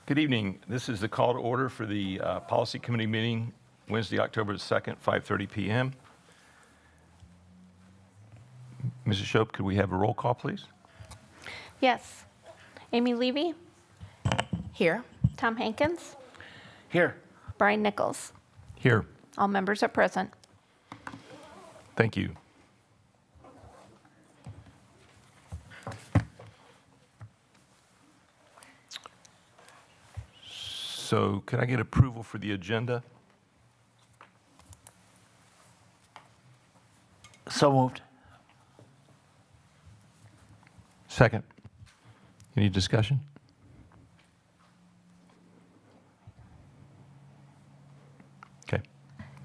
Good evening. This is the call to order for the Policy Committee meeting, Wednesday, October 2nd, 5:30 p.m. Mrs. Shope, could we have a roll call, please? Yes. Amy Levy, Here. Tom Hankins, Here. Brian Nichols. Here. All members are present. Thank you. So could I get approval for the agenda? So moved. Second. Any discussion? Okay.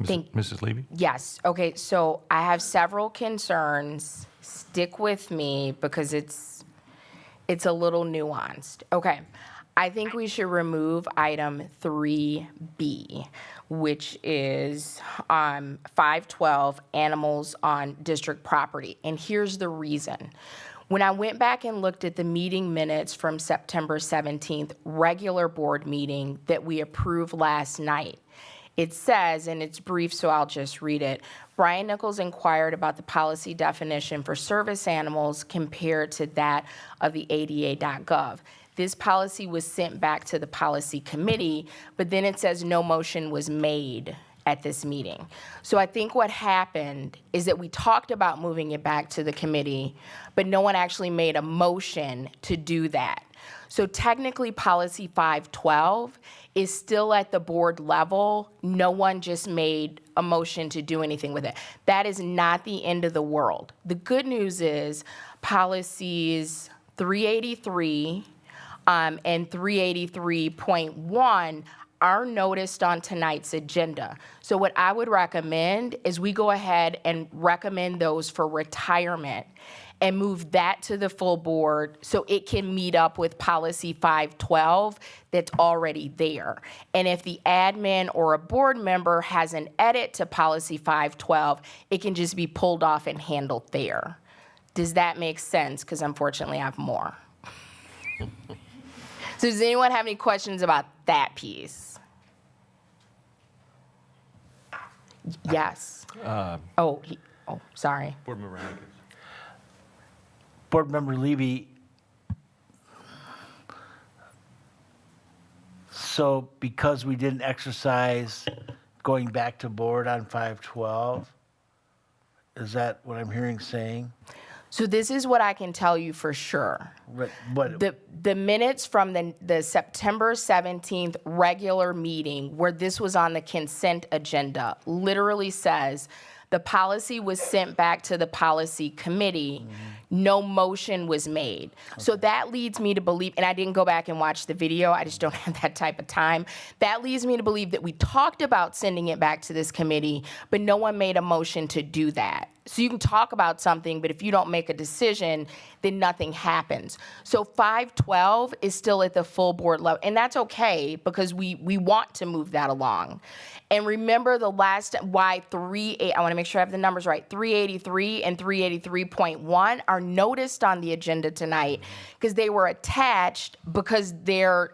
Mrs. Levy? Yes. Okay. So I have several concerns. Stick with me because it's a little nuanced. Okay. I think we should remove item 3B, which is 512 animals on district property. And here's the reason. When I went back and looked at the meeting minutes from September 17th, regular board meeting that we approved last night, it says, and it's brief, so I'll just read it, Brian Nichols inquired about the policy definition for service animals compared to that of the ADA.gov. This policy was sent back to the policy committee, but then it says no motion was made at this meeting. So I think what happened is that we talked about moving it back to the committee, but no one actually made a motion to do that. So technically, policy 512 is still at the board level. No one just made a motion to do anything with it. That is not the end of the world. The good news is policies 383 and 383.1 are noticed on tonight's agenda. So what I would recommend is we go ahead and recommend those for retirement and move that to the full board so it can meet up with policy 512 that's already there. And if the admin or a board member has an edit to policy 512, it can just be pulled off and handled there. Does that make sense? Because unfortunately I have more. So does anyone have any questions about that piece? Yes. Sorry. Board Member Hankins. Board Member Levy, so because we didn't exercise going back to board on 512, is that what I'm hearing saying? So this is what I can tell you for sure. What? The minutes from the September 17th regular meeting where this was on the consent agenda literally says the policy was sent back to the policy committee. No motion was made. Okay. So that leads me to believe, and I didn't go back and watch the video, I just don't have that type of time. That leads me to believe that we talked about sending it back to this committee, but no one made a motion to do that. So you can talk about something, but if you don't make a decision, then nothing happens. So 512 is still at the full board level, and that's okay because we want to move that along. And remember the last, I want to make sure I have the numbers right, 383 and 383.1 are noticed on the agenda tonight because they were attached because they're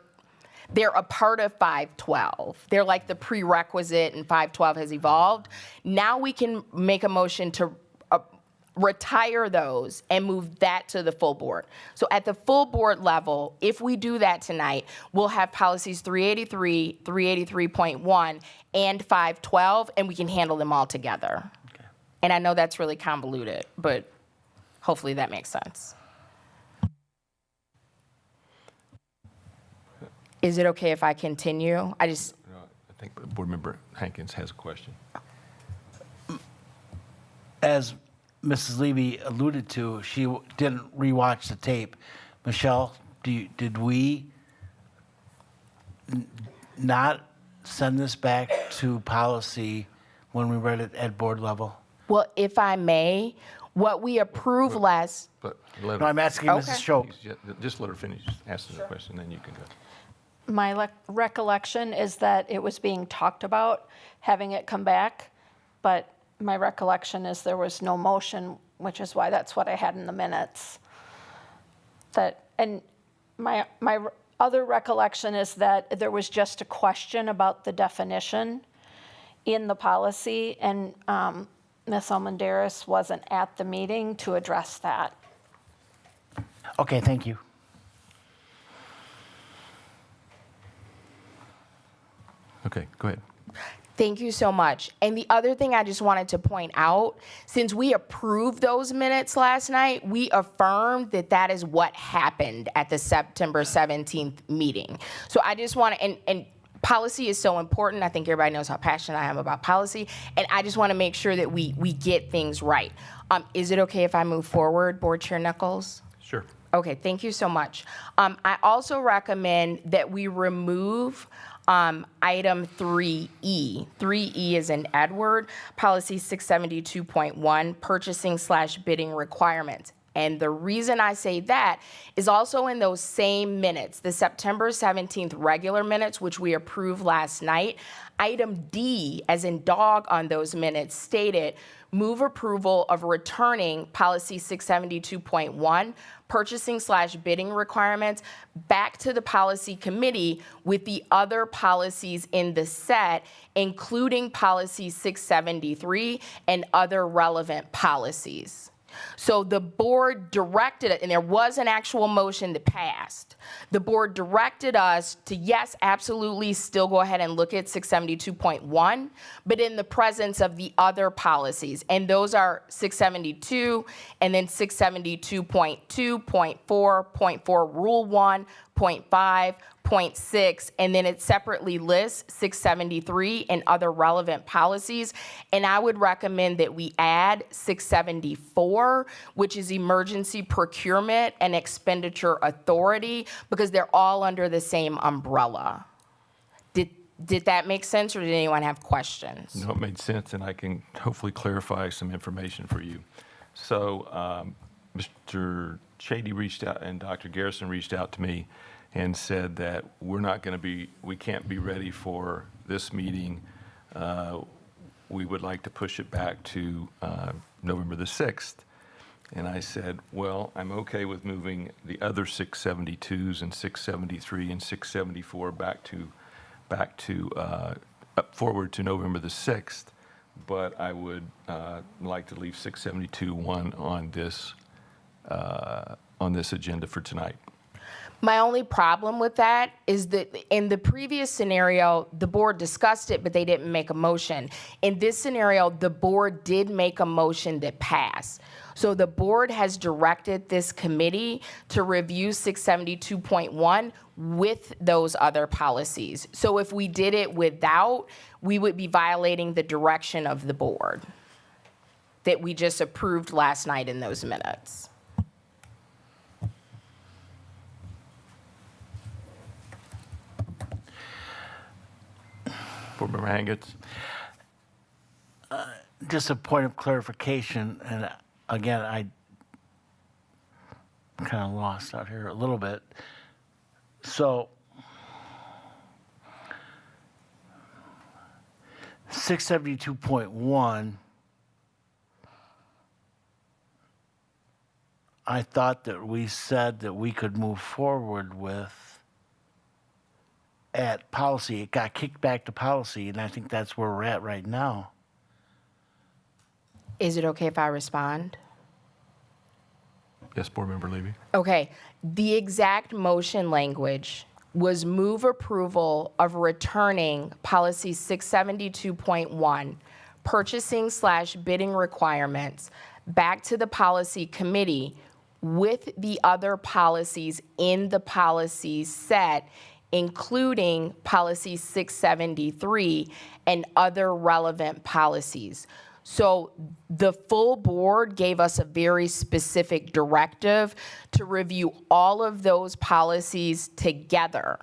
a part of 512. They're like the prerequisite and 512 has evolved. Now we can make a motion to retire those and move that to the full board. So at the full board level, if we do that tonight, we'll have policies 383, 383.1, and 512, and we can handle them all together. Okay. And I know that's really convoluted, but hopefully that makes sense. Is it okay if I continue? I think Board Member Hankins has a question. As Mrs. Levy alluded to, she didn't rewatch the tape. Michelle, did we not send this back to policy when we read it at board level? Well, if I may, what we approved last... No, I'm asking Mrs. Shope. Just let her finish asking the question, then you can go. My recollection is that it was being talked about, having it come back, but my recollection is there was no motion, which is why that's what I had in the minutes. And my other recollection is that there was just a question about the definition in the policy, and Ms. Almendaris wasn't at the meeting to address that. Okay, thank you. Okay, go ahead. Thank you so much. And the other thing I just wanted to point out, since we approved those minutes last night, we affirmed that that is what happened at the September 17th meeting. So I just want to, and policy is so important. I think everybody knows how passionate I am about policy. And I just want to make sure that we get things right. Is it okay if I move forward, Board Chair Nichols? Sure. Okay, thank you so much. I also recommend that we remove item 3E. 3E is in Edward, policy 672.1, purchasing/bidding requirements. And the reason I say that is also in those same minutes, the September 17th regular minutes, which we approved last night, item D, as in dog on those minutes, stated, move approval of returning policy 672.1, purchasing/bidding requirements, back to the policy committee with the other policies in the set, including policy 673 and other relevant policies. So the board directed it, and there was an actual motion that passed. The board directed us to, yes, absolutely still go ahead and look at 672.1, but in the presence of the other policies. And those are 672 and then 672.2, 0.4, 0.4 Rule 1, 0.5, 0.6, and then it separately lists 673 and other relevant policies. And I would recommend that we add 674, which is emergency procurement and expenditure authority, because they're all under the same umbrella. Did that make sense, or did anyone have questions? No, it made sense, and I can hopefully clarify some information for you. So Mr. Shady reached out, and Dr. Garrison reached out to me and said that we can't be ready for this meeting. We would like to push it back to November the 6th. And I said, well, I'm okay with moving the other 672s and 673 and 674 forward to November the 6th, but I would like to leave 672.1 on this agenda for tonight. My only problem with that is that in the previous scenario, the board discussed it, but they didn't make a motion. In this scenario, the board did make a motion that passed. So the board has directed this committee to review 672.1 with those other policies. So if we did it without, we would be violating the direction of the board that we just approved last night in those minutes. Board Member Hangitz? Just a point of clarification, and again, I'm kind of lost out here a little bit. So 672.1, I thought that we said that we could move forward with at policy. It got kicked back to policy, and I think that's where we're at right now. Is it okay if I respond? Yes, Board Member Levy? Okay, the exact motion language was move approval of returning policy 672.1, purchasing/bidding requirements, back to the policy committee with the other policies in the policy set, including policy 673 and other relevant policies. So the full board gave us a very specific directive to review all of those policies together.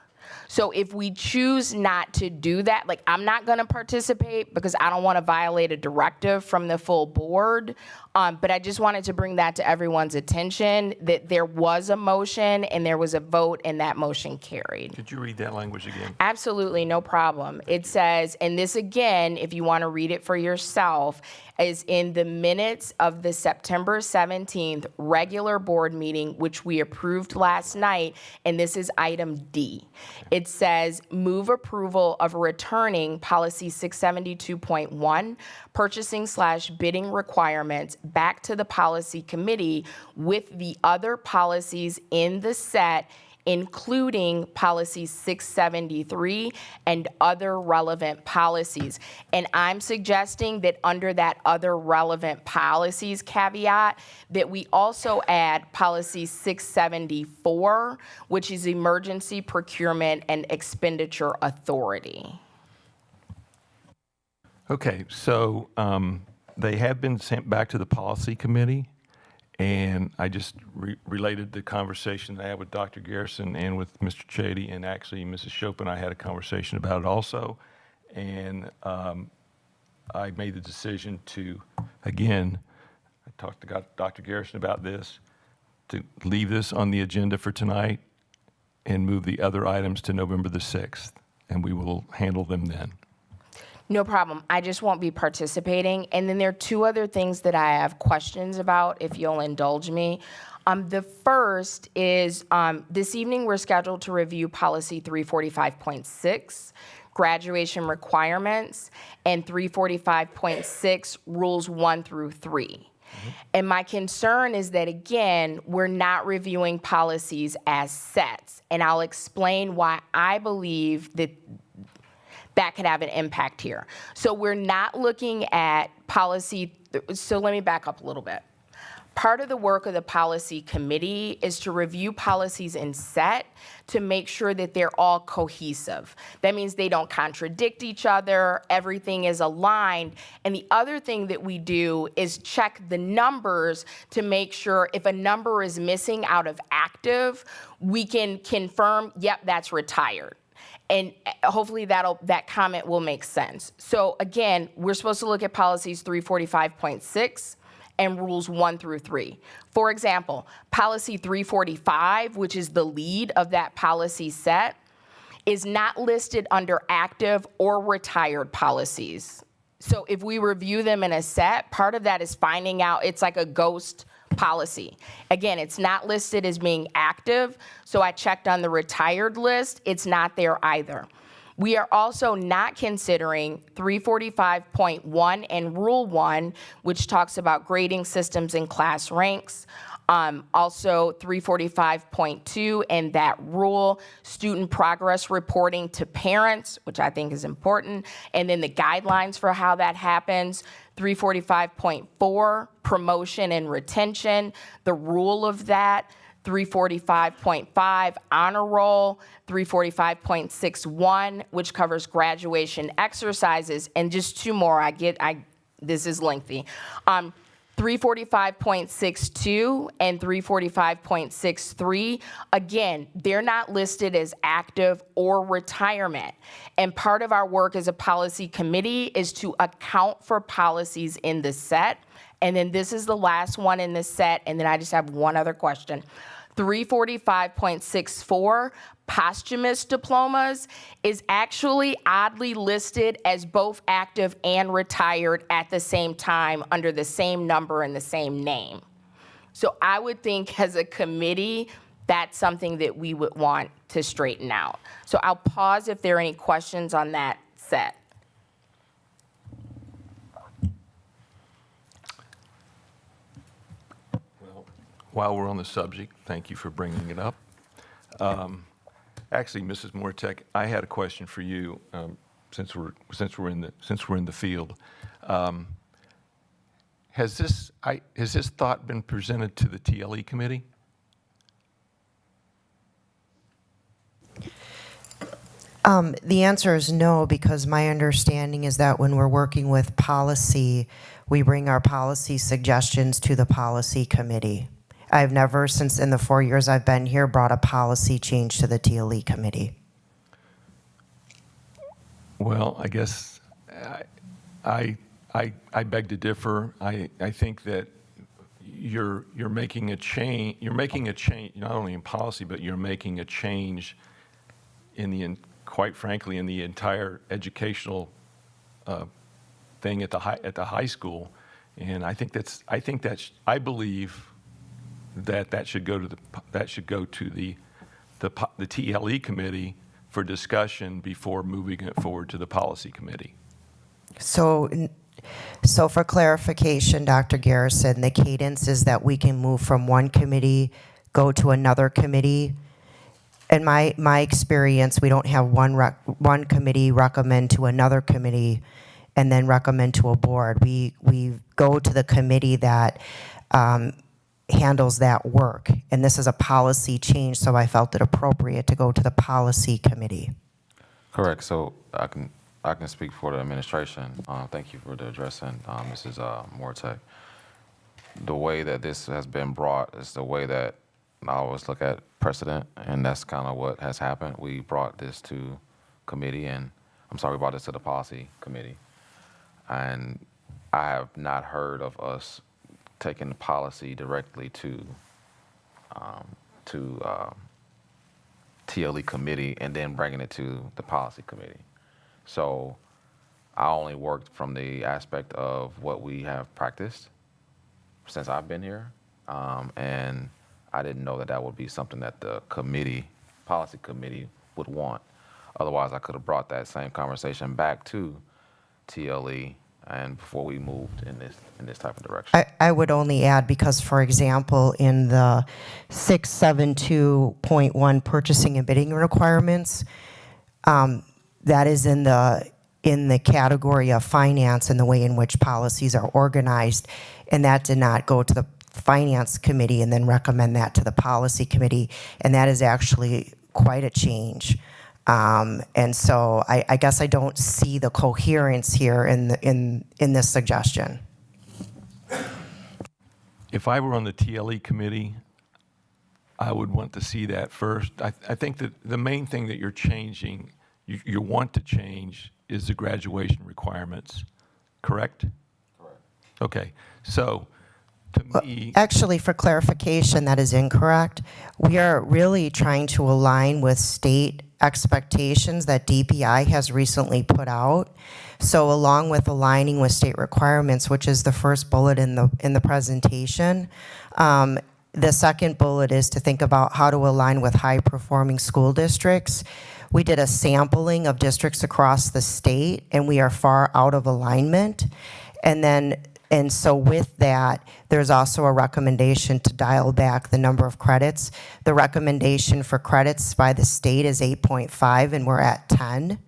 So if we choose not to do that, like I'm not going to participate because I don't want to violate a directive from the full board. But I just wanted to bring that to everyone's attention that there was a motion and there was a vote and that motion carried. Could you read that language again? Absolutely, no problem. It says, and this again, if you want to read it for yourself, is in the minutes of the September 17th regular board meeting, which we approved last night, and this is item D. It says, move approval of returning policy 672.1, purchasing/bidding requirements back to the policy committee with the other policies in the set, including policy 673 and other relevant policies. And I'm suggesting that under that other relevant policies caveat, that we also add policy 674, which is emergency procurement and expenditure authority. Okay, so they have been sent back to the policy committee, and I just related the conversation that I had with Dr. Garrison and with Mr. Chady, and actually Mrs. Shope and I had a conversation about it also, and I made the decision to, again, I talked to Dr. Garrison about this, to leave this on the agenda for tonight and move the other items to November the 6th, and we will handle them then. No problem. I just won't be participating. And then there are two other things that I have questions about, if you'll indulge me. The first is this evening we're scheduled to review policy 345.6, graduation requirements, and 345.6, rules 1 through 3. And my concern is that, again, we're not reviewing policies as sets. And I'll explain why I believe that that could have an impact here. So we're not looking at policy, so let me back up a little bit. Part of the work of the policy committee is to review policies in set to make sure that they're all cohesive. That means they don't contradict each other, everything is aligned. And the other thing that we do is check the numbers to make sure if a number is missing out of active, we can confirm, yep, that's retired. And hopefully that comment will make sense. So again, we're supposed to look at policies 345.6 and rules 1 through 3. For example, policy 345, which is the lead of that policy set, is not listed under active or retired policies. So if we review them in a set, part of that is finding out it's like a ghost policy. Again, it's not listed as being active, so I checked on the retired list. It's not there either. We are also not considering 345.1 and Rule 1, which talks about grading systems and class ranks. Also 345.2 and that rule, student progress reporting to parents, which I think is important, and then the guidelines for how that happens. 345.4, promotion and retention, the rule of that. 345.5, honor roll. 345.61, which covers graduation exercises, and just two more. This is lengthy. 345.62 and 345.63, again, they're not listed as active or retirement. And part of our work as a policy committee is to account for policies in the set. And then this is the last one in the set, and then I just have one other question. 345.64, posthumous diplomas, is actually oddly listed as both active and retired at the same time under the same number and the same name. So I would think as a committee, that's something that we would want to straighten out. So I'll pause if there are any questions on that set. While we're on the subject, thank you for bringing it up. Actually, Mrs. Mortek, I had a question for you since we're in the field. Has this thought been presented to the TLE committee? The answer is no, because my understanding is that when we're working with policy, we bring our policy suggestions to the policy committee. I've never, since in the 4 years I've been here, brought a policy change to the TLE committee. Well, I guess I beg to differ. I think that you're making a change. You're making a change not only in policy, but you're making a change in quite frankly, in the entire educational thing at the high school. And I believe that should go to the TLE committee for discussion before moving it forward to the policy committee. So for clarification, Dr. Garrison, the cadence is that we can move from one committee, go to another committee. In my experience, we don't have one committee recommend to another committee and then recommend to a board. We go to the committee that handles that work. And this is a policy change, so I felt it appropriate to go to the policy committee. Correct. So I can speak for the administration. Thank you for the addressing, Mrs. Mortek. The way that this has been brought is the way that I always look at precedent, and that's kind of what has happened. We brought this to committee, and we brought this to the policy committee. And I have not heard of us taking the policy directly to TLE committee and then bringing it to the policy committee. So I only worked from the aspect of what we have practiced since I've been here, and I didn't know that would be something that the policy committee would want. Otherwise, I could have brought that same conversation back to TLE and before we moved in this type of direction. I would only add, because, for example, in the 672.1 purchasing and bidding requirements, that is in the category of finance and the way in which policies are organized, and that did not go to the finance committee and then recommend that to the policy committee, and that is actually quite a change. And so I guess I don't see the coherence here in this suggestion. If I were on the TLE committee, I would want to see that first. I think that the main thing that you're changing, you want to change, is the graduation requirements, correct? Correct. Okay, so to me, Actually, for clarification, that is incorrect. We are really trying to align with state expectations that DPI has recently put out. So along with aligning with state requirements, which is the first bullet in the presentation, the second bullet is to think about how to align with high-performing school districts. We did a sampling of districts across the state, and we are far out of alignment. And so with that, there's also a recommendation to dial back the number of credits. The recommendation for credits by the state is 8.5, and we're at 10.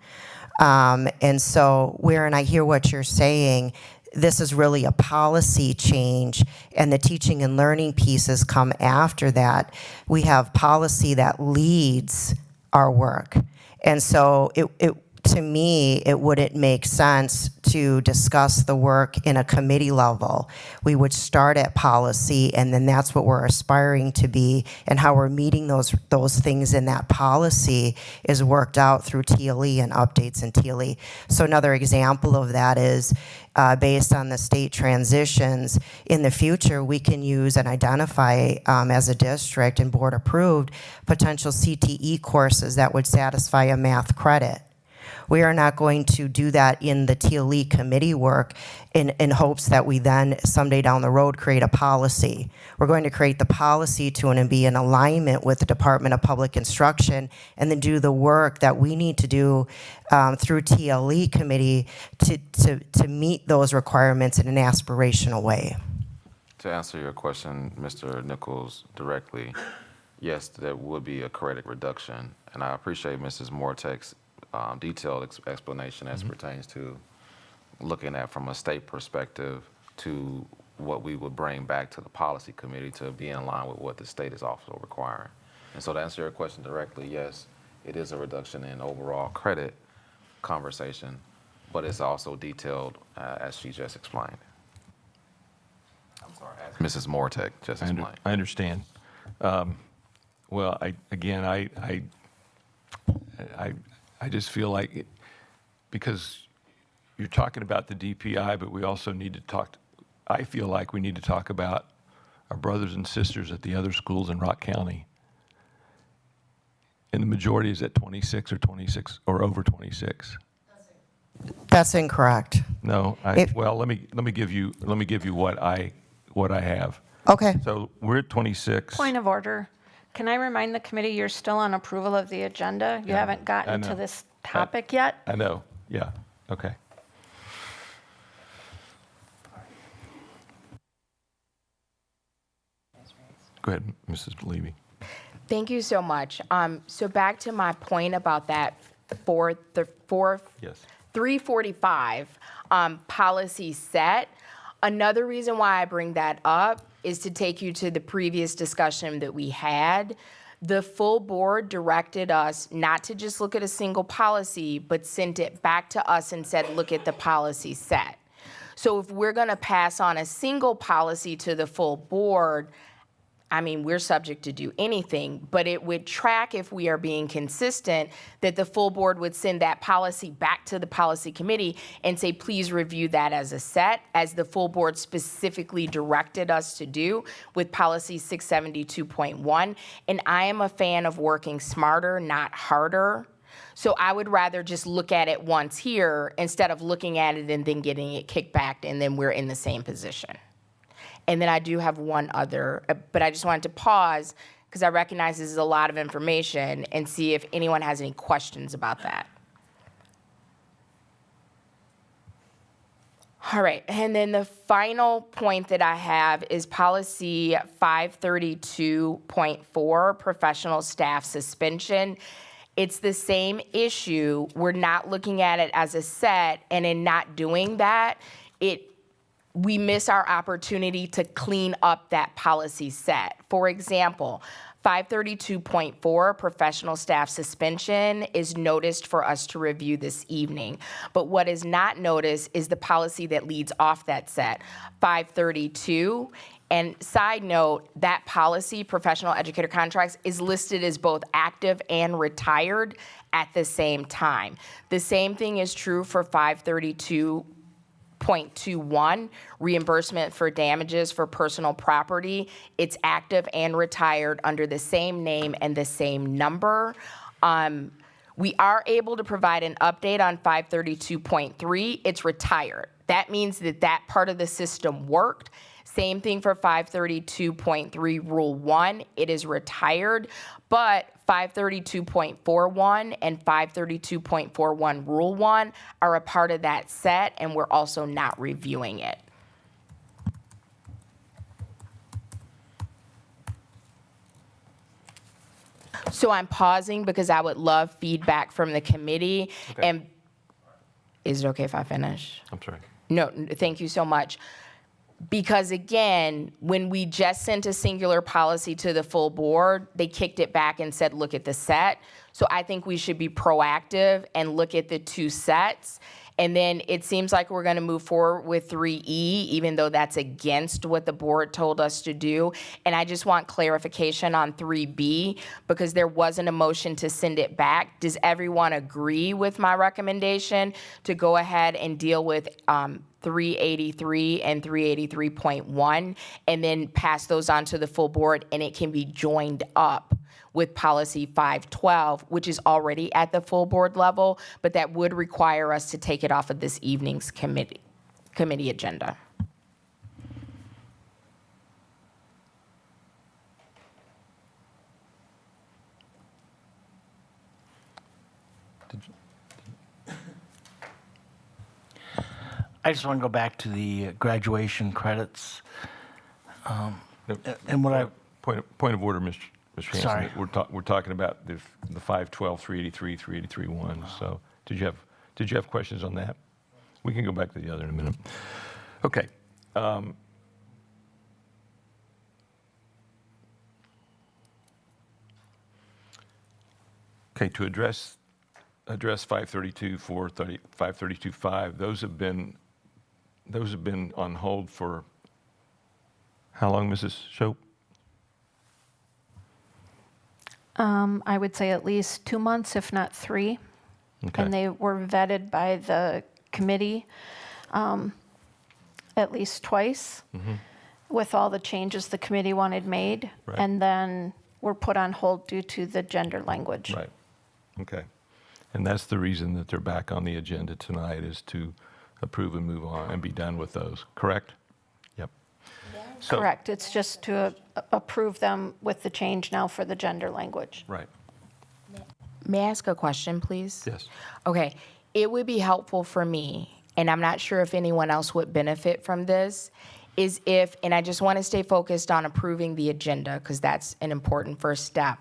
And so and I hear what you're saying, this is really a policy change, and the teaching and learning pieces come after that. We have policy that leads our work. And so to me, it wouldn't make sense to discuss the work in a committee level. We would start at policy, and then that's what we're aspiring to be, and how we're meeting those things in that policy is worked out through TLE and updates in TLE. So another example of that is based on the state transitions. In the future, we can use and identify as a district and board approved potential CTE courses that would satisfy a math credit. We are not going to do that in the TLE committee work in hopes that we then someday down the road create a policy. We're going to create the policy and be in alignment with the Department of Public Instruction, and then do the work that we need to do through TLE committee to meet those requirements in an aspirational way. To answer your question, Mr. Nichols, directly, yes, there would be a credit reduction, and I appreciate Mrs. Mortek's detailed explanation as pertains to looking at from a state perspective to what we would bring back to the policy committee to be in line with what the state is also requiring. And so to answer your question directly, yes, it is a reduction in overall credit conversation, but it's also detailed as she just explained. I'm sorry, as Mrs. Mortek just explained. I understand. Well, I just feel like because you're talking about the DPI, but we also need to talk, I feel like we need to talk about our brothers and sisters at the other schools in Rock County. And the majority is at 26 or 26 or over 26. That's incorrect. No, If- well, let me give you what I have. Okay. So we're at 26. Point of order. Can I remind the committee you're still on approval of the agenda? You haven't gotten know. to this topic yet? I know, yeah, okay. Go ahead, Mrs. Levy. Thank you so much. So back to my point about that Yes. 345 policy set. Another reason why I bring that up is to take you to the previous discussion that we had. The full board directed us not to just look at a single policy, but sent it back to us and said, look at the policy set. So if we're going to pass on a single policy to the full board, I mean, we're subject to do anything, but it would track, if we are being consistent, that the full board would send that policy back to the policy committee and say, please review that as a set, as the full board specifically directed us to do with policy 672.1. And I am a fan of working smarter, not harder. So I would rather just look at it once here instead of looking at it and then getting it kicked back, and then we're in the same position. And then I do have one other, but I just wanted to pause because I recognize this is a lot of information and see if anyone has any questions about that. All right, and then the final point that I have is policy 532.4, professional staff suspension. It's the same issue. We're not looking at it as a set, and in not doing that, we miss our opportunity to clean up that policy set. For example, 532.4, professional staff suspension, is noticed for us to review this evening. But what is not noticed is the policy that leads off that set, 532. And side note, that policy, professional educator contracts, is listed as both active and retired at the same time. The same thing is true for 532.21, reimbursement for damages for personal property. It's active and retired under the same name and the same number. We are able to provide an update on 532.3. It's retired. That means that that part of the system worked. Same thing for 532.3 Rule 1. It is retired, but 532.41 and 532.41 Rule 1 are a part of that set, and we're also not reviewing it. So I'm pausing because I would love feedback from the committee. Okay. And is it okay if I finish? I'm sorry. No, thank you so much. Because again, when we just sent a singular policy to the full board, they kicked it back and said, look at the set. So I think we should be proactive and look at the two sets. And then it seems like we're going to move forward with 3E, even though that's against what the board told us to do. And I just want clarification on 3B, because there wasn't a motion to send it back. Does everyone agree with my recommendation to go ahead and deal with 383 and 383.1, and then pass those on to the full board, and it can be joined up with policy 512, which is already at the full board level, but that would require us to take it off of this evening's committee agenda. I just want to go back to the graduation credits. No, And what I, Point of order, Mr. Hanson. Sorry. We're talking about the 512, 383, 383.1. So did you have questions on that? We can go back to the other in a minute. Okay. Okay, to address 532, 430, 532, 5, those have been on hold for how long, Mrs. Shope? I would say at least 2 months, if not 3. Okay. And they were vetted by the committee at least twice with all the changes the committee wanted made. Right. And then were put on hold due to the gender language. Right, okay. And that's the reason that they're back on the agenda tonight, is to approve and move on and be done with those, correct? Yep. So- Correct. It's just to approve them with the change now for the gender language. Right, May I ask a question, please? yes. Okay, it would be helpful for me, and I'm not sure if anyone else would benefit from this, is if, and I just want to stay focused on approving the agenda, because that's an important first step.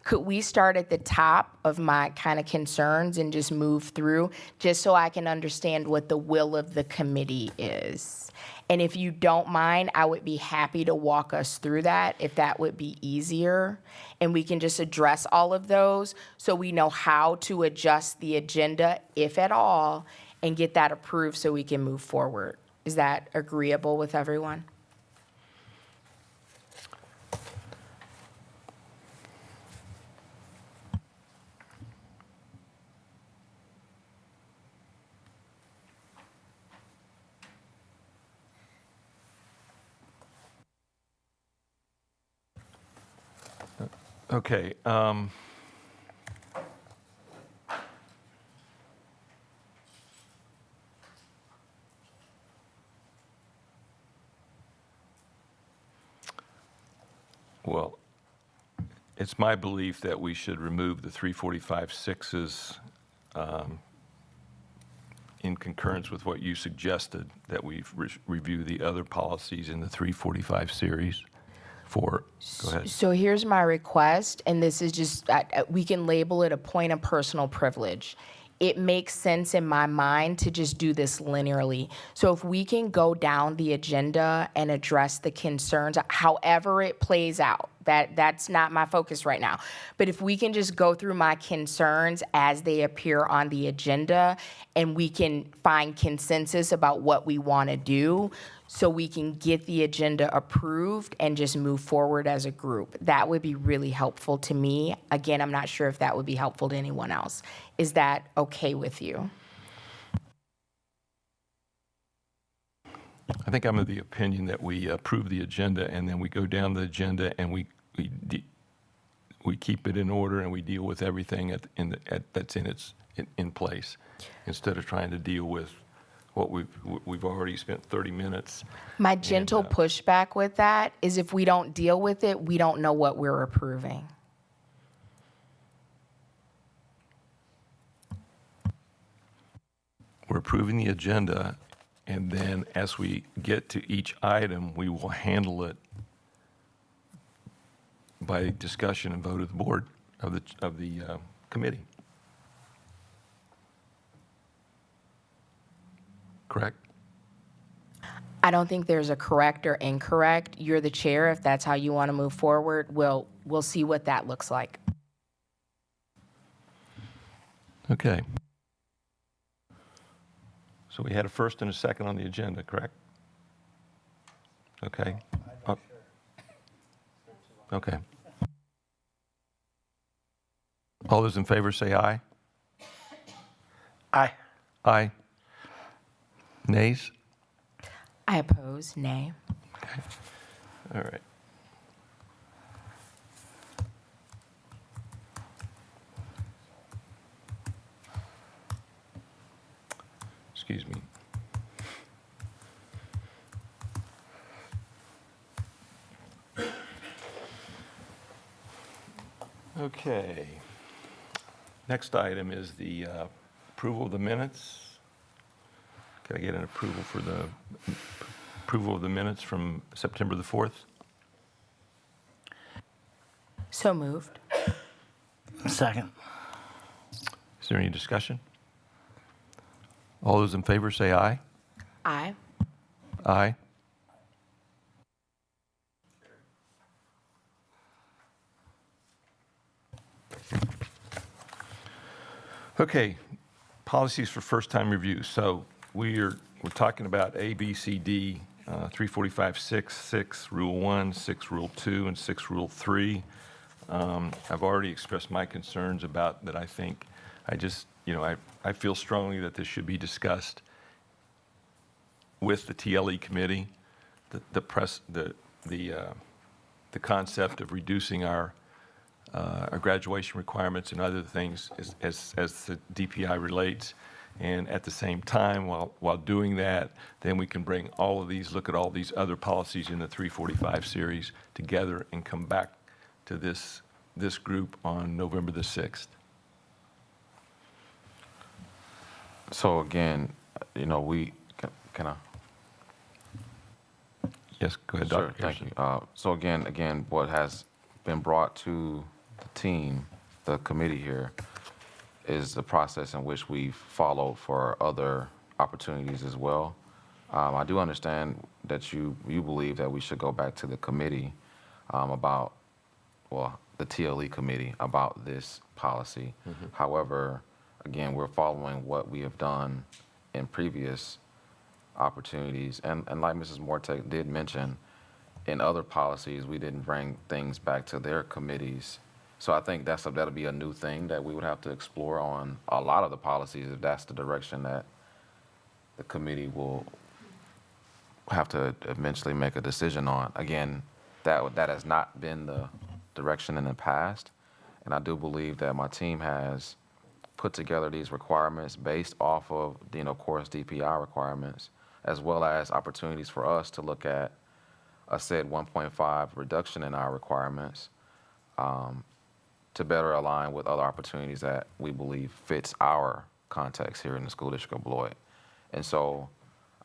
Could we start at the top of my kind of concerns and just move through, just so I can understand what the will of the committee is? And if you don't mind, I would be happy to walk us through that, if that would be easier. And we can just address all of those, so we know how to adjust the agenda, if at all, and get that approved so we can move forward. Is that agreeable with everyone? Okay, well, it's my belief that we should remove the 345-6s in concurrence with what you suggested, that we review the other policies in the 345 series for, go ahead. So here's my request, and this is just, we can label it a point of personal privilege. It makes sense in my mind to just do this linearly. So if we can go down the agenda and address the concerns, however it plays out, that's not my focus right now. But if we can just go through my concerns as they appear on the agenda, and we can find consensus about what we want to do, so we can get the agenda approved and just move forward as a group. That would be really helpful to me. Again, I'm not sure if that would be helpful to anyone else. Is that okay with you? I think I'm of the opinion that we approve the agenda, and then we go down the agenda and we keep it in order, and we deal with everything that's in place, instead of trying to deal with what we've already spent 30 minutes. My gentle pushback with that is, if we don't deal with it, we don't know what we're approving. We're approving the agenda, and then as we get to each item, we will handle it by discussion and vote of the board, of the committee. Correct? I don't think there's a correct or incorrect. You're the chair. If that's how you want to move forward, we'll see what that looks like. Okay. So we had a first and a second on the agenda, correct? Okay. Okay. All those in favor say aye. Aye. Aye. Nays? I oppose, nay. Okay. All right. Excuse me. Okay. Next item is the approval of the minutes. Can I get an approval for the approval of the minutes from September the 4th? So moved. Second. Is there any discussion? All those in favor say aye. Aye. Aye. Okay, policies for first-time review. So we're talking about A, B, C, D, 345, 6, Rule 1, 6, Rule 2, and 6, Rule 3. I've already expressed my concerns about that. I think I just I feel strongly that this should be discussed with the TLE committee, the concept of reducing our graduation requirements and other things as the DPI relates. And at the same time, while doing that, then we can bring all of these, look at all these other policies in the 345 series together and come back to this group on November the 6th. So again, can I? Yes, go ahead, Sure, Dr. thank Pearson. you. So again, what has been brought to the team, the committee here, is the process in which we've followed for other opportunities as well. I do understand that you believe that we should go back to the committee about, well, the TLE committee about this policy. However, again, we're following what we have done in previous opportunities. And like Mrs. Mortek did mention, in other policies, we didn't bring things back to their committees. So I think that'll be a new thing that we would have to explore on a lot of the policies if that's the direction that the committee will have to eventually make a decision on. Again, that has not been the direction in the past, and I do believe that my team has put together these requirements based off of, of course, DPI requirements, as well as opportunities for us to look at a said 1.5 reduction in our requirements to better align with other opportunities that we believe fits our context here in the school district of Beloit. And so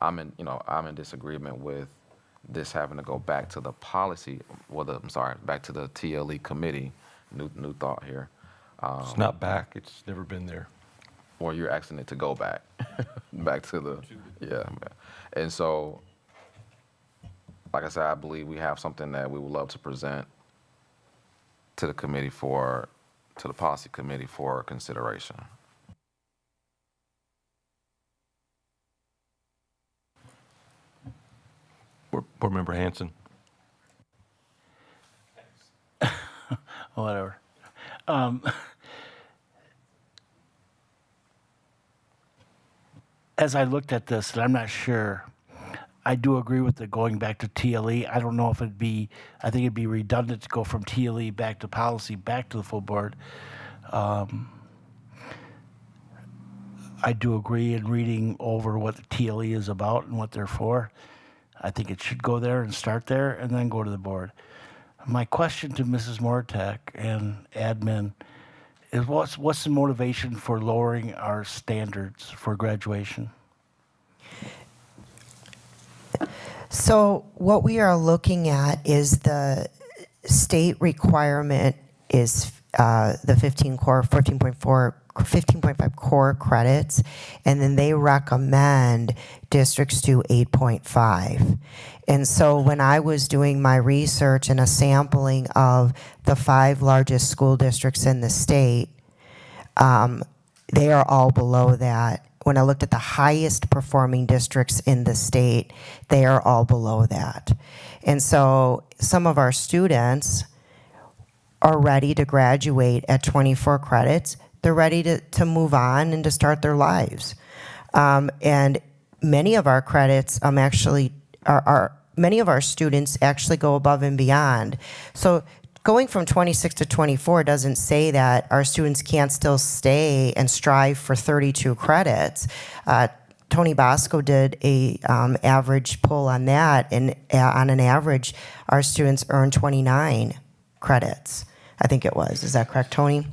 I'm in disagreement with this having to go back to the policy, back to the TLE committee. New thought here. It's not back, it's never been there. Or you're asking it to go back, back to the, yeah. And so, like I said, I believe we have something that we would love to present to the committee to the policy committee for consideration. Board Member Hanson. Whatever. As I looked at this, and I'm not sure, I do agree with the going back to TLE. I don't know if I think it'd be redundant to go from TLE back to policy, back to the full board. I do agree in reading over what the TLE is about and what they're for. I think it should go there and start there and then go to the board. My question to Mrs. Mortek and admin is what's the motivation for lowering our standards for graduation? So what we are looking at is the state requirement is the 15.5 core credits, and then they recommend districts do 8.5. And so when I was doing my research and a sampling of the 5 largest school districts in the state, they are all below that. When I looked at the highest performing districts in the state, they are all below that. And so some of our students are ready to graduate at 24 credits. They're ready to move on and to start their lives. And many of our credits many of our students actually go above and beyond. So going from 26 to 24 doesn't say that our students can't still stay and strive for 32 credits. Tony Bosco did a average poll on that, and on an average, our students earn 29 credits, I think it was. Is that correct, Tony?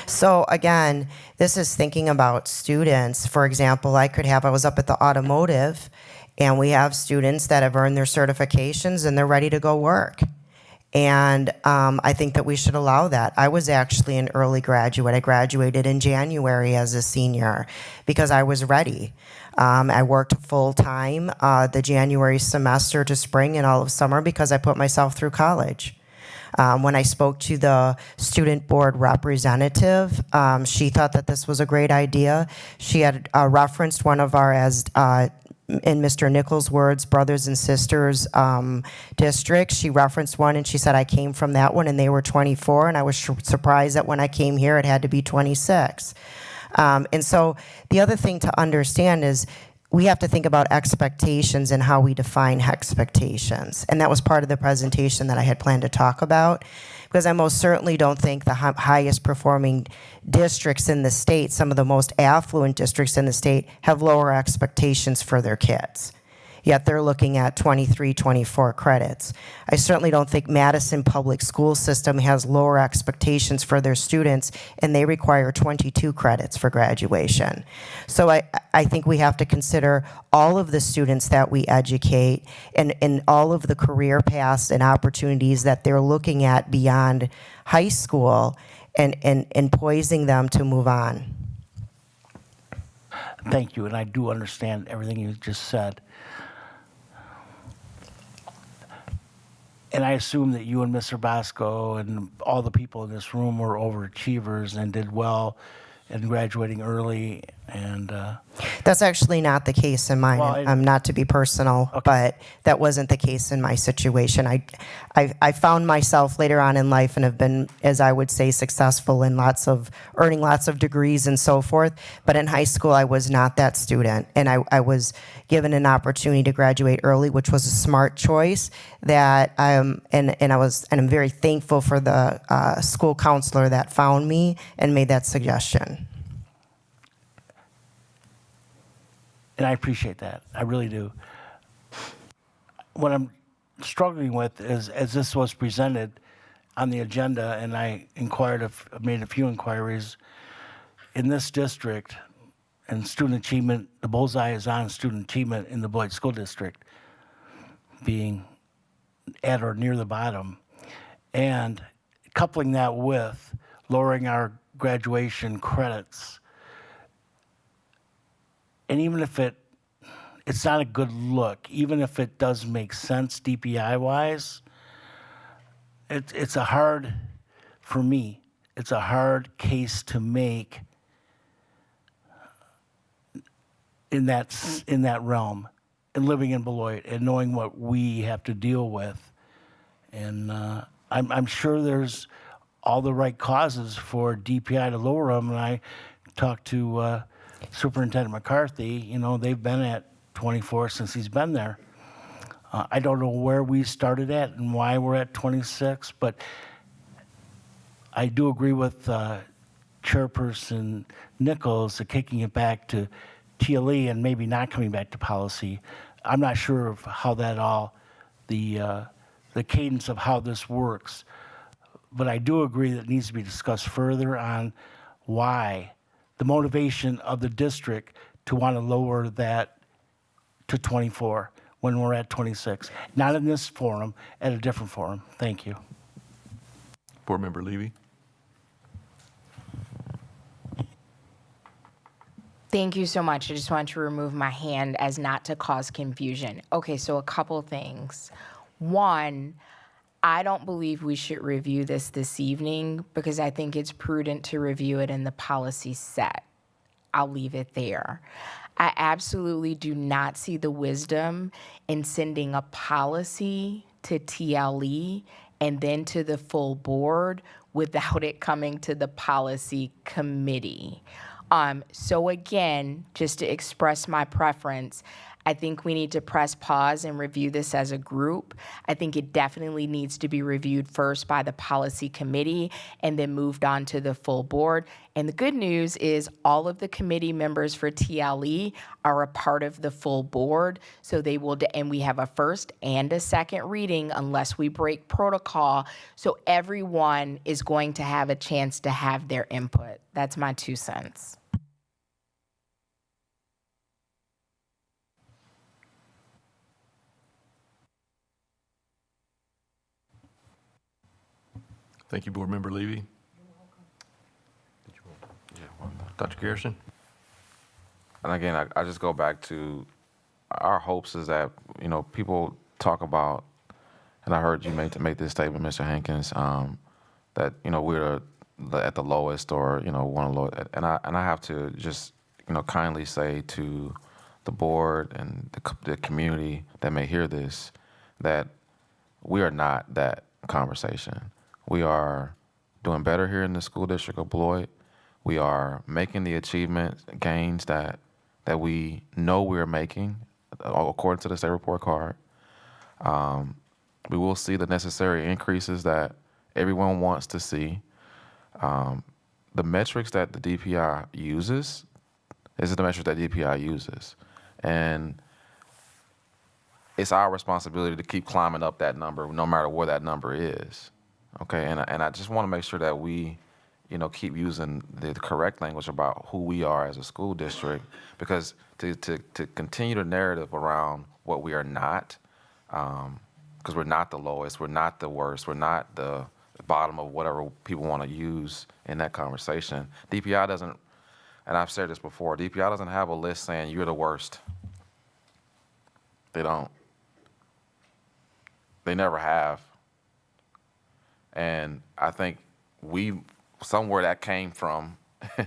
So again, this is thinking about students. For example, I was up at the automotive, and we have students that have earned their certifications and they're ready to go work. And I think that we should allow that. I was actually an early graduate. I graduated in January as a senior because I was ready. I worked full-time the January semester to spring and all of summer because I put myself through college. When I spoke to the student board representative, she thought that this was a great idea. She had referenced one of our, in Mr. Nichols' words, brothers and sisters districts. She referenced one and she said, I came from that one and they were 24, and I was surprised that when I came here it had to be 26. And so the other thing to understand is we have to think about expectations and how we define expectations. And that was part of the presentation that I had planned to talk about, because I most certainly don't think the highest performing districts in the state, some of the most affluent districts in the state, have lower expectations for their kids. Yet they're looking at 23, 24 credits. I certainly don't think Madison Public School System has lower expectations for their students, and they require 22 credits for graduation. So I think we have to consider all of the students that we educate and all of the career paths and opportunities that they're looking at beyond high school and poising them to move on. Thank you, and I do understand everything you just said. And I assume that you and Mr. Bosco and all the people in this room were overachievers and did well in graduating early. And That's actually not the case in mine. Well, Not to be personal, Okay. but that wasn't the case in my situation. I found myself later on in life and have been, as I would say, successful in earning lots of degrees and so forth. But in high school, I was not that student, and I was given an opportunity to graduate early, which was a smart choice. And I'm very thankful for the school counselor that found me and made that suggestion. And I appreciate that. I really do. What I'm struggling with is, as this was presented on the agenda, and I made a few inquiries, in this district, and student achievement, the bullseye is on student achievement in the Beloit School District, being at or near the bottom. And coupling that with lowering our graduation credits, and even if it's not a good look, even if it does make sense DPI-wise, it's a hard, for me, it's a hard case to make in that realm, and living in Beloit and knowing what we have to deal with. And I'm sure there's all the right causes for DPI to lower them, and I talked to Superintendent McCarthy. They've been at 24 since he's been there. I don't know where we started at and why we're at 26, but I do agree with Chairperson Nichols kicking it back to TLE and maybe not coming back to policy. I'm not sure of how that all, the cadence of how this works, but I do agree that it needs to be discussed further on why, the motivation of the district to want to lower that to 24 when we're at 26. Not in this forum, at a different forum. Thank you. Board Member Levy? Thank you so much. I just want to remove my hand as not to cause confusion. Okay, so a couple things. One, I don't believe we should review this evening because I think it's prudent to review it in the policy set. I'll leave it there. I absolutely do not see the wisdom in sending a policy to TLE and then to the full board without it coming to the policy committee. So again, just to express my preference, I think we need to press pause and review this as a group. I think it definitely needs to be reviewed first by the policy committee and then moved on to the full board. And the good news is all of the committee members for TLE are a part of the full board. So they will, and we have a first and a second reading unless we break protocol. So everyone is going to have a chance to have their input. That's my 2 cents. Thank you, Board Member Levy. Dr. Garrison? And again, I just go back to our hopes is that, people talk about, and I heard you make this statement, Mr. Hankins, that, we're at the lowest or, one of the lowest. And I have to just, kindly say to the board and the community that may hear this, that we are not that conversation. We are doing better here in the school district of Beloit. We are making the achievement gains that we know we're making, according to the state report card. We will see the necessary increases that everyone wants to see. The metrics that the DPI uses, this is the metrics that DPI uses. And it's our responsibility to keep climbing up that number, no matter where that number is. Okay, and I just want to make sure that we, keep using the correct language about who we are as a school district, because to continue the narrative around what we are not, because we're not the lowest, we're not the worst, we're not the bottom of whatever people want to use in that conversation. DPI doesn't, and I've said this before, DPI doesn't have a list saying you're the worst. They don't. They never have. And I think somewhere that came from,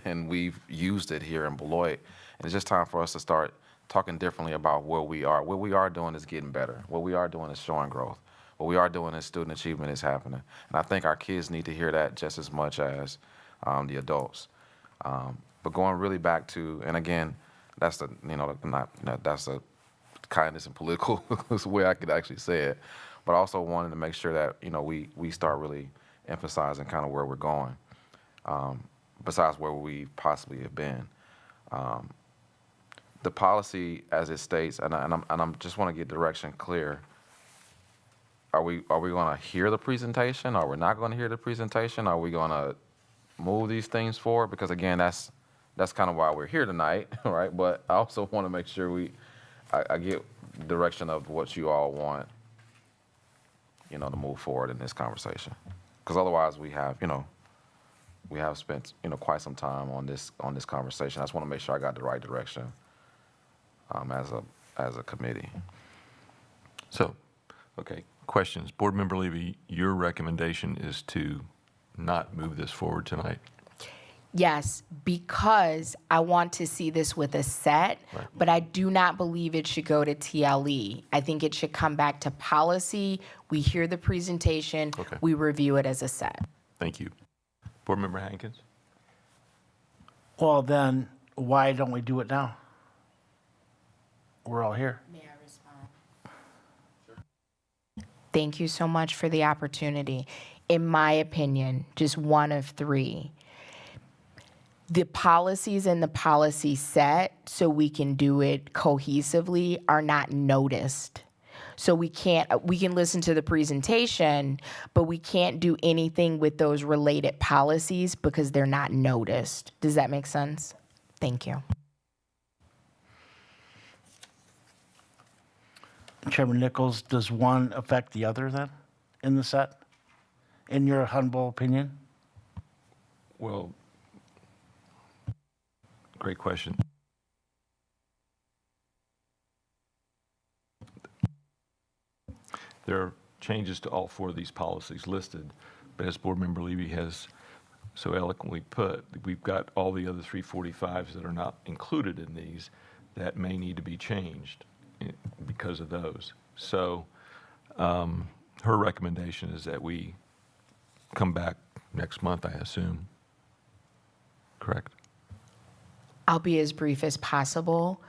and we've used it here in Beloit. And it's just time for us to start talking differently about where we are. What we are doing is getting better. What we are doing is showing growth. What we are doing is student achievement is happening. And I think our kids need to hear that just as much as the adults. But going really back to, and again, that's the, that's the kindness and political way I could actually say it. But I also wanted to make sure that, we start really emphasizing kind of where we're going, besides where we possibly have been. The policy, as it states, and I'm just want to get direction clear. Are we going to hear the presentation? Are we not going to hear the presentation? Are we going to move these things forward? Because again, that's kind of why we're here tonight, right? But I also want to make sure I get direction of what you all want, to move forward in this conversation. Because otherwise, we have spent quite some time on this conversation. I just want to make sure I got the right direction as a committee. So, okay, questions. Board Member Levy, your recommendation is to not move this forward tonight? Yes, because I want to see this with a set, Right. but I do not believe it should go to TLE. I think it should come back to policy. We hear the presentation, Okay. we review it as a set. Thank you. Board Member Hankins? Well, then, why don't we do it now? We're all here. May I respond? Thank you so much for the opportunity. In my opinion, just one of three. The policies in the policy set, so we can do it cohesively, are not noticed. So we can listen to the presentation, but we can't do anything with those related policies because they're not noticed. Does that make sense? Thank you. Chairman Nichols, does one affect the other then in the set? In your humble opinion? Well, great question. There are changes to all four of these policies listed, but as Board Member Levy has so eloquently put, we've got all the other 345s that are not included in these that may need to be changed because of those. So her recommendation is that we come back next month, I assume. Correct? I'll be as brief as possible.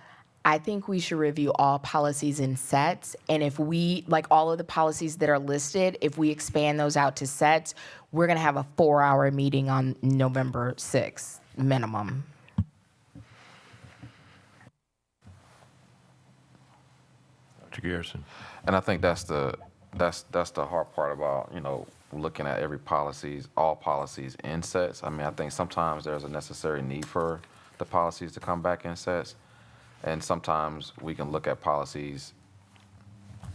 I think we should review all policies in sets. And if we, like all of the policies that are listed, if we expand those out to sets, we're going to have a 4-hour meeting on November 6th, minimum. Dr. Garrison? And I think that's the hard part about, looking at all policies in sets. I mean, I think sometimes there's a necessary need for the policies to come back in sets. And sometimes we can look at policies,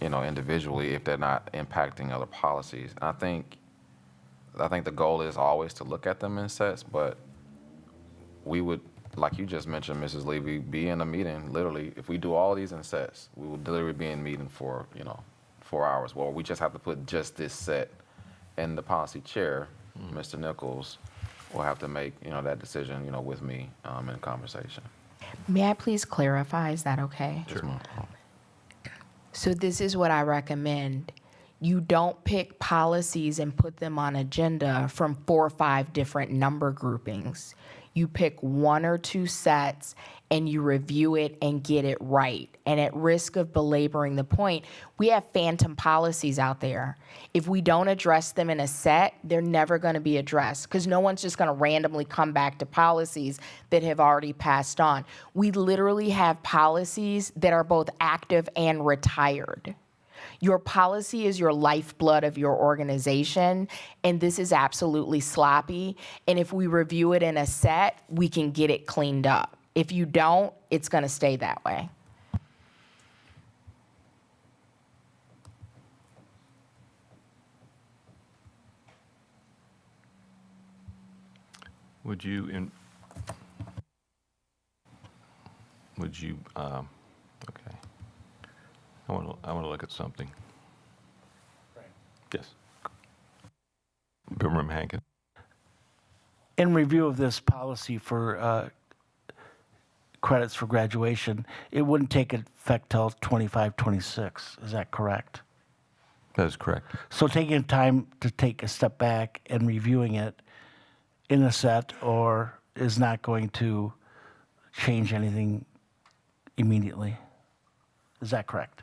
individually if they're not impacting other policies. And I think the goal is always to look at them in sets, but we would, like you just mentioned, Mrs. Levy, be in a meeting, literally, if we do all these in sets, we will literally be in meeting for, 4 hours. Well, we just have to put just this set, and the policy chair, Mr. Nichols, will have to make, that decision, with me in conversation. May I please clarify? Is that okay? Yes, ma'am. So this is what I recommend. You don't pick policies and put them on agenda from 4 or 5 different number groupings. You pick 1 or 2 sets and you review it and get it right. And at risk of belaboring the point, we have phantom policies out there. If we don't address them in a set, they're never going to be addressed because no one's just going to randomly come back to policies that have already passed on. We literally have policies that are both active and retired. Your policy is your lifeblood of your organization, and this is absolutely sloppy. And if we review it in a set, we can get it cleaned up. If you don't, it's going to stay that way. Would you, okay. I want to look at something. Yes. Board Member Hankins. In review of this policy for credits for graduation, it wouldn't take effect till 25, 26. Is that correct? That is correct. So taking time to take a step back and reviewing it in a set or is not going to change anything immediately. Is that correct?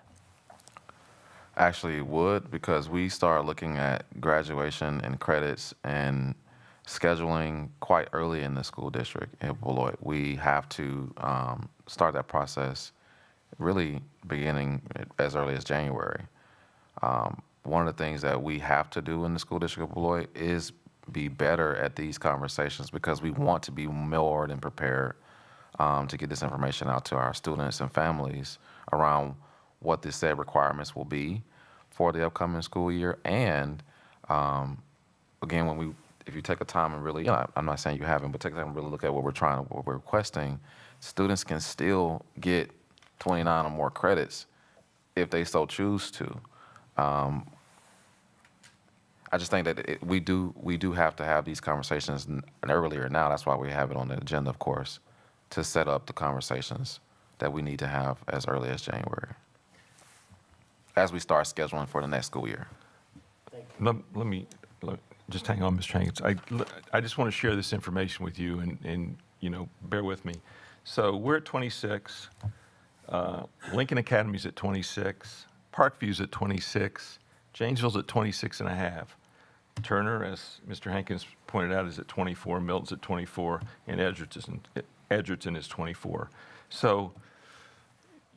Actually, it would, because we start looking at graduation and credits and scheduling quite early in the school district in Beloit. We have to start that process really beginning as early as January. One of the things that we have to do in the school district of Beloit is be better at these conversations because we want to be more and prepared to get this information out to our students and families around what the said requirements will be for the upcoming school year. And again, if you take a time and really, I'm not saying you haven't, but take a time and really look at what we're requesting, students can still get 29 or more credits if they so choose to. I just think that we do have to have these conversations earlier now. That's why we have it on the agenda, of course, to set up the conversations that we need to have as early as January, as we start scheduling for the next school year. Let me just hang on, Mr. Hankins. I just want to share this information with you and bear with me. So we're at 26. Lincoln Academy's at 26. Parkview's at 26. Janesville's at 26 and a half. Turner, as Mr. Hankins pointed out, is at 24. Milton's at 24. And Edgerton is 24. So,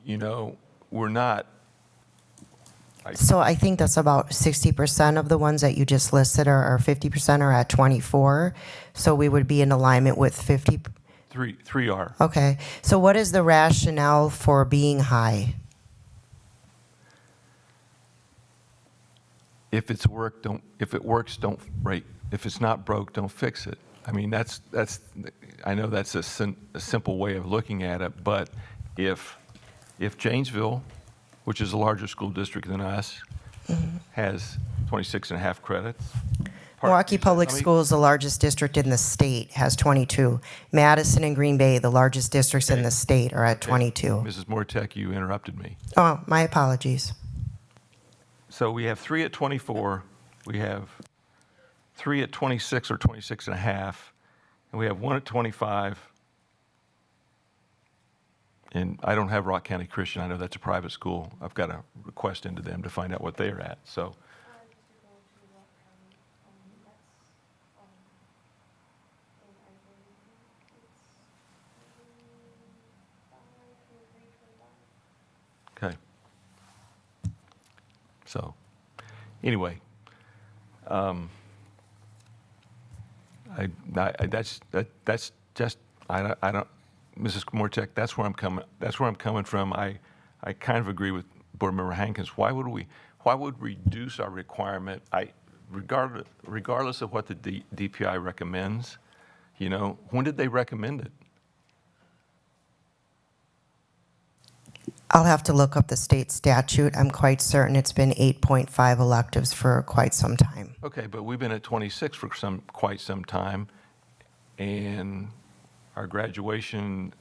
we're not. So I think that's about 60% of the ones that you just listed or 50% are at 24. So we would be in alignment with 50. Three are. Okay. So what is the rationale for being high? If it works, don't break. If it's not broke, don't fix it. I mean, I know that's a simple way of looking at it, but if Janesville, which is a larger school district than us, has 26 and a half credits. Milwaukee Public Schools, the largest district in the state, has 22. Madison and Green Bay, the largest districts in the state, are at 22. Mrs. Mortek, you interrupted me. Oh, my apologies. So we have 3 at 24, we have 3 at 26 or 26 and a half, and we have 1 at 25. And I don't have Rock County Christian. I know that's a private school. I've got to request into them to find out what they're at. So, okay. So, anyway, that's just I don't. Mrs. Mortek, that's where I'm coming from. I kind of agree with Board Member Hankins. Why would we reduce our requirement? Regardless of what the DPI recommends, when did they recommend it? I'll have to look up the state statute. I'm quite certain it's been 8.5 electives for quite some time. Okay, but we've been at 26 for quite some time, and our graduation.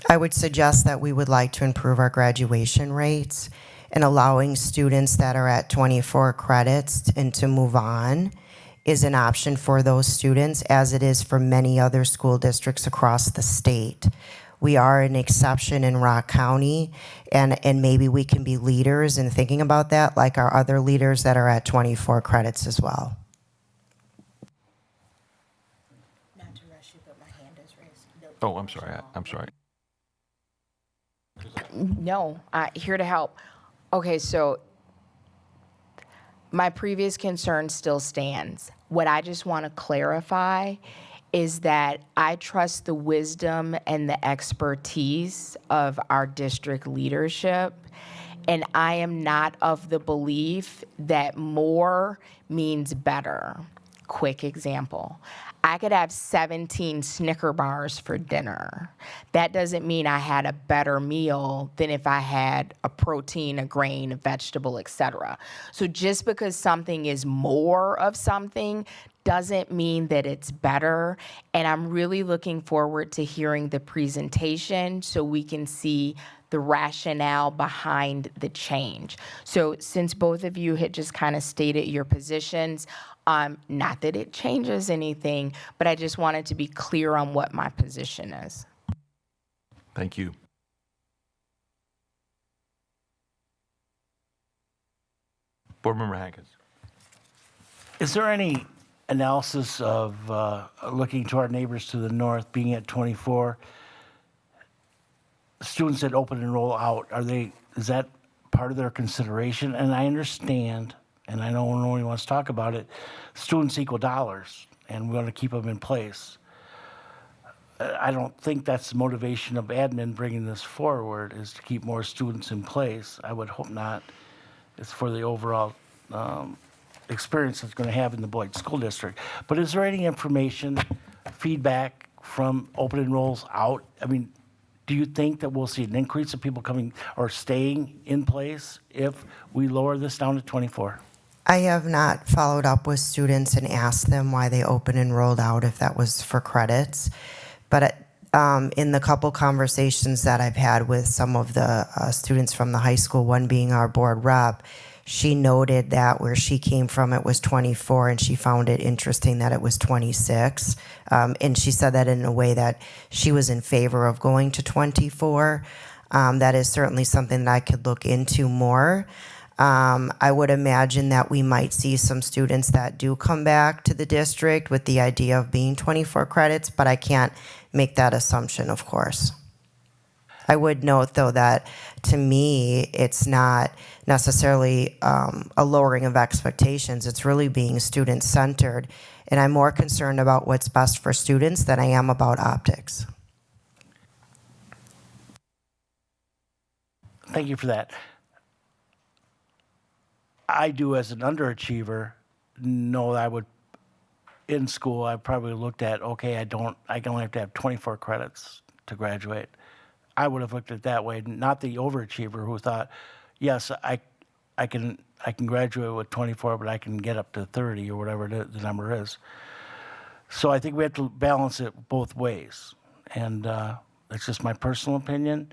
I would suggest that we would like to improve our graduation rates and allowing students that are at 24 credits and to move on is an option for those students, as it is for many other school districts across the state. We are an exception in Rock County, and maybe we can be leaders in thinking about that, like our other leaders that are at 24 credits as well. Not to rush you, but my hand is raised. Oh, I'm sorry. I'm sorry. No, here to help. Okay, so my previous concern still stands. What I just want to clarify is that I trust the wisdom and the expertise of our district leadership, and I am not of the belief that more means better. Quick example. I could have 17 Snicker bars for dinner. That doesn't mean I had a better meal than if I had a protein, a grain, a vegetable, etc. So just because something is more of something doesn't mean that it's better. And I'm really looking forward to hearing the presentation so we can see the rationale behind the change. So since both of you had just kind of stated your positions, not that it changes anything, but I just wanted to be clear on what my position is. Thank you. Board Member Hankins. Is there any analysis of looking to our neighbors to the north, being at 24, students that open and roll out, is that part of their consideration? And I understand, and I know nobody wants to talk about it, students equal dollars, and we want to keep them in place. I don't think that's the motivation of admin bringing this forward, is to keep more students in place. I would hope not. It's for the overall experience it's going to have in the Boyd School District. But is there any information, feedback from open enrolls out? I mean, do you think that we'll see an increase of people coming or staying in place if we lower this down to 24? I have not followed up with students and asked them why they open and rolled out, if that was for credits. But in the couple conversations that I've had with some of the students from the high school, one being our board rep, she noted that where she came from, it was 24, and she found it interesting that it was 26. And she said that in a way that she was in favor of going to 24. That is certainly something that I could look into more. I would imagine that we might see some students that do come back to the district with the idea of being 24 credits, but I can't make that assumption, of course. I would note, though, that to me, it's not necessarily a lowering of expectations. It's really being student-centered, and I'm more concerned about what's best for students than I am about optics. Thank you for that. I do, as an underachiever, know that I would, in school, I probably looked at, okay, I can only have to have 24 credits to graduate. I would have looked at it that way, not the overachiever who thought, yes, I can graduate with 24, but I can get up to 30 or whatever the number is. So I think we have to balance it both ways. And that's just my personal opinion.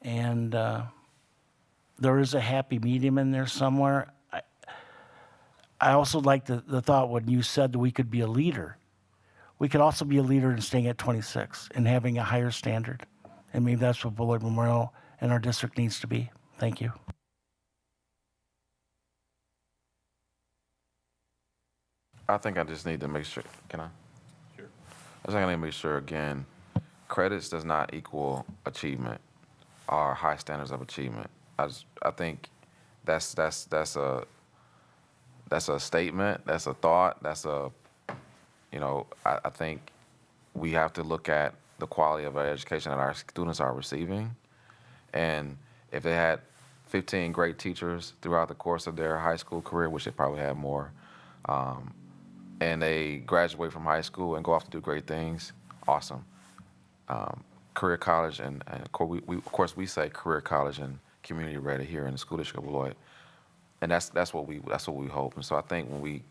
And there is a happy medium in there somewhere. I also like the thought when you said that we could be a leader. We could also be a leader in staying at 26 and having a higher standard. And maybe that's what Bullard Memorial and our district needs to be. Thank you. I think I just need to make sure, can I? Sure. I think I need to make sure, again, credits does not equal achievement or high standards of achievement. I think that's a statement, that's a thought, I think we have to look at the quality of our education that our students are receiving. And if they had 15 great teachers throughout the course of their high school career, which they probably have more, and they graduate from high school and go off to do great things, awesome. Career college, and of course we say career college and community ready here in the school district of Beloit, and that's what we hope. And so I think when we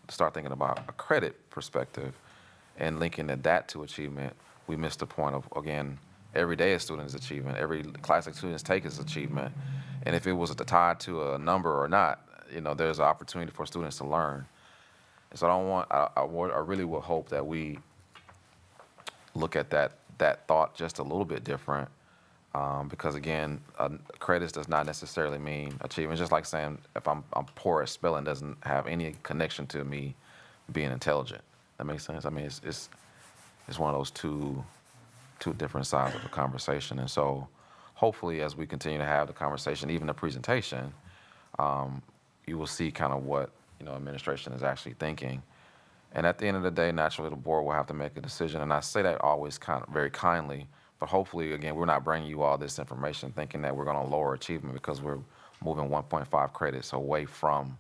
start thinking about a credit perspective and linking that to achievement, we miss the point of, again, every day a student is achievement, every class that students take is achievement, and if it was tied to a number or not, there's an opportunity for students to learn. So I really would hope that we look at that thought just a little bit different, because again, credits does not necessarily mean achievement. Just like saying if I'm poor at spelling doesn't have any connection to me being intelligent. That makes sense. I mean, it's one of those two different sides of the conversation. And so, hopefully, as we continue to have the conversation, even the presentation, you will see kind of what administration is actually thinking. And at the end of the day, naturally, the board will have to make a decision. And I say that always kind of very kindly, but hopefully, again, we're not bringing you all this information thinking that we're going to lower achievement because we're moving 1.5 credits away from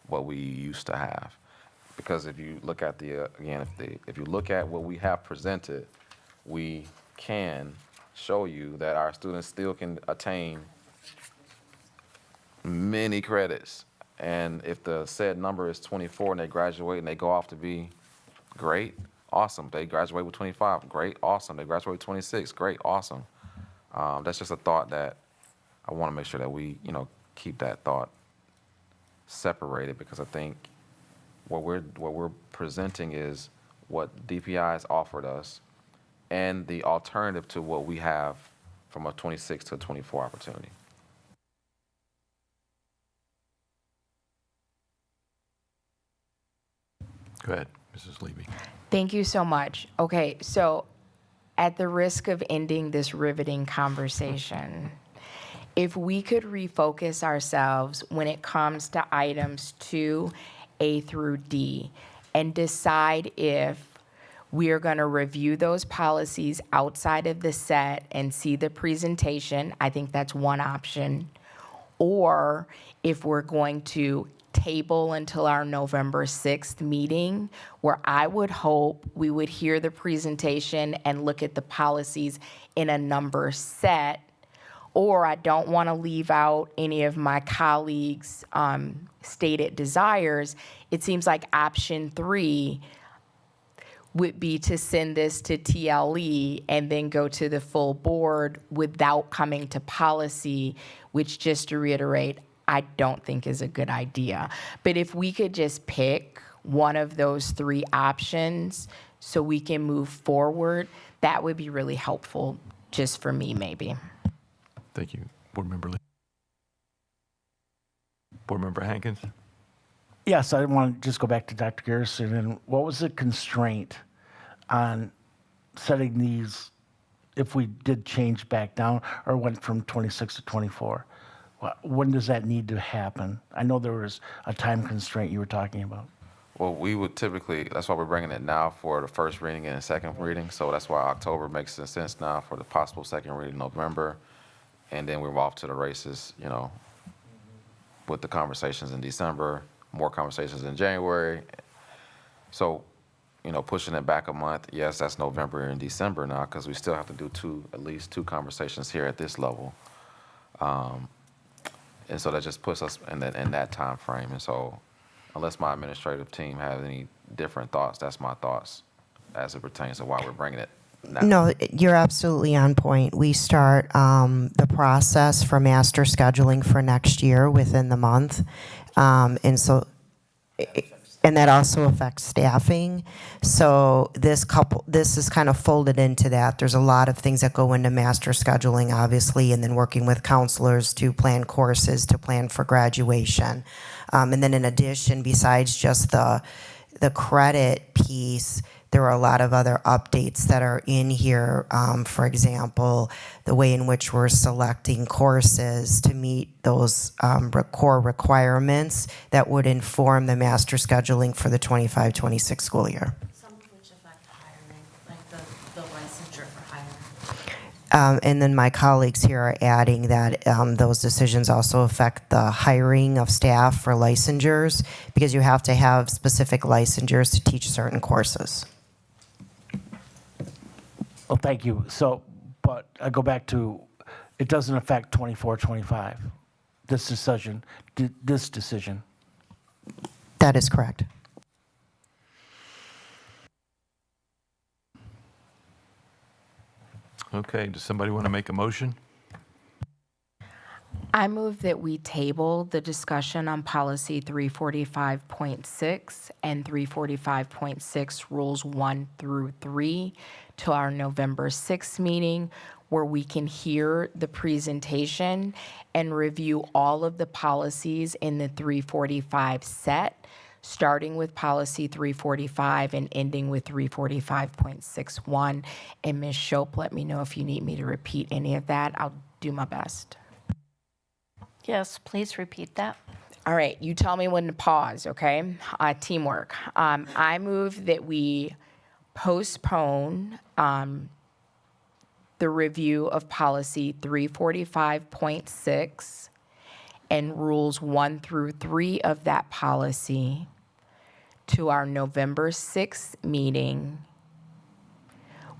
what we used to have. Because if you look at if you look at what we have presented, we can show you that our students still can attain many credits. And if the said number is 24 and they graduate and they go off to be great, awesome. They graduate with 25, great, awesome. They graduate with 26, great, awesome. That's just a thought that I want to make sure that we, keep that thought separated, because I think what we're presenting is what DPI has offered us and the alternative to what we have from a 26 to a 24 opportunity. Go ahead, Mrs. Levy. Thank you so much. Okay, so at the risk of ending this riveting conversation, if we could refocus ourselves when it comes to items 2A through D and decide if we are going to review those policies outside of the set and see the presentation, I think that's one option, or if we're going to table until our November 6th meeting, where I would hope we would hear the presentation and look at the policies in a number set. Or I don't want to leave out any of my colleagues' stated desires. It seems like option 3 would be to send this to TLE and then go to the full board without coming to policy, which, just to reiterate, I don't think is a good idea. But if we could just pick one of those 3 options so we can move forward, that would be really helpful, just for me, maybe. Thank you. Board Member Lee. Board Member Hankins? Yes, I want to just go back to Dr. Garrison. And what was the constraint on setting these, if we did change back down or went from 26 to 24? When does that need to happen? I know there was a time constraint you were talking about. Well, we would typically, that's why we're bringing it now for the first reading and the second reading. So that's why October makes sense now for the possible second reading, November. And then we're off to the races, with the conversations in December, more conversations in January. So, pushing it back a month, yes, that's November and December now, because we still have to do at least two conversations here at this level. And so that just puts us in that time frame. And so unless my administrative team has any different thoughts, that's my thoughts as it pertains to why we're bringing it now. No, you're absolutely on point. We start the process for master scheduling for next year within the month. And that also affects staffing. So this is kind of folded into that. There's a lot of things that go into master scheduling, obviously, and then working with counselors to plan courses, to plan for graduation. And then in addition, besides just the credit piece, there are a lot of other updates that are in here. For example, the way in which we're selecting courses to meet those core requirements that would inform the master scheduling for the 25-26 school year. Some of which affect hiring, like the licensure for hiring. And then my colleagues here are adding that those decisions also affect the hiring of staff for licensures, because you have to have specific licensures to teach certain courses. Well, thank you. So, but I go back to, it doesn't affect 24, 25, this decision. That is correct. Okay, does somebody want to make a motion? I move that we table the discussion on policy 345.6 and 345.6 rules 1 through 3 to our November 6th meeting, where we can hear the presentation and review all of the policies in the 345 set, starting with policy 345 and ending with 345.61. And Ms. Shope, let me know if you need me to repeat any of that. I'll do my best. Yes, please repeat that. All right, you tell me when to pause, okay? Teamwork. I move that we postpone the review of policy 345.6 and rules 1 through 3 of that policy to our November 6th meeting,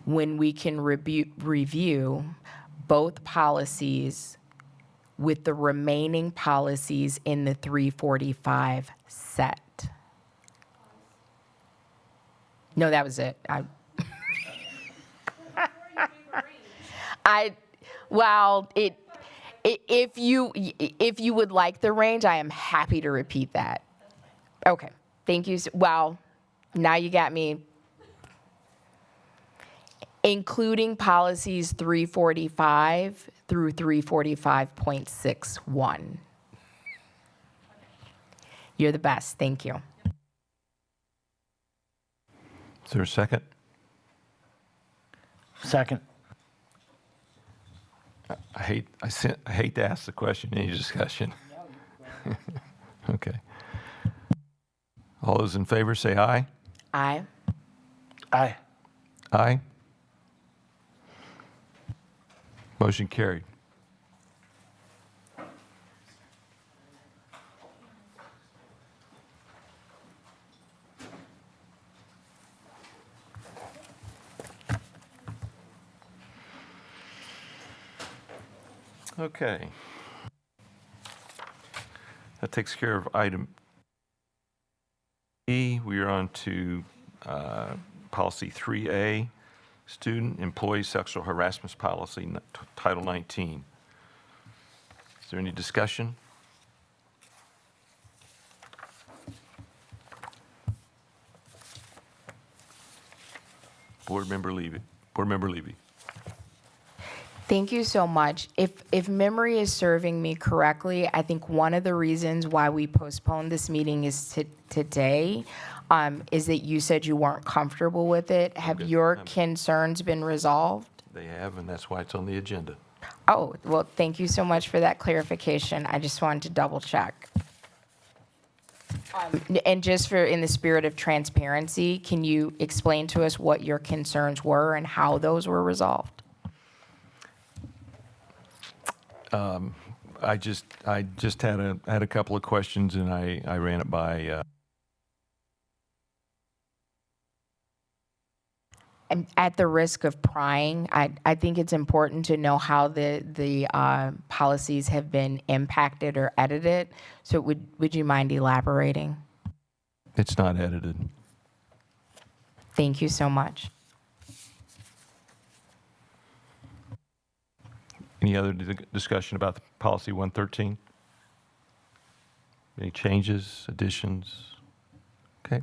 when we can review both policies with the remaining policies in the 345 set. No, that was it. If you would like the range, I am happy to repeat that. Okay, thank you. Well, now you got me. Including policies 345 through 345.61. You're the best. Thank you. Is there a second? Second. I hate to ask the question, any discussion? Okay. All those in favor say aye. Aye. Aye. Aye. Motion carried. Okay. That takes care of item E. We are on to policy 3A, Student Employee Sexual Harassment Policy, Title 19. Is there any discussion? Board Member Levy. Thank you so much. If memory is serving me correctly, I think one of the reasons why we postponed this meeting is today, is that you said you weren't comfortable with it. Have Okay. your concerns been resolved? They have, and that's why it's on the agenda. Oh, well, thank you so much for that clarification. I just wanted to double check. And just in the spirit of transparency, can you explain to us what your concerns were and how those were resolved? I just had a couple of questions, and I ran it by. And at the risk of prying, I think it's important to know how the policies have been impacted or edited. So would you mind elaborating? It's not edited. Thank you so much. Any other discussion about the policy 113? Any changes, additions? Okay.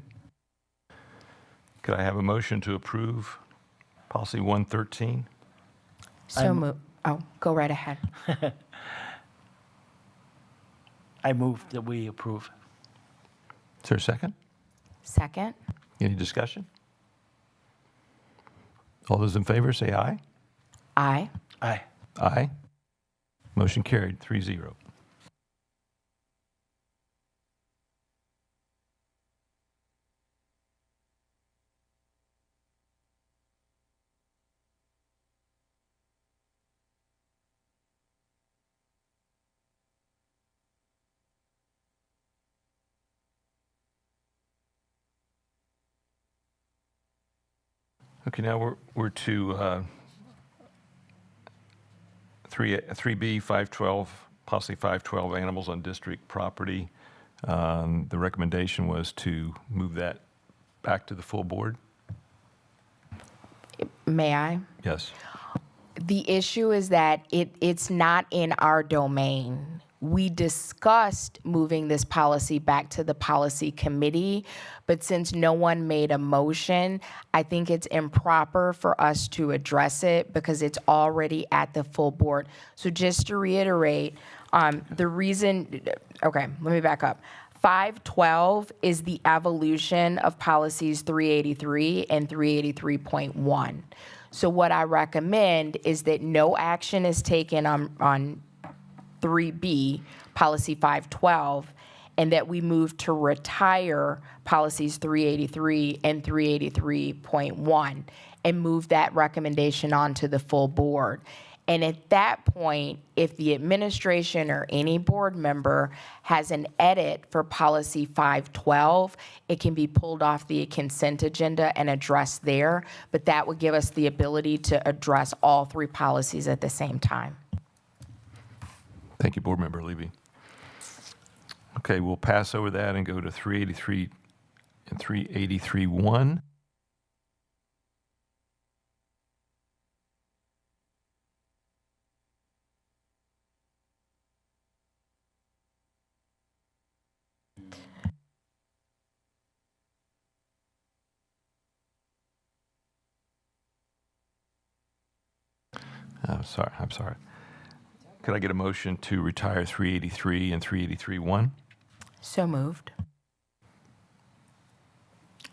Could I have a motion to approve policy 113? So move. Oh, go right ahead. I move that we approve. Is there a second? Second. Any discussion? All those in favor say aye. Aye. Aye. Aye. Motion carried, 3-0. Okay, now we're to 3B 512, policy 512, animals on district property. The recommendation was to move that back to the full board. May I? Yes. The issue is that it's not in our domain. We discussed moving this policy back to the policy committee, but since no one made a motion, I think it's improper for us to address it because it's already at the full board. So just to reiterate, the reason, okay, let me back up. 512 is the evolution of policies 383 and 383.1. So what I recommend is that no action is taken on 3B, policy 512, and that we move to retire policies 383 and 383.1 and move that recommendation on to the full board. And at that point, if the administration or any board member has an edit for policy 512, it can be pulled off the consent agenda and addressed there, but that would give us the ability to address all three policies at the same time. Thank you, Board Member Levy. Okay, we'll pass over that and go to 383 and 383-1. I'm sorry. Could I get a motion to retire 383 and 383-1? So moved.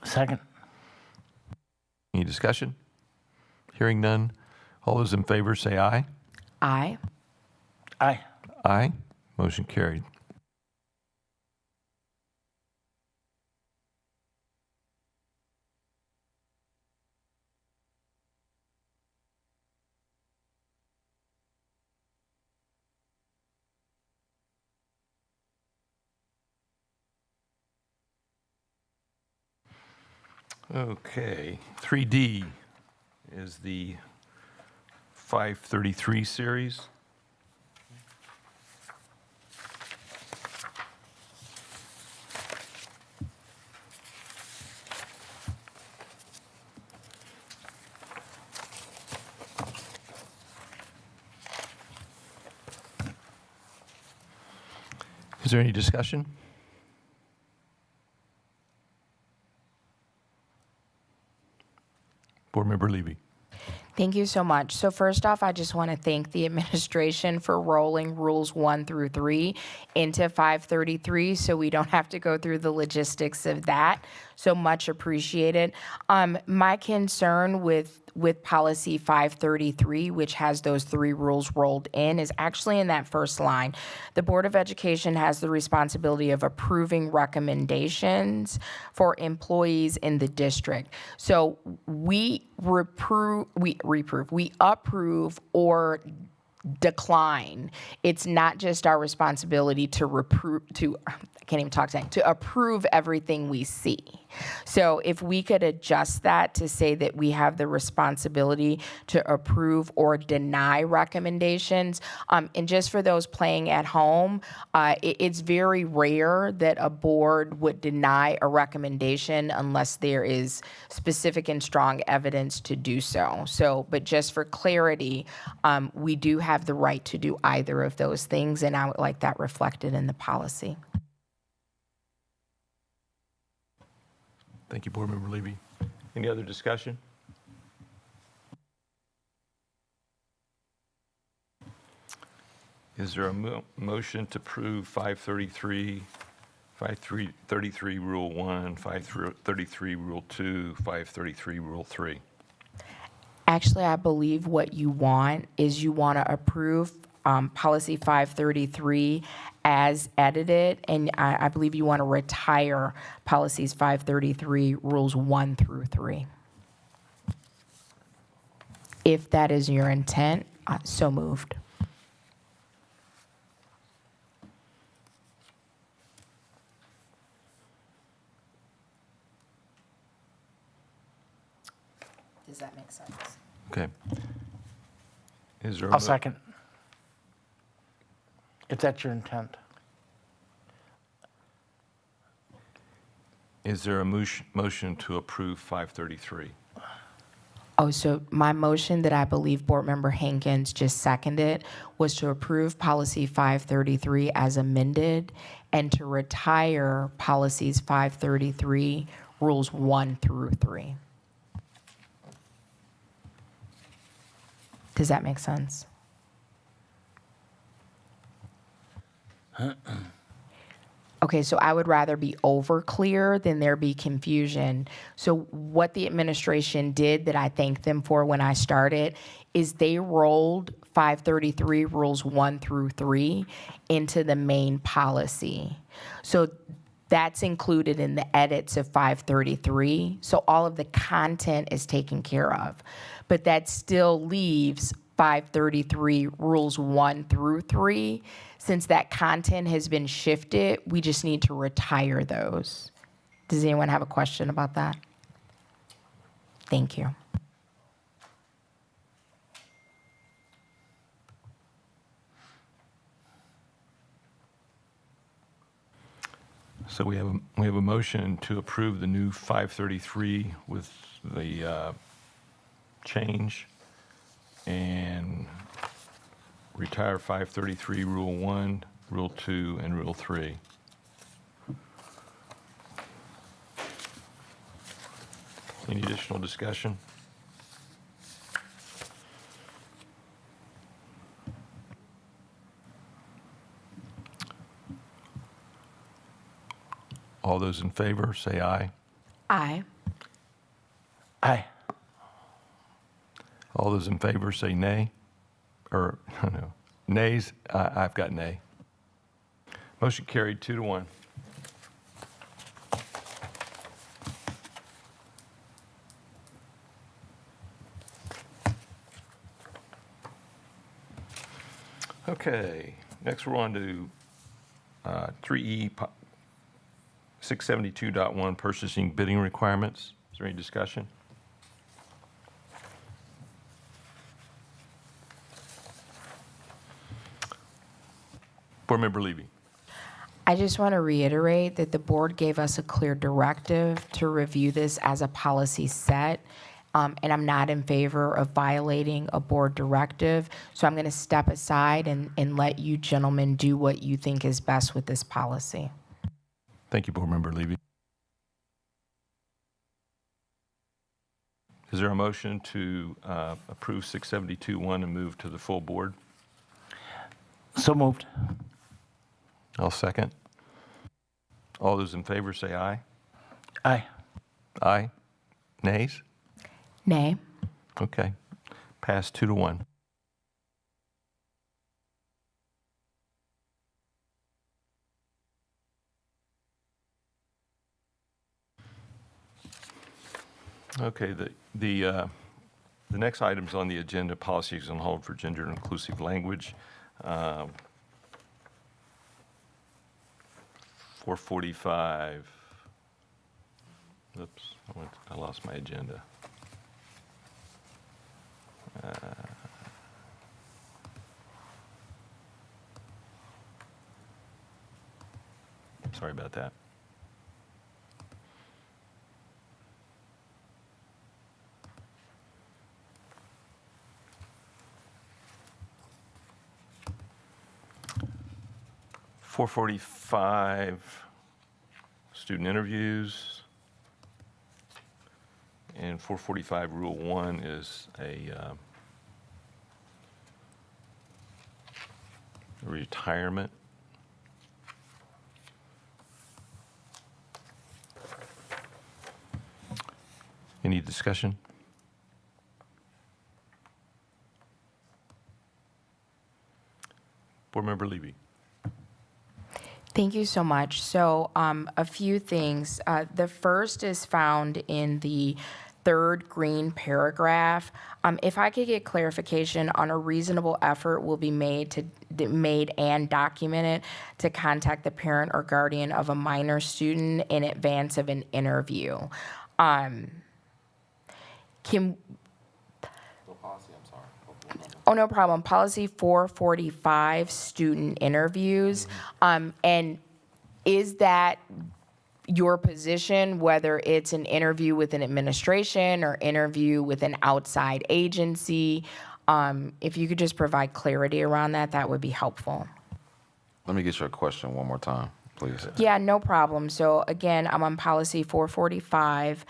Second. Any discussion? Hearing none. All those in favor say aye. Aye. Aye. Aye. Motion carried. Okay, 3D is the 533 series. Is there any discussion? Board Member Levy. Thank you so much. So first off, I just want to thank the administration for rolling rules 1 through 3 into 533 so we don't have to go through the logistics of that. So much appreciated. My concern with policy 533, which has those 3 rules rolled in, is actually in that first line. The Board of Education has the responsibility of approving recommendations for employees in the district. So we approve or decline. It's not just our responsibility to approve everything we see. So if we could adjust that to say that we have the responsibility to approve or deny recommendations, and just for those playing at home, it's very rare that a board would deny a recommendation unless there is specific and strong evidence to do so. But just for clarity, we do have the right to do either of those things, and I would like that reflected in the policy. Thank you, Board Member Levy. Any other discussion? Is there a motion to approve 533, 533 Rule 1, 533 Rule 2, 533 Rule 3? Actually, I believe what you want is you want to approve policy 533 as edited, and I believe you want to retire policies 533 rules 1 through 3. If that is your intent, so moved. Does that make sense? Okay. Is there a I'll second. If that's your intent. Is there a motion to approve 533? Oh, so my motion that I believe Board Member Hankins just seconded was to approve policy 533 as amended and to retire policies 533, rules 1 through 3. Does that make sense? Okay, so I would rather be over clear than there be confusion. So what the administration did that I thanked them for when I started is they rolled 533 rules 1 through 3 into the main policy. So that's included in the edits of 533. So all of the content is taken care of. But that still leaves 533 rules 1 through 3. Since that content has been shifted, we just need to retire those. Does anyone have a question about that? Thank you. So we have a motion to approve the new 533 with the change and retire 533 Rule 1, Rule 2, and Rule 3. Any additional discussion? All those in favor, say aye. Aye. Aye. All those in favor, say nay. Or, no, nays, I've got nay. Motion carried 2-1. Okay, next we're on to 3E 672.1 purchasing bidding requirements. Is there any discussion? Board Member Levy. I just want to reiterate that the board gave us a clear directive to review this as a policy set, and I'm not in favor of violating a board directive. So I'm going to step aside and let you gentlemen do what you think is best with this policy. Thank you, Board Member Levy. Is there a motion to approve 672.1 and move to the full board? So moved. I'll second. All those in favor say aye. Aye. Aye. Nays? Nay. Okay. Passed 2-1. Okay, the next items on the agenda, policies on hold for gender inclusive language. 445. Oops, I lost my agenda. Sorry about that. .445 student interviews, and 445 Rule 1 is a retirement. Any discussion? Board Member Levy. Thank you so much. So a few things. The first is found in the third green paragraph. If I could get clarification on a reasonable effort will be made and documented to contact the parent or guardian of a minor student in advance of an interview. Oh, no problem. Policy 445, student interviews. And is that, your position, whether it's an interview with an administration or interview with an outside agency. If you could just provide clarity around that, that would be helpful. Let me get your question one more time, please. Yeah, no problem. So again, I'm on policy 445,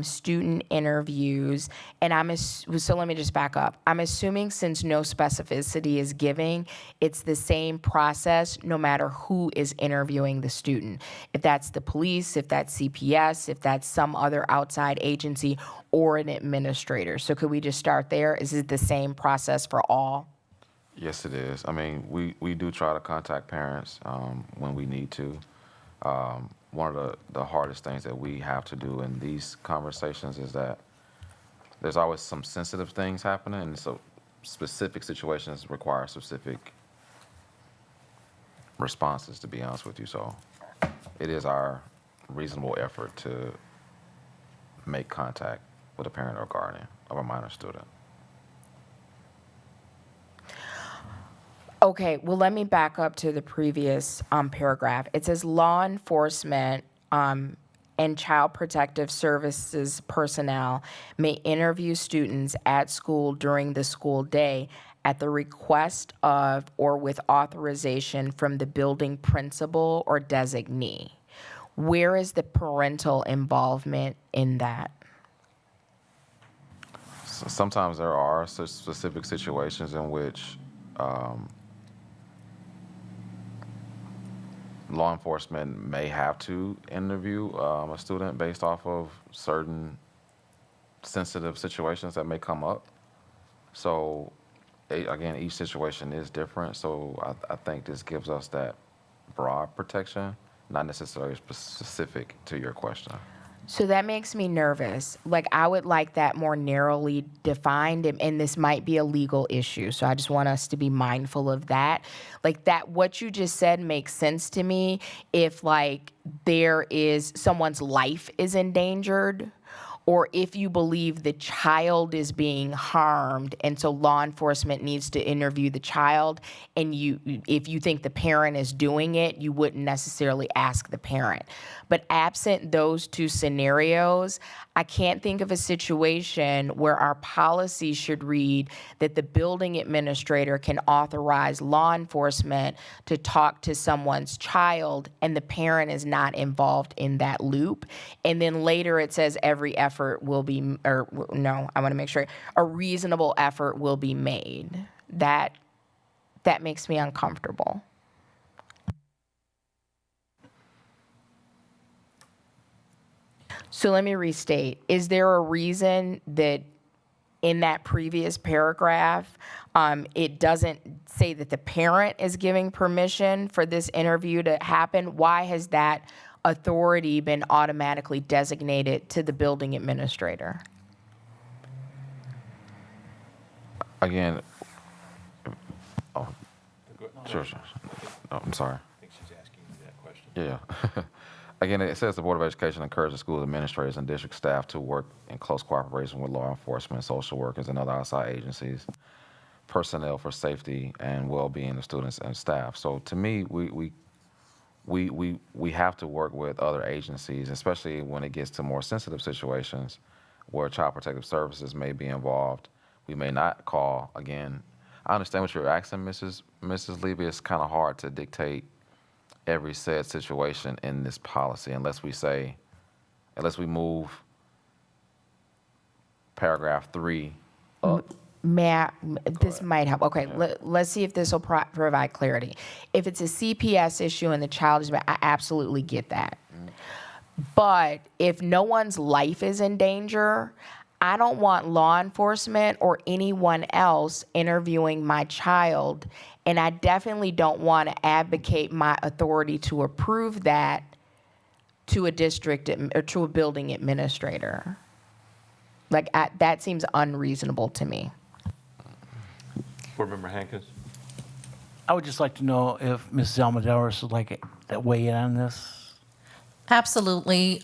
student interviews, and so let me just back up. I'm assuming since no specificity is given, it's the same process no matter who is interviewing the student. If that's the police, if that's CPS, if that's some other outside agency, or an administrator. So could we just start there? Is it the same process for all? Yes, it is. I mean, we do try to contact parents when we need to. One of the hardest things that we have to do in these conversations is that there's always some sensitive things happening, and so specific situations require specific responses, to be honest with you. So it is our reasonable effort to make contact with a parent or guardian of a minor student. Okay, well, let me back up to the previous paragraph. It says law enforcement and child protective services personnel may interview students at school during the school day at the request of or with authorization from the building principal or designee. Where is the parental involvement in that? So sometimes there are such specific situations in which law enforcement may have to interview a student based off of certain sensitive situations that may come up. So, again, each situation is different. So I think this gives us that broad protection, not necessarily specific to your question. So that makes me nervous. Like, I would like that more narrowly defined, and this might be a legal issue. So I just want us to be mindful of that. Like, that, what you just said makes sense to me if, like, there is someone's life is endangered, or if you believe the child is being harmed, and so law enforcement needs to interview the child, and if you think the parent is doing it, you wouldn't necessarily ask the parent. But absent those two scenarios, I can't think of a situation where our policy should read that the building administrator can authorize law enforcement to talk to someone's child and the parent is not involved in that loop. And then later it says every effort will be, or no, I want to make sure, a reasonable effort will be made. That makes me uncomfortable. So let me restate. Is there a reason that in that previous paragraph, it doesn't say that the parent is giving permission for this interview to happen? Why has that authority been automatically designated to the building administrator? Again, sure. Oh, I'm sorry. I think she's asking you that question. Yeah. Again, it says the Board of Education encourages school administrators and district staff to work in close cooperation with law enforcement, social workers, and other outside agencies, personnel for safety and well-being of students and staff. So to me, we have to work with other agencies, especially when it gets to more sensitive situations where Child Protective Services may be involved. We may not call, again, I understand what you're asking, Mrs. Levy. It's kind of hard to dictate every said situation in this policy unless we move paragraph 3 up. This might help. Okay, let's see if this will provide clarity. If it's a CPS issue and the child is, I absolutely get that. But if no one's life is in danger, I don't want law enforcement or anyone else interviewing my child, and I definitely don't want to advocate my authority to approve that to a district or to a building administrator. Like, that seems unreasonable to me. Board Member Hankins? I would just like to know if Mrs. Almaderos would like to weigh in on this. Absolutely.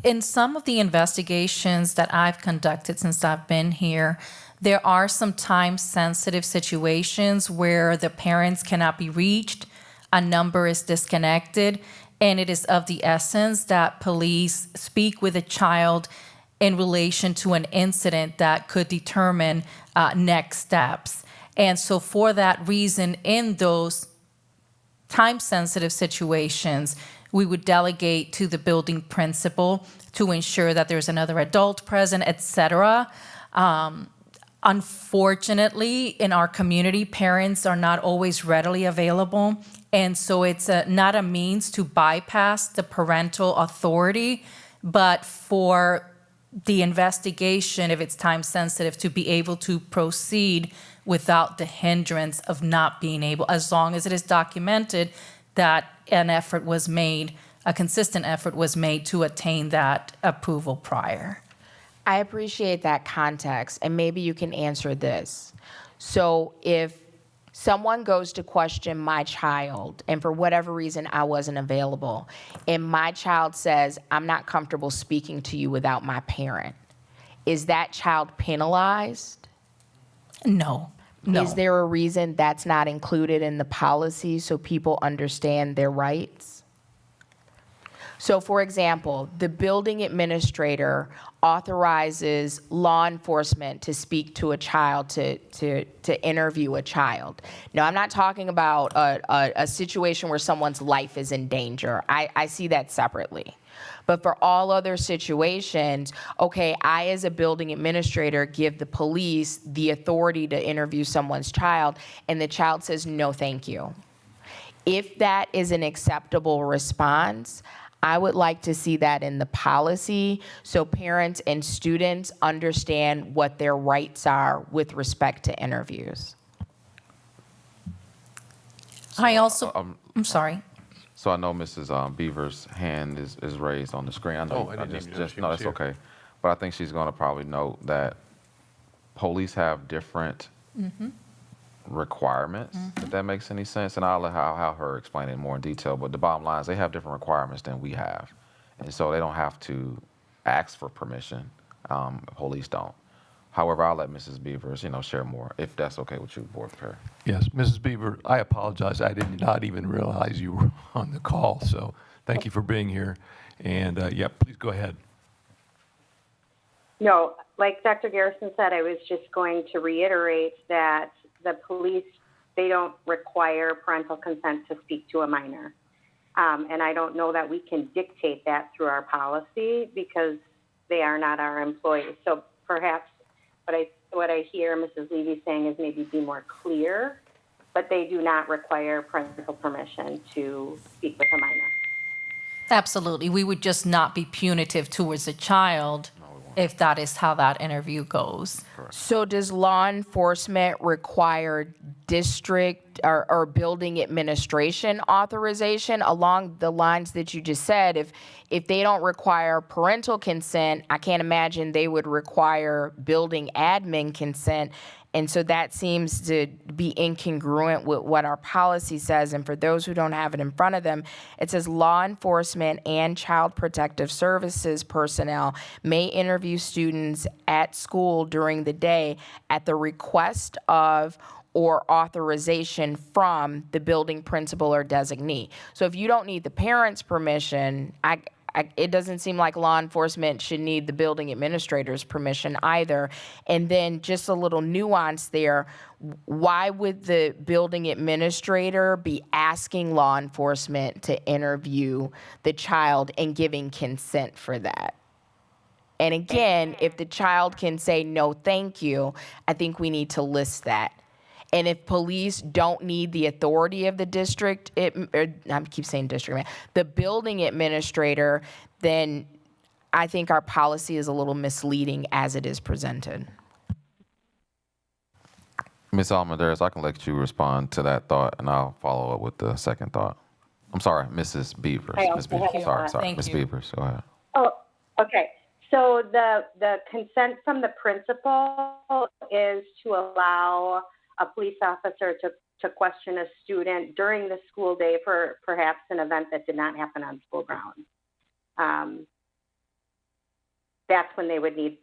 In some of the investigations that I've conducted since I've been here, there are some time-sensitive situations where the parents cannot be reached, a number is disconnected, and it is of the essence that police speak with a child in relation to an incident that could determine next steps. And so for that reason, in those time-sensitive situations, we would delegate to the building principal to ensure that there's another adult present, et cetera. Unfortunately, in our community, parents are not always readily available. And so it's not a means to bypass the parental authority, but for the investigation, if it's time sensitive, to be able to proceed without the hindrance of not being able, as long as it is documented that an effort was made, a consistent effort was made to attain that approval prior. I appreciate that context, and maybe you can answer this. So if someone goes to question my child, and for whatever reason I wasn't available, and my child says, I'm not comfortable speaking to you without my parent, is that child penalized? No, no. Is there a reason that's not included in the policy so people understand their rights? So for example, the building administrator authorizes law enforcement to speak to a child, to interview a child. Now, I'm not talking about a situation where someone's life is in danger. I see that separately. But for all other situations, okay, I as a building administrator give the police the authority to interview someone's child, and the child says, no, thank you. If that is an acceptable response, I would like to see that in the policy so parents and students understand what their rights are with respect to interviews. I also, I'm sorry. So I know Mrs. Beaver's hand is raised on the screen. I know. Oh, I didn't even know she no, was that's here. okay. But I think she's going to probably note that police have different requirements, if that makes any sense. And I'll have her explain it more in detail. But the bottom line is they have different requirements than we have. And so they don't have to ask for permission. Police don't. However, I'll let Mrs. Beavers, share more, if that's okay with you, Board Chair. Yes, Mrs. Beaver, I apologize. I did not even realize you were on the call, so thank you for being here. And, yeah, please go ahead. No, like Dr. Garrison said, I was just going to reiterate that the police, they don't require parental consent to speak to a minor. And I don't know that we can dictate that through our policy because they are not our employees. So perhaps what I hear Mrs. Levy saying is maybe be more clear, but they do not require parental permission to speak with a minor. Absolutely. We would just not be punitive towards a child if that is how that interview goes. So does law enforcement require district or building administration authorization along the lines that you just said? If they don't require parental consent, I can't imagine they would require building admin consent. And so that seems to be incongruent with what our policy says. And for those who don't have it in front of them, it says law enforcement and child protective services personnel may interview students at school during the day at the request of or authorization from the building principal or designee. So if you don't need the parents' permission, it doesn't seem like law enforcement should need the building administrator's permission either. And then just a little nuance there, why would the building administrator be asking law enforcement to interview the child and giving consent for that? And again, if the child can say no, thank you, I think we need to list that. And if police don't need the authority of the district, I keep saying district, the building administrator, then I think our policy is a little misleading as it is presented. Ms. Almendarez, I can let you respond to that thought, and I'll follow up with the second thought. I'm sorry, Mrs. Beavers. I Ms. also Beavers. have a Sorry, thought. Thank Ms. you. Beavers, go ahead. Oh, okay. So the consent from the principal is to allow a police officer to question a student during the school day for perhaps an event that did not happen on school grounds. That's when they would need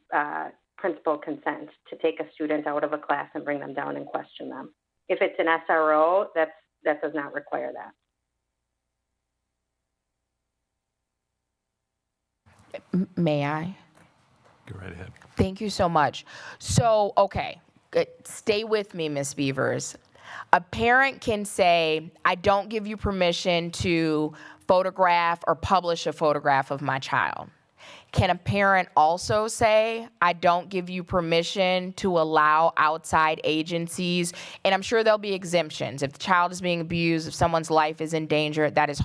principal consent to take a student out of a class and bring them down and question them. If it's an SRO, that does not require that. May I? Go right ahead. Thank you so much. So, okay, good. Stay with me, Ms. Beavers. A parent can say, I don't give you permission to photograph or publish a photograph of my child. Can a parent also say, I don't give you permission to allow outside agencies, and I'm sure there'll be exemptions. If the child is being abused, if someone's life is in danger, that is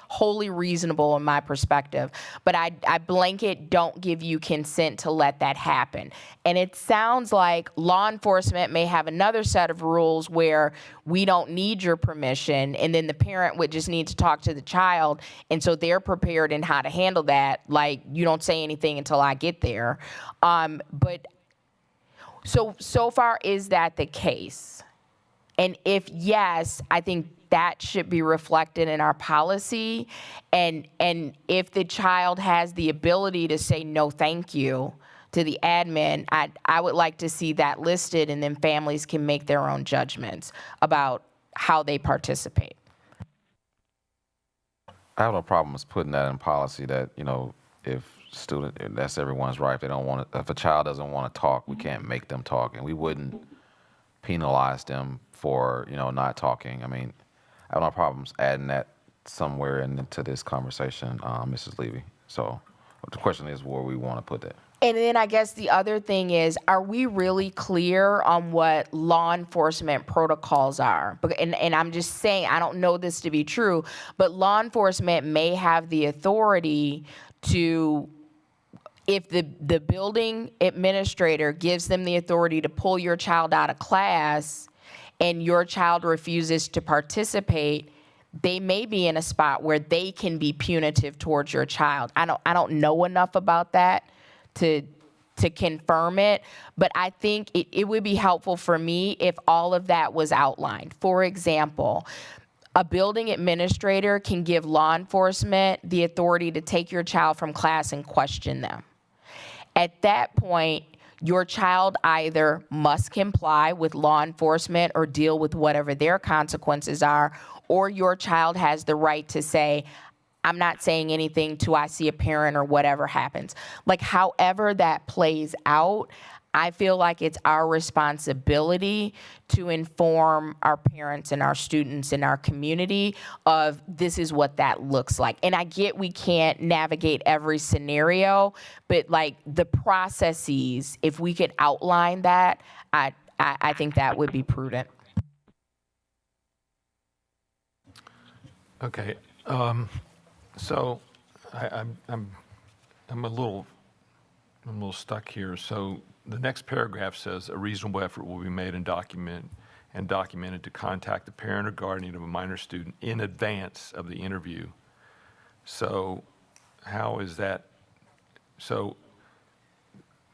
wholly reasonable in my perspective. But I blanket don't give you consent to let that happen. And it sounds like law enforcement may have another set of rules where we don't need your permission, and then the parent would just need to talk to the child, and so they're prepared in how to handle that, like, you don't say anything until I get there. But so far, is that the case? And if yes, I think that should be reflected in our policy. And if the child has the ability to say no thank you to the admin, I would like to see that listed, and then families can make their own judgments about how they participate. I have no problems putting that in policy that, if that's everyone's right. If they don't want to, if a child doesn't want to talk, we can't make them talk, and we wouldn't penalize them for, not talking. I mean, I have no problems adding that somewhere into this conversation, Mrs. Levy. So the question is where we want to put that. And then I guess the other thing is, are we really clear on what law enforcement protocols are? And I'm just saying, I don't know this to be true, but law enforcement may have the authority to, if the building administrator gives them the authority to pull your child out of class and your child refuses to participate, they may be in a spot where they can be punitive towards your child. I don't know enough about that to confirm it, but I think it would be helpful for me if all of that was outlined. For example, a building administrator can give law enforcement the authority to take your child from class and question them. At that point, your child either must comply with law enforcement or deal with whatever their consequences are, or your child has the right to say, I'm not saying anything till I see a parent or whatever happens. Like, however that plays out, I feel like it's our responsibility to inform our parents and our students and our community of this is what that looks like. And I get we can't navigate every scenario, but like the processes, if we could outline that, I think that would be prudent. Okay. So I'm a little stuck here. So the next paragraph says a reasonable effort will be made and documented to contact the parent or guardian of a minor student in advance of the interview. So how is that? So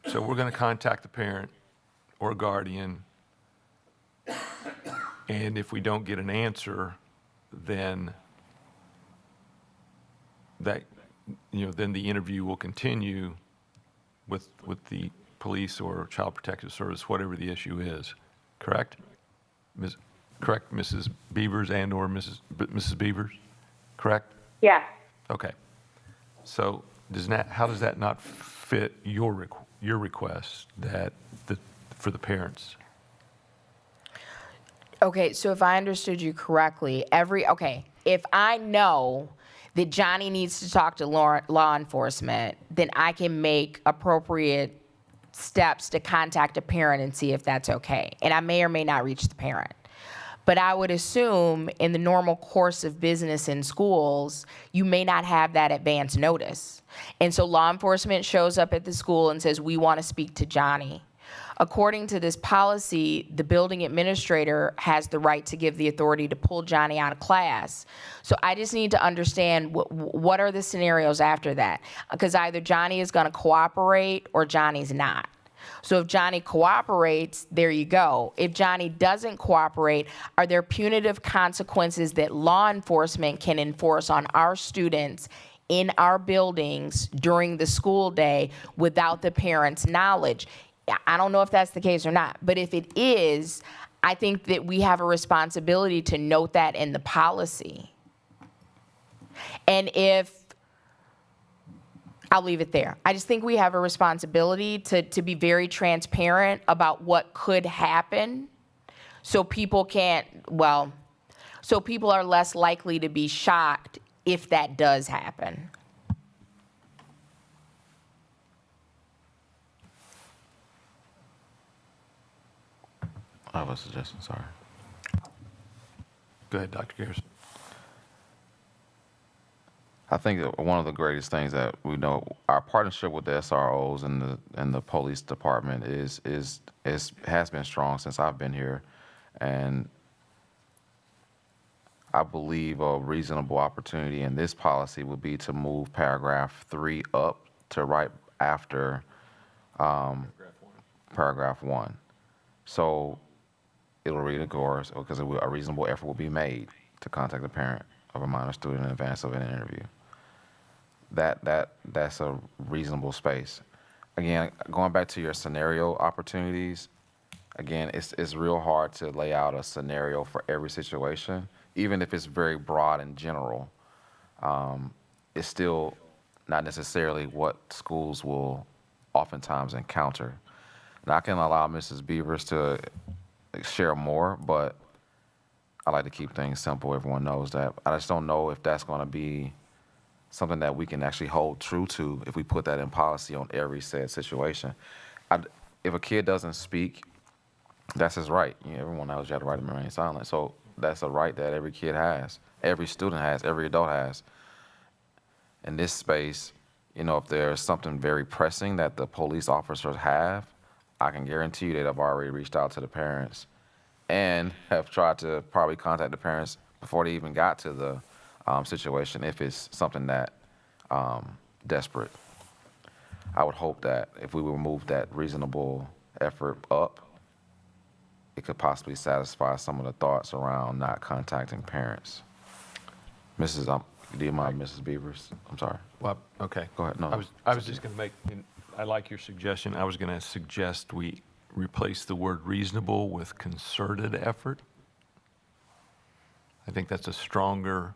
we're going to contact the parent or guardian, and if we don't get an answer, then then the interview will continue with the police or Child Protective Service, whatever the issue is. Correct? Correct, Mrs. Beavers and or Mrs. Beavers? Correct? Yes. Okay. So how does that not fit your request for the parents? Okay, so if I understood you correctly, if I know that Johnny needs to talk to law enforcement, then I can make appropriate steps to contact a parent and see if that's okay. And I may or may not reach the parent. But I would assume in the normal course of business in schools, you may not have that advance notice. And so law enforcement shows up at the school and says, we want to speak to Johnny. According to this policy, the building administrator has the right to give the authority to pull Johnny out of class. So I just need to understand what are the scenarios after that? Because either Johnny is going to cooperate or Johnny's not. So if Johnny cooperates, there you go. If Johnny doesn't cooperate, are there punitive consequences that law enforcement can enforce on our students in our buildings during the school day without the parents' knowledge? I don't know if that's the case or not, but if it is, I think that we have a responsibility to note that in the policy. And if I'll leave it there. I just think we have a responsibility to be very transparent about what could happen so people so people are less likely to be shocked if that does happen. I have a suggestion, sorry. Go ahead, Dr. Garrison. I think that one of the greatest things that we know, our partnership with the SROs and the police department has been strong since I've been here, and I believe a reasonable opportunity in this policy would be to move paragraph 3 up to right after paragraph 1. So it'll read of course, because a reasonable effort will be made to contact the parent of a minor student in advance of an interview. That's a reasonable space. Again, going back to your scenario opportunities, again, it's real hard to lay out a scenario for every situation, even if it's very broad and general. It's still not necessarily what schools will oftentimes encounter. Now, I can allow Mrs. Beavers to share more, but I like to keep things simple. Everyone knows that. I just don't know if that's going to be something that we can actually hold true to if we put that in policy on every said situation. If a kid doesn't speak, that's his right. You know, everyone knows you have the right to remain silent. So that's a right that every kid has, every student has, every adult has. In this space, you know, if there's something very pressing that the police officers have, I can guarantee you that I've already reached out to the parents and have tried to probably contact the parents before they even got to the situation if it's something that desperate. I would hope that if we would move that reasonable effort up, it could possibly satisfy some of the thoughts around not contacting parents. Do you mind, Mrs. Beavers? I'm sorry. Well, okay. Go ahead. No. I was just going to make, I like your suggestion. I was going to suggest we replace the word reasonable with concerted effort. I think that's a stronger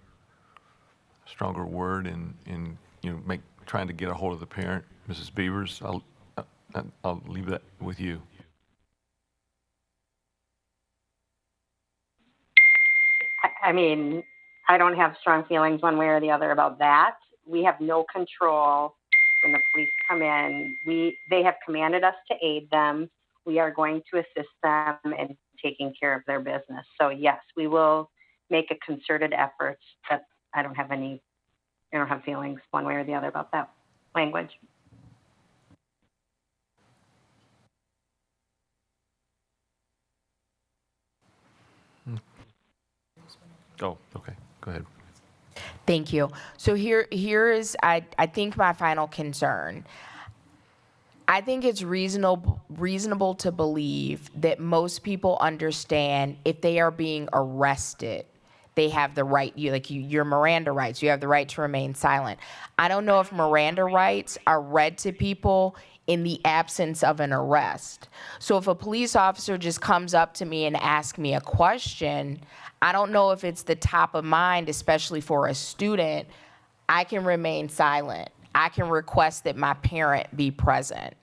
word in trying to get a hold of the parent. Mrs. Beavers, I'll leave that with you. I mean, I don't have strong feelings one way or the other about that. We have no control when the police come in. They have commanded us to aid them. We are going to assist them in taking care of their business. So yes, we will make a concerted effort. But I don't have feelings one way or the other about that language. Oh, okay. Go ahead. Thank you. So here is, I think, my final concern. I think it's reasonable to believe that most people understand if they are being arrested, they have the right, your Miranda rights, you have the right to remain silent. I don't know if Miranda rights are read to people in the absence of an arrest. So if a police officer just comes up to me and asks me a question, I don't know if it's the top of mind, especially for a student. I can remain silent. I can request that my parent be present.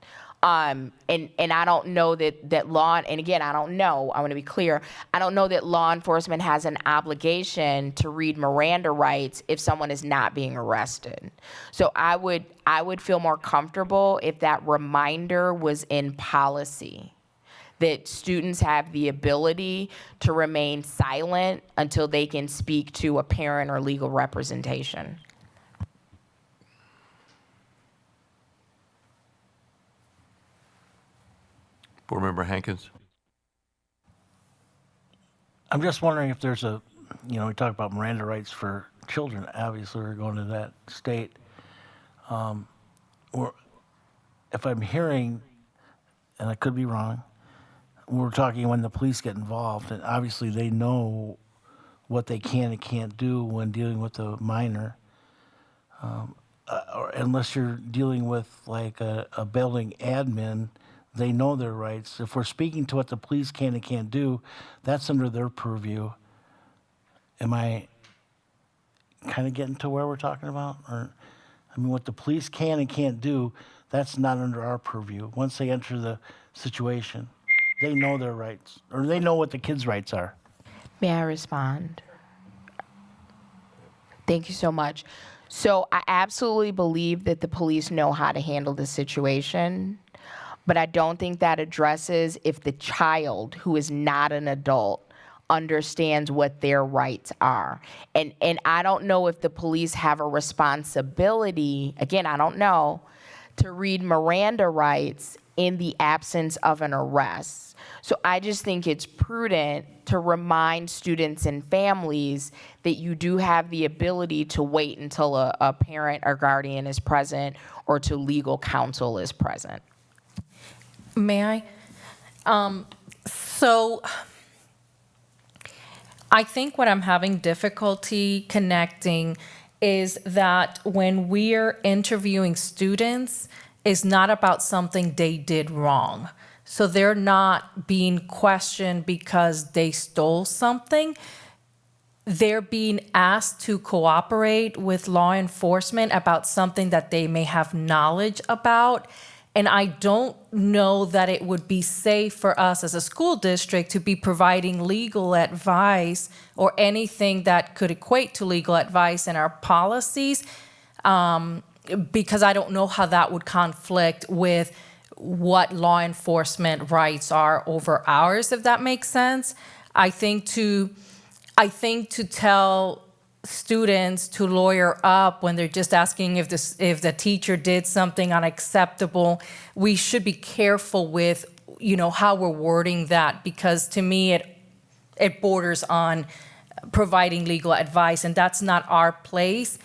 And I don't know that law, and again, I don't know, I want to be clear, I don't know that law enforcement has an obligation to read Miranda rights if someone is not being arrested. So I would feel more comfortable if that reminder was in policy, that students have the ability to remain silent until they can speak to a parent or legal representation. Board Member Hankins? I'm just wondering if there's we talk about Miranda rights for children. Obviously, we're going to that state. Or if I'm hearing, and I could be wrong, we're talking when the police get involved, and obviously they know what they can and can't do when dealing with a minor. Or unless you're dealing with like a building admin, they know their rights. If we're speaking to what the police can and can't do, that's under their purview. Am I kind of getting to where we're talking about? Or I mean, what the police can and can't do, that's not under our purview. Once they enter the situation, they know their rights, or they know what the kids' rights are. May I respond? Thank you so much. So I absolutely believe that the police know how to handle the situation, but I don't think that addresses if the child who is not an adult understands what their rights are. And I don't know if the police have a responsibility, again, I don't know, to read Miranda rights in the absence of an arrest. So I just think it's prudent to remind students and families that you do have the ability to wait until a parent or guardian is present or to legal counsel is present. May I? So I think what I'm having difficulty connecting is that when we're interviewing students, it's not about something they did wrong. So they're not being questioned because they stole something. They're being asked to cooperate with law enforcement about something that they may have knowledge about. And I don't know that it would be safe for us as a school district to be providing legal advice or anything that could equate to legal advice in our policies, because I don't know how that would conflict with what law enforcement rights are over ours, if that makes sense. I think to tell students to lawyer up when they're just asking if the teacher did something unacceptable, we should be careful with, how we're wording that, because to me it borders on providing legal advice, and that's not our place.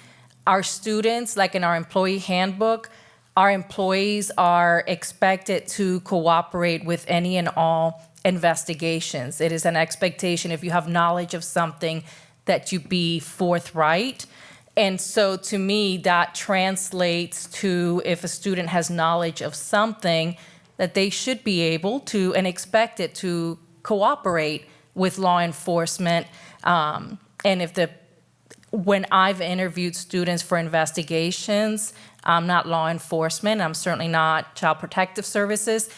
Our students, like in our employee handbook, our employees are expected to cooperate with any and all investigations. It is an expectation, if you have knowledge of something, that you be forthright. And so to me, that translates to, if a student has knowledge of something, that they should be able to and expected to cooperate with law enforcement. And when I've interviewed students for investigations, I'm not law enforcement, I'm certainly not Child Protective Services.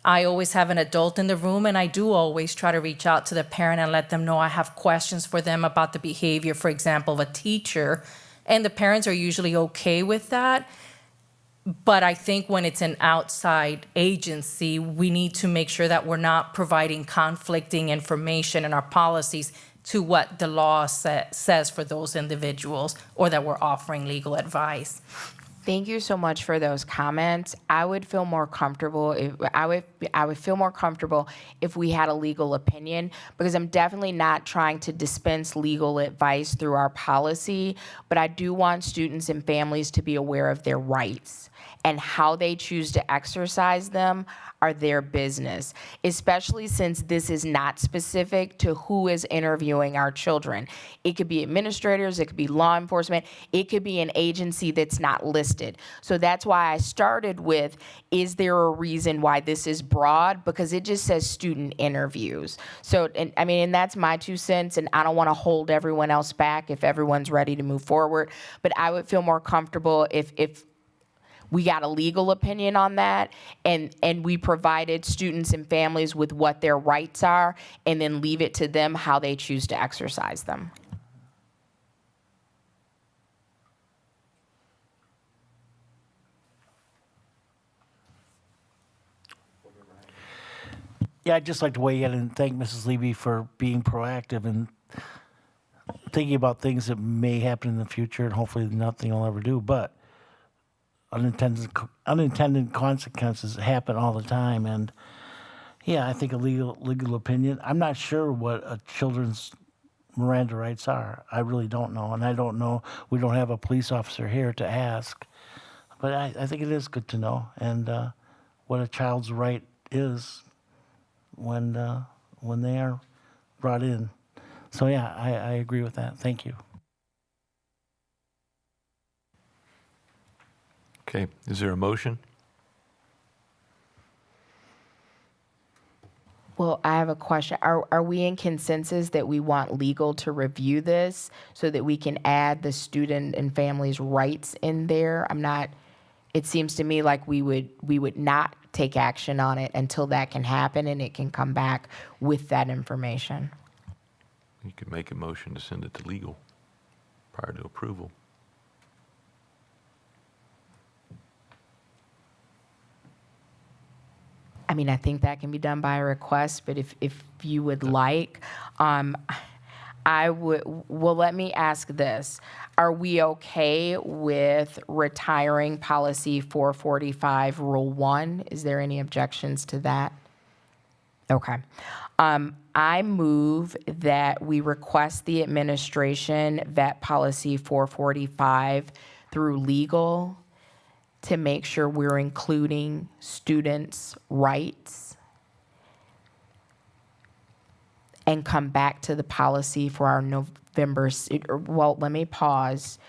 I always have an adult in the room, and I do always try to reach out to the parent and let them know I have questions for them about the behavior, for example, of a teacher. And the parents are usually okay with that. But I think when it's an outside agency, we need to make sure that we're not providing conflicting information in our policies to what the law says for those individuals, or that we're offering legal advice. Thank you so much for those comments. I would feel more comfortable if we had a legal opinion, because I'm definitely not trying to dispense legal advice through our policy, but I do want students and families to be aware of their rights, and how they choose to exercise them are their business, especially since this is not specific to who is interviewing our children. It could be administrators, it could be law enforcement, it could be an agency that's not listed. So that's why I started with, is there a reason why this is broad? Because it just says student interviews. So, and that's my 2 cents, and I don't want to hold everyone else back if everyone's ready to move forward. But I would feel more comfortable if we got a legal opinion on that, and we provided students and families with what their rights are, and then leave it to them how they choose to exercise them. Yeah, I'd just like to weigh in and thank Mrs. Levy for being proactive and thinking about things that may happen in the future, and hopefully nothing will ever do. But unintended consequences happen all the time, and yeah, I think a legal opinion. I'm not sure what a children's Miranda rights are. I really don't know, and I don't know. We don't have a police officer here to ask, but I think it is good to know, and what a child's right is when they are brought in. So yeah, I agree with that. Thank you. Okay, is there a motion? Well, I have a question. Are we in consensus that we want legal to review this so that we can add the student and families' rights in there? It seems to me like we would not take action on it until that can happen and it can come back with that information. You could make a motion to send it to legal prior to approval. I mean, I think that can be done by a request, but if you would like, I would, well, let me ask this. Are we okay with retiring policy 445, Rule 1? Is there any objections to that? Okay. I move that we request the administration vet policy 445 through legal to make sure we're including students' rights and come back to the policy for our November, well, let me pause.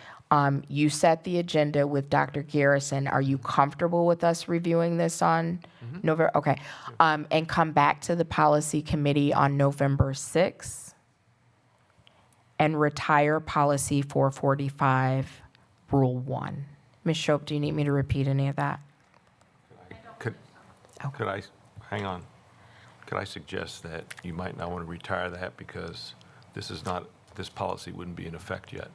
You set the agenda with Dr. Garrison. Are you comfortable with us reviewing this on November? Okay. And come back to the policy committee on November 6th and retire policy 445, Rule 1. Ms. Shope, do you need me to repeat any of that? Could I, hang on. Could I suggest that you might not want to retire that because this policy wouldn't be in effect yet?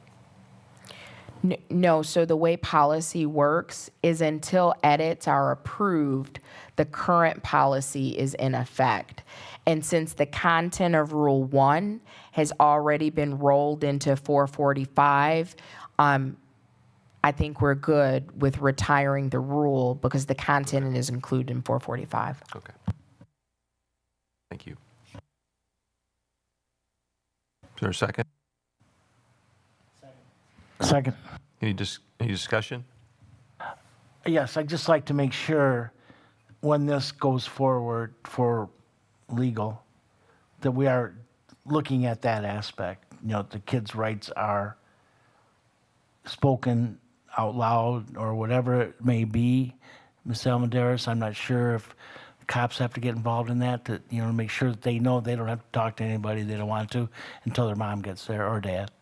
No, so the way policy works is until edits are approved, the current policy is in effect. And since the content of Rule 1 has already been rolled into 445, I think we're good with retiring the rule because the content is included in 445. Okay. Thank you. Is there a second? Second. Any discussion? Yes, I'd just like to make sure when this goes forward for legal, that we are looking at that aspect. You know, the kids' rights are spoken out loud or whatever it may be. Ms. Almendares, I'm not sure if cops have to get involved in that to, you know, make sure that they know they don't have to talk to anybody they don't want to until their mom gets there or dad.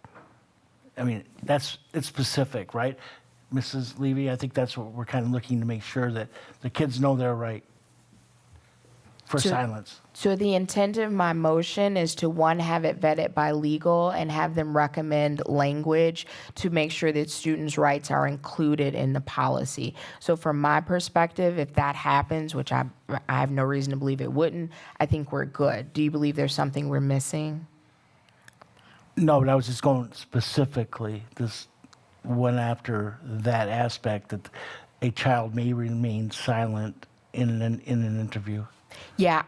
I mean, it's specific, right? Mrs. Levy, I think that's what we're kind of looking to make sure that the kids know their right for silence. So the intent of my motion is to, one, have it vetted by legal and have them recommend language to make sure that students' rights are included in the policy. So from my perspective, if that happens, which I have no reason to believe it wouldn't, I think we're good. Do you believe there's something we're missing? No, but I was just going specifically, this went after that aspect that a child may remain silent in an interview. Yeah,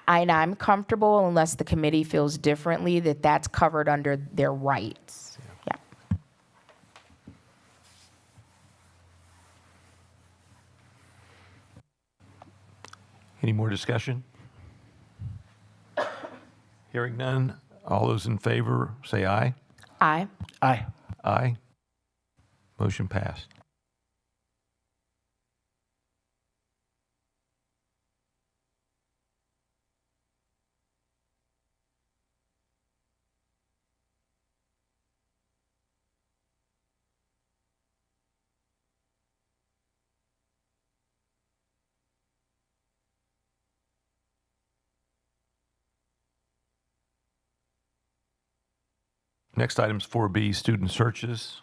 I'm comfortable unless the committee feels differently that that's covered under their rights. Yeah. Any more discussion? Hearing none, all those in favor say aye. Aye. Aye. Aye. Motion passed. Next item is 4B, student searches.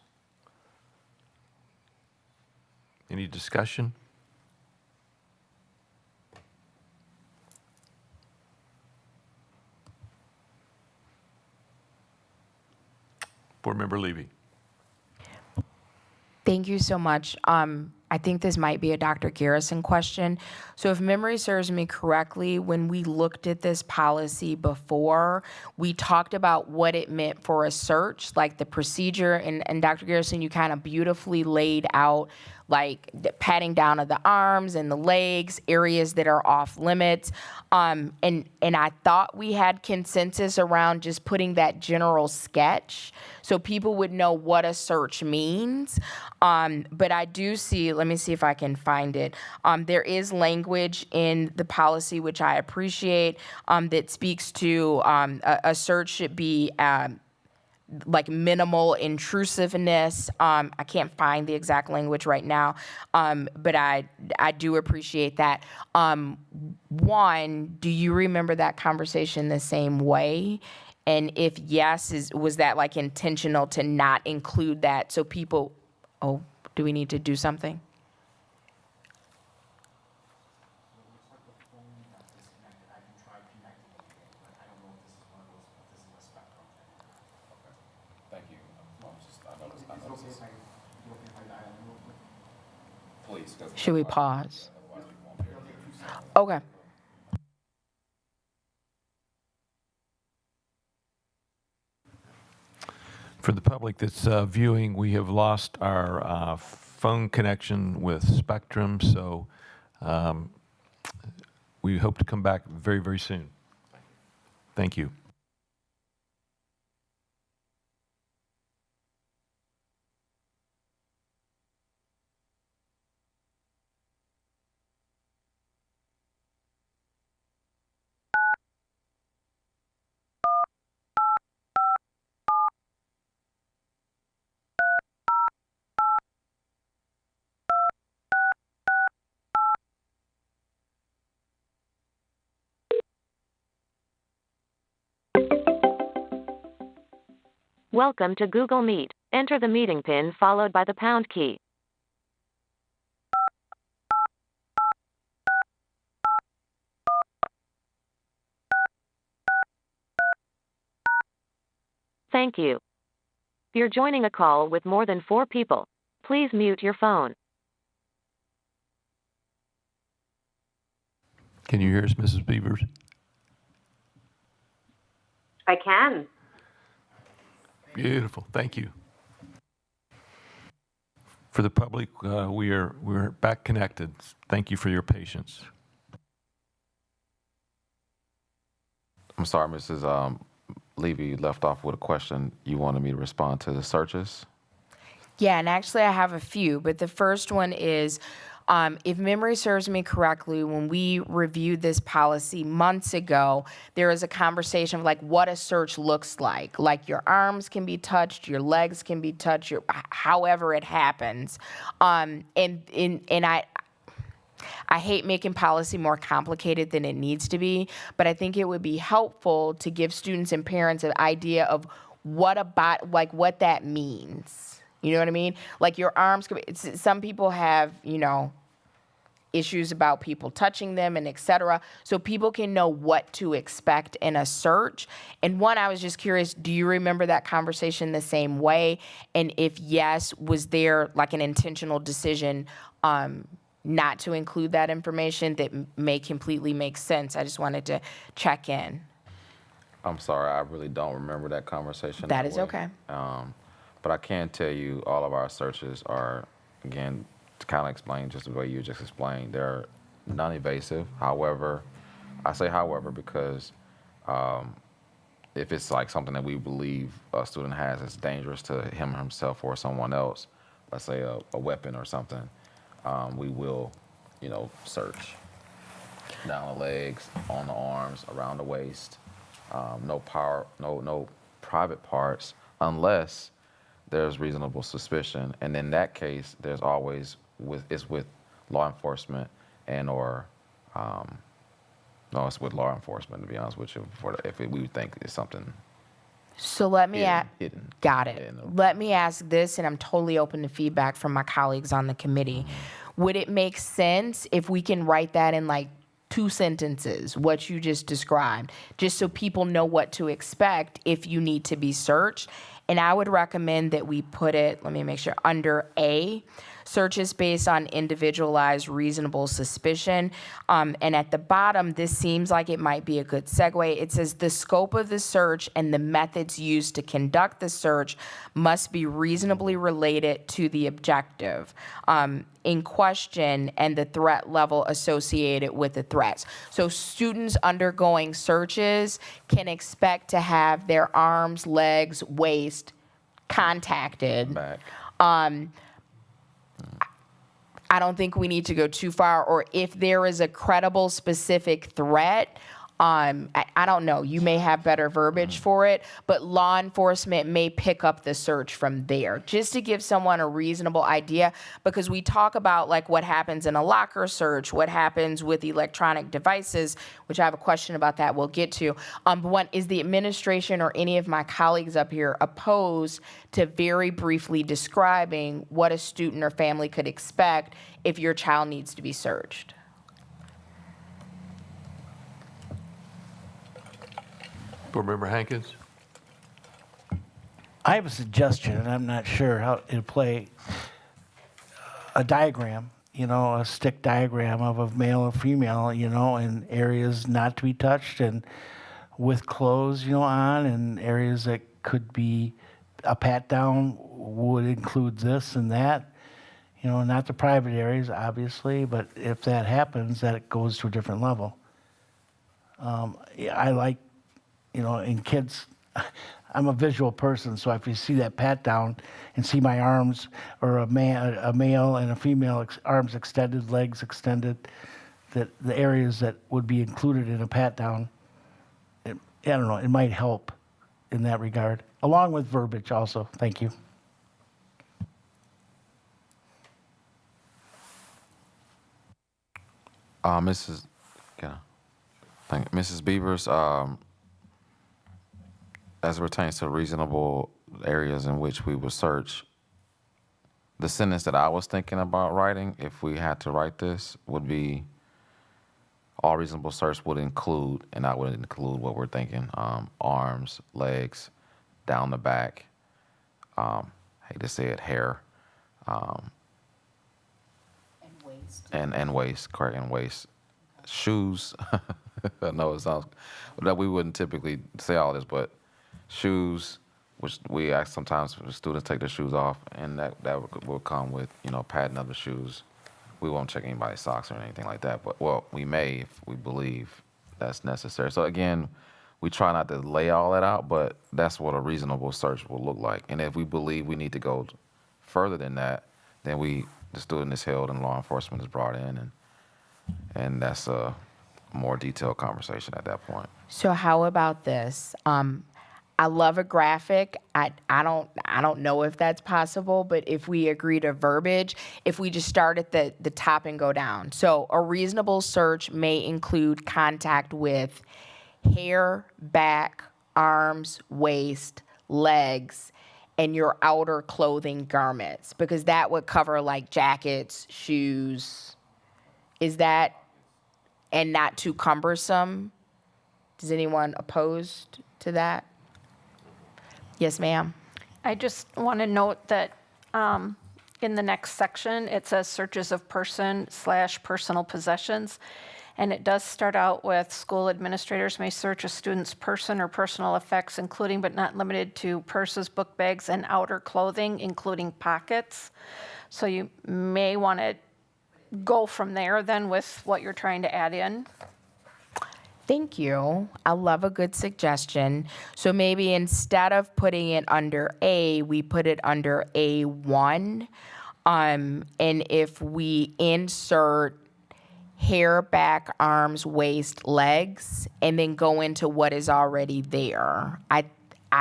Any discussion? Board Member Levy. Thank you so much. I think this might be a Dr. Garrison question. So if memory serves me correctly, when we looked at this policy before, we talked about what it meant for a search, like the procedure, and Dr. Garrison, you kind of beautifully laid out like patting down of the arms and the legs, areas that are off limits. And I thought we had consensus around just putting that general sketch so people would know what a search means. But I do see, let me see if I can find it. There is language in the policy, which I appreciate, that speaks to a search should be like minimal intrusiveness. I can't find the exact language right now, but I do appreciate that. One, do you remember that conversation the same way? And if yes, was that like intentional to not include that so people, oh, do we need to do something? Thank you. Please. Should we pause? Okay. For the public that's viewing, we have lost our phone connection with Spectrum, so we hope to come back very, very soon. Thank you. Welcome to Google Meet. Enter the meeting pin followed by the pound key. Thank you. You're joining a call with more than 4 people. Please mute your phone. Can you hear us, Mrs. Beavers? I can. Beautiful. Thank you. For the public, we're back connected. Thank you for your patience. I'm sorry, Mrs. Levy left off with a question. You wanted me to respond to the searches? Yeah, and actually I have a few, but the first one is, if memory serves me correctly, when we reviewed this policy months ago, there was a conversation of like what a search looks like. Like your arms can be touched, your legs can be touched, however it happens. And I hate making policy more complicated than it needs to be, but I think it would be helpful to give students and parents an idea of what that means. You know what I mean? Like your arms, some people have, issues about people touching them and et cetera, so people can know what to expect in a search. And one, I was just curious, do you remember that conversation the same way? And if yes, was there like an intentional decision not to include that information that may completely make sense? I just wanted to check in. I'm sorry, I really don't remember that conversation. That is way. okay. But I can tell you all of our searches are, again, to kind of explain just the way you just explained, they're non-invasive. However, I say however because if it's like something that we believe a student has that's dangerous to him or himself or someone else, let's say a weapon or something, we will, search down the legs, on the arms, around the waist, no private parts unless there's reasonable suspicion. And in that case, there's always with law enforcement it's with law enforcement, to be honest with you, we think it's something So let me hidden. Got it. Let me ask this, and I'm totally open to feedback from my colleagues on the committee. Would it make sense if we can write that in like 2 sentences, what you just described, just so people know what to expect if you need to be searched? And I would recommend that we put it, let me make sure, under A. searches based on individualized reasonable suspicion. And at the bottom, this seems like it might be a good segue. It says the scope of the search and the methods used to conduct the search must be reasonably related to the objective in question and the threat level associated with the threats. So students undergoing searches can expect to have their arms, legs, waist contacted. Back. I don't think we need to go too far, or if there is a credible specific threat, I don't know, you may have better verbiage for it, but law enforcement may pick up the search from there, just to give someone a reasonable idea, because we talk about like what happens in a locker search, what happens with electronic devices, which I have a question about that we'll get to. One, is the administration or any of my colleagues up here opposed to very briefly describing what a student or family could expect if your child needs to be searched? Board Member Hankins? I have a suggestion, and I'm not sure how it'll play. A diagram, a stick diagram of a male or female, and areas not to be touched, and with clothes, on, and areas that could be a pat down would include this and that. Not the private areas, obviously, but if that happens, that it goes to a different level. I like, in kids, I'm a visual person, so if you see that pat down and see my arms, or a male and a female arms extended, legs extended, that the areas that would be included in a pat down, I don't know, it might help in that regard, along with verbiage also. Thank you. Mrs. Beavers, as it pertains to reasonable areas in which we would search, the sentence that I was thinking about writing, if we had to write this, would be all reasonable search would include, and I would include what we're thinking, arms, legs, down the back, hate to say it, hair, And waist. and waist, correct, and waist. Shoes, I know it sounds, that we wouldn't typically say all this, but shoes, which we ask sometimes for the students take their shoes off, and that will come with, padding of the shoes. We won't check anybody's socks or anything like that, but, well, we may if we believe that's necessary. So again, we try not to lay all that out, but that's what a reasonable search will look like. And if we believe we need to go further than that, then the student is held and law enforcement is brought in, and that's a more detailed conversation at that point. So how about this? I love a graphic. I don't know if that's possible, but if we agree to verbiage, if we just start at the top and go down. So a reasonable search may include contact with hair, back, arms, waist, legs, and your outer clothing garments, because that would cover like jackets, shoes. Is that, and not too cumbersome? Is anyone opposed to that? Yes, ma'am. I just want to note that in the next section, it says searches of person/personal possessions. And it does start out with school administrators may search a student's person or personal effects, including but not limited to purses, book bags, and outer clothing, including pockets. So you may want to go from there then with what you're trying to add in. Thank you. I love a good suggestion. So maybe instead of putting it under A, we put it under A1. And if we insert hair, back, arms, waist, legs, and then go into what is already there, I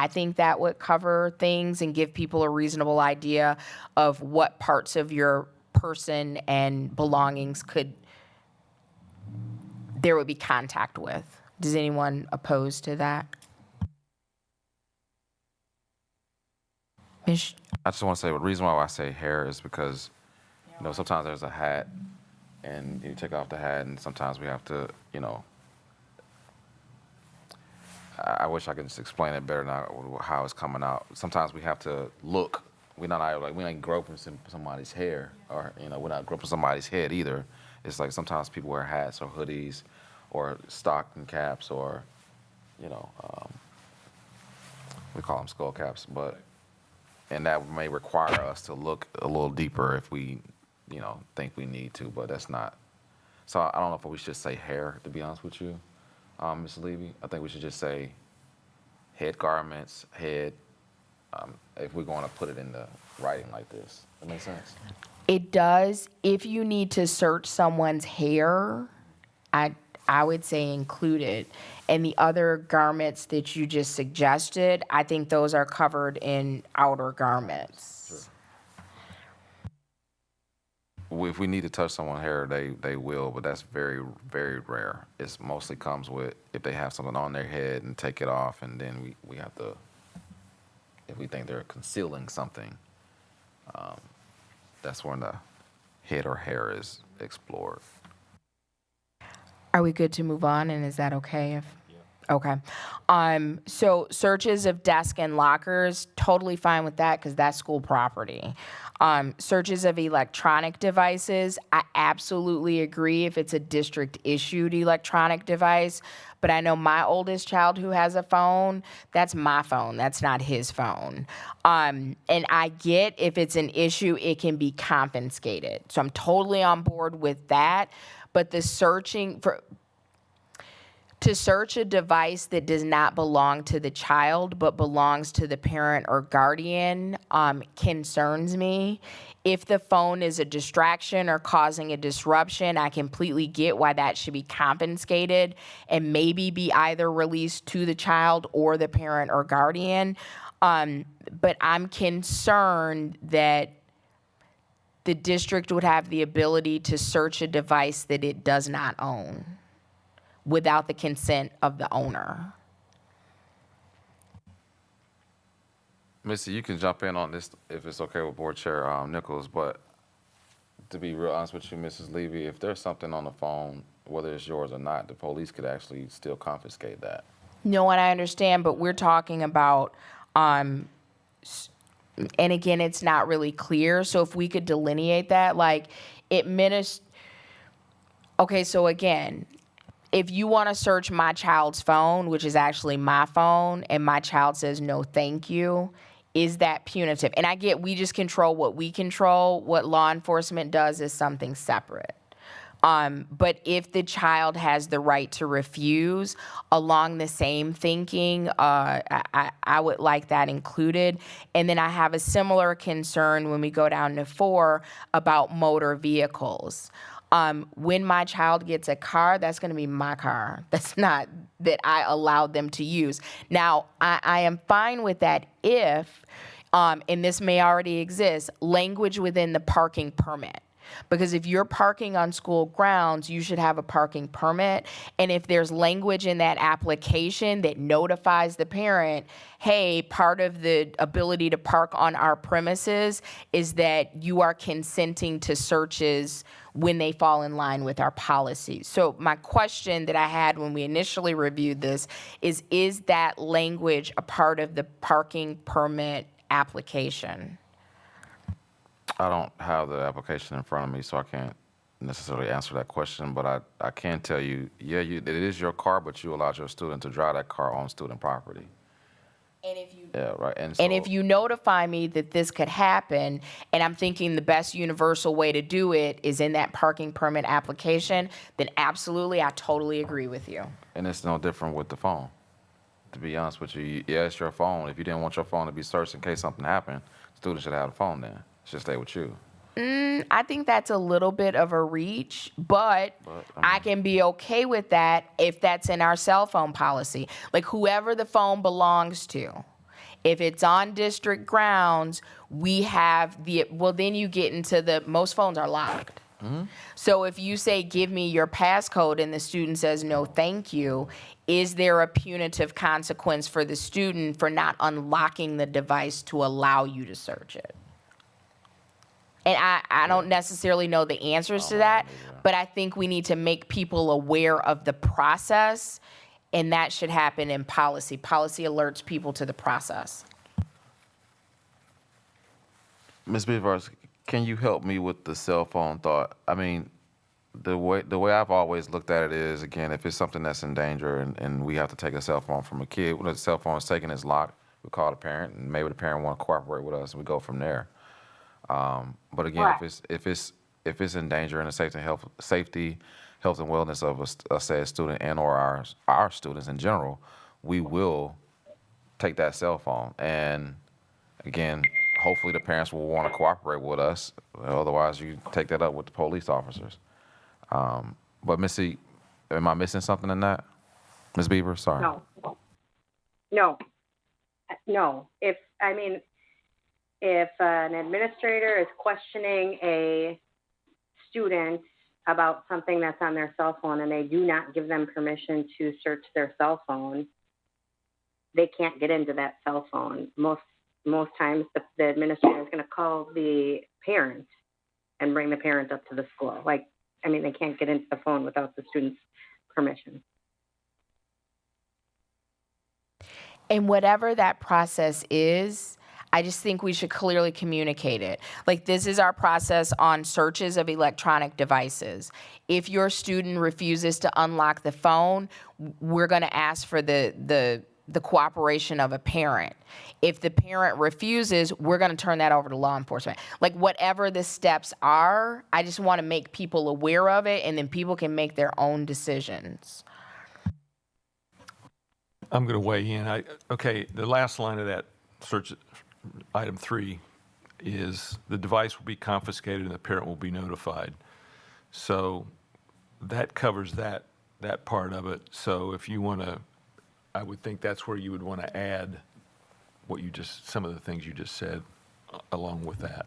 think that would cover things and give people a reasonable idea of what parts of your person and belongings there would be contact with. Does anyone oppose to that? I just want to say the reason why I say hair is because, sometimes there's a hat and you take off the hat, and sometimes we have to, I wish I could just explain it better now how it's coming out. Sometimes we have to look we ain't groping somebody's hair, or we're not groping somebody's head either. It's like sometimes people wear hats or hoodies, or stocking caps, or we call them skull caps, and that may require us to look a little deeper if we, think we need to, but that's not. So I don't know if we should say hair, to be honest with you, Ms. Levy. I think we should just say head garments, head, if we're going to put it in the writing like this. That makes sense? It does. If you need to search someone's hair, I would say include it. And the other garments that you just suggested, I think those are covered in outer garments. If we need to touch someone's hair, they will, but that's very, very rare. It mostly comes with if they have something on their head and take it off, and then we have to, if we think they're concealing something, that's when the head or hair is explored. Are we good to move on, and is that okay if? Okay. So searches of desk and lockers, totally fine with that because that's school property. Searches of electronic devices, I absolutely agree if it's a district-issued electronic device. But I know my oldest child who has a phone, that's my phone. That's not his phone. And I get if it's an issue, it can be confiscated. So I'm totally on board with that. But the to search a device that does not belong to the child but belongs to the parent or guardian concerns me. If the phone is a distraction or causing a disruption, I completely get why that should be confiscated and maybe be either released to the child or the parent or guardian. But I'm concerned that the district would have the ability to search a device that it does not own without the consent of the owner. Missy, you can jump in on this if it's okay with Board Chair Nichols, but to be real honest with you, Mrs. Levy, if there's something on the phone, whether it's yours or not, the police could actually still confiscate that. No, and I understand, but we're talking about, and again, it's not really clear, so if we could delineate that, okay, so again, if you want to search my child's phone, which is actually my phone, and my child says no thank you, is that punitive? And I get we just control what we control. What law enforcement does is something separate. But if the child has the right to refuse, along the same thinking, I would like that included. And then I have a similar concern when we go down to 4 about motor vehicles. When my child gets a car, that's going to be my car. That's not that I allowed them to use. Now, I am fine with that if, and this may already exist, language within the parking permit. Because if you're parking on school grounds, you should have a parking permit. And if there's language in that application that notifies the parent, hey, part of the ability to park on our premises is that you are consenting to searches when they fall in line with our policies. So my question that I had when we initially reviewed this is that language a part of the parking permit application? I don't have the application in front of me, so I can't necessarily answer that question, but I can tell you, yeah, it is your car, but you allowed your student to drive that car on student property. And if you Yeah, right. And if you notify me that this could happen, and I'm thinking the best universal way to do it is in that parking permit application, then absolutely, I totally agree with you. And it's no different with the phone. To be honest with you, yeah, it's your phone. If you didn't want your phone to be searched in case something happened, students should have the phone then. It should stay with you. I think that's a little bit of a reach, but I can be okay with that if that's in our cell phone policy. Like whoever the phone belongs to, if it's on district grounds, we have then you get into most phones are locked. Mm-hmm. So if you say, give me your passcode and the student says, no, thank you, is there a punitive consequence for the student for not unlocking the device to allow you to search it? And I don't necessarily know the answers to that, but I think we need to make people aware of the process, and that should happen in policy. Policy alerts people to the process. Ms. Beavers, can you help me with the cell phone thought? I mean, the way I've always looked at it is, again, if it's something that's in danger and we have to take a cell phone from a kid, when the cell phone is taken, it's locked, we call the parent, and maybe the parent want to cooperate with us, and we go from there. But again, Correct. if it's in danger in the safety, health, and wellness of a said student and or our students in general, we will take that cell phone. And again, hopefully the parents will want to cooperate with us. Otherwise, you take that up with the police officers. But Missy, am I missing something in that? Ms. Bieber, sorry. No. If an administrator is questioning a student about something that's on their cell phone and they do not give them permission to search their cell phone, they can't get into that cell phone. Most times the administrator is going to call the parent and bring the parent up to the school. They can't get into the phone without the student's permission. And whatever that process is, I just think we should clearly communicate it. Like, this is our process on searches of electronic devices. If your student refuses to unlock the phone, we're going to ask for the cooperation of a parent. If the parent refuses, we're going to turn that over to law enforcement. Like, whatever the steps are, I just want to make people aware of it, and then people can make their own decisions. I'm going to weigh in. Okay, the last line of that search, item 3, is the device will be confiscated and the parent will be notified. So that covers that part of it. So if you want to, I would think that's where you would want to add some of the things you just said along with that.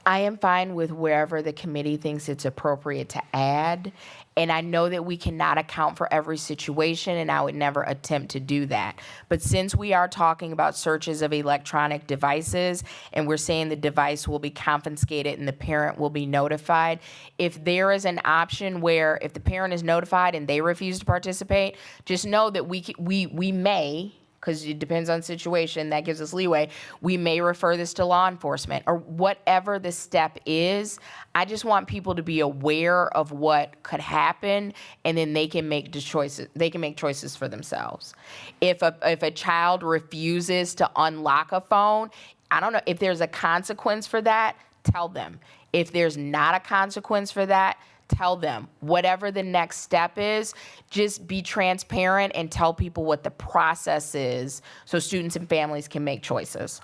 I am fine with wherever the committee thinks it's appropriate to add. And I know that we cannot account for every situation, and I would never attempt to do that. But since we are talking about searches of electronic devices, and we're saying the device will be confiscated and the parent will be notified, if there is an option where if the parent is notified and they refuse to participate, just know that we may, because it depends on the situation, that gives us leeway, we may refer this to law enforcement or whatever the step is. I just want people to be aware of what could happen, and then they can make the choices. They can make choices for themselves. If a child refuses to unlock a phone, I don't know if there's a consequence for that. Tell them. If there's not a consequence for that, tell them. Whatever the next step is, just be transparent and tell people what the process is so students and families can make choices.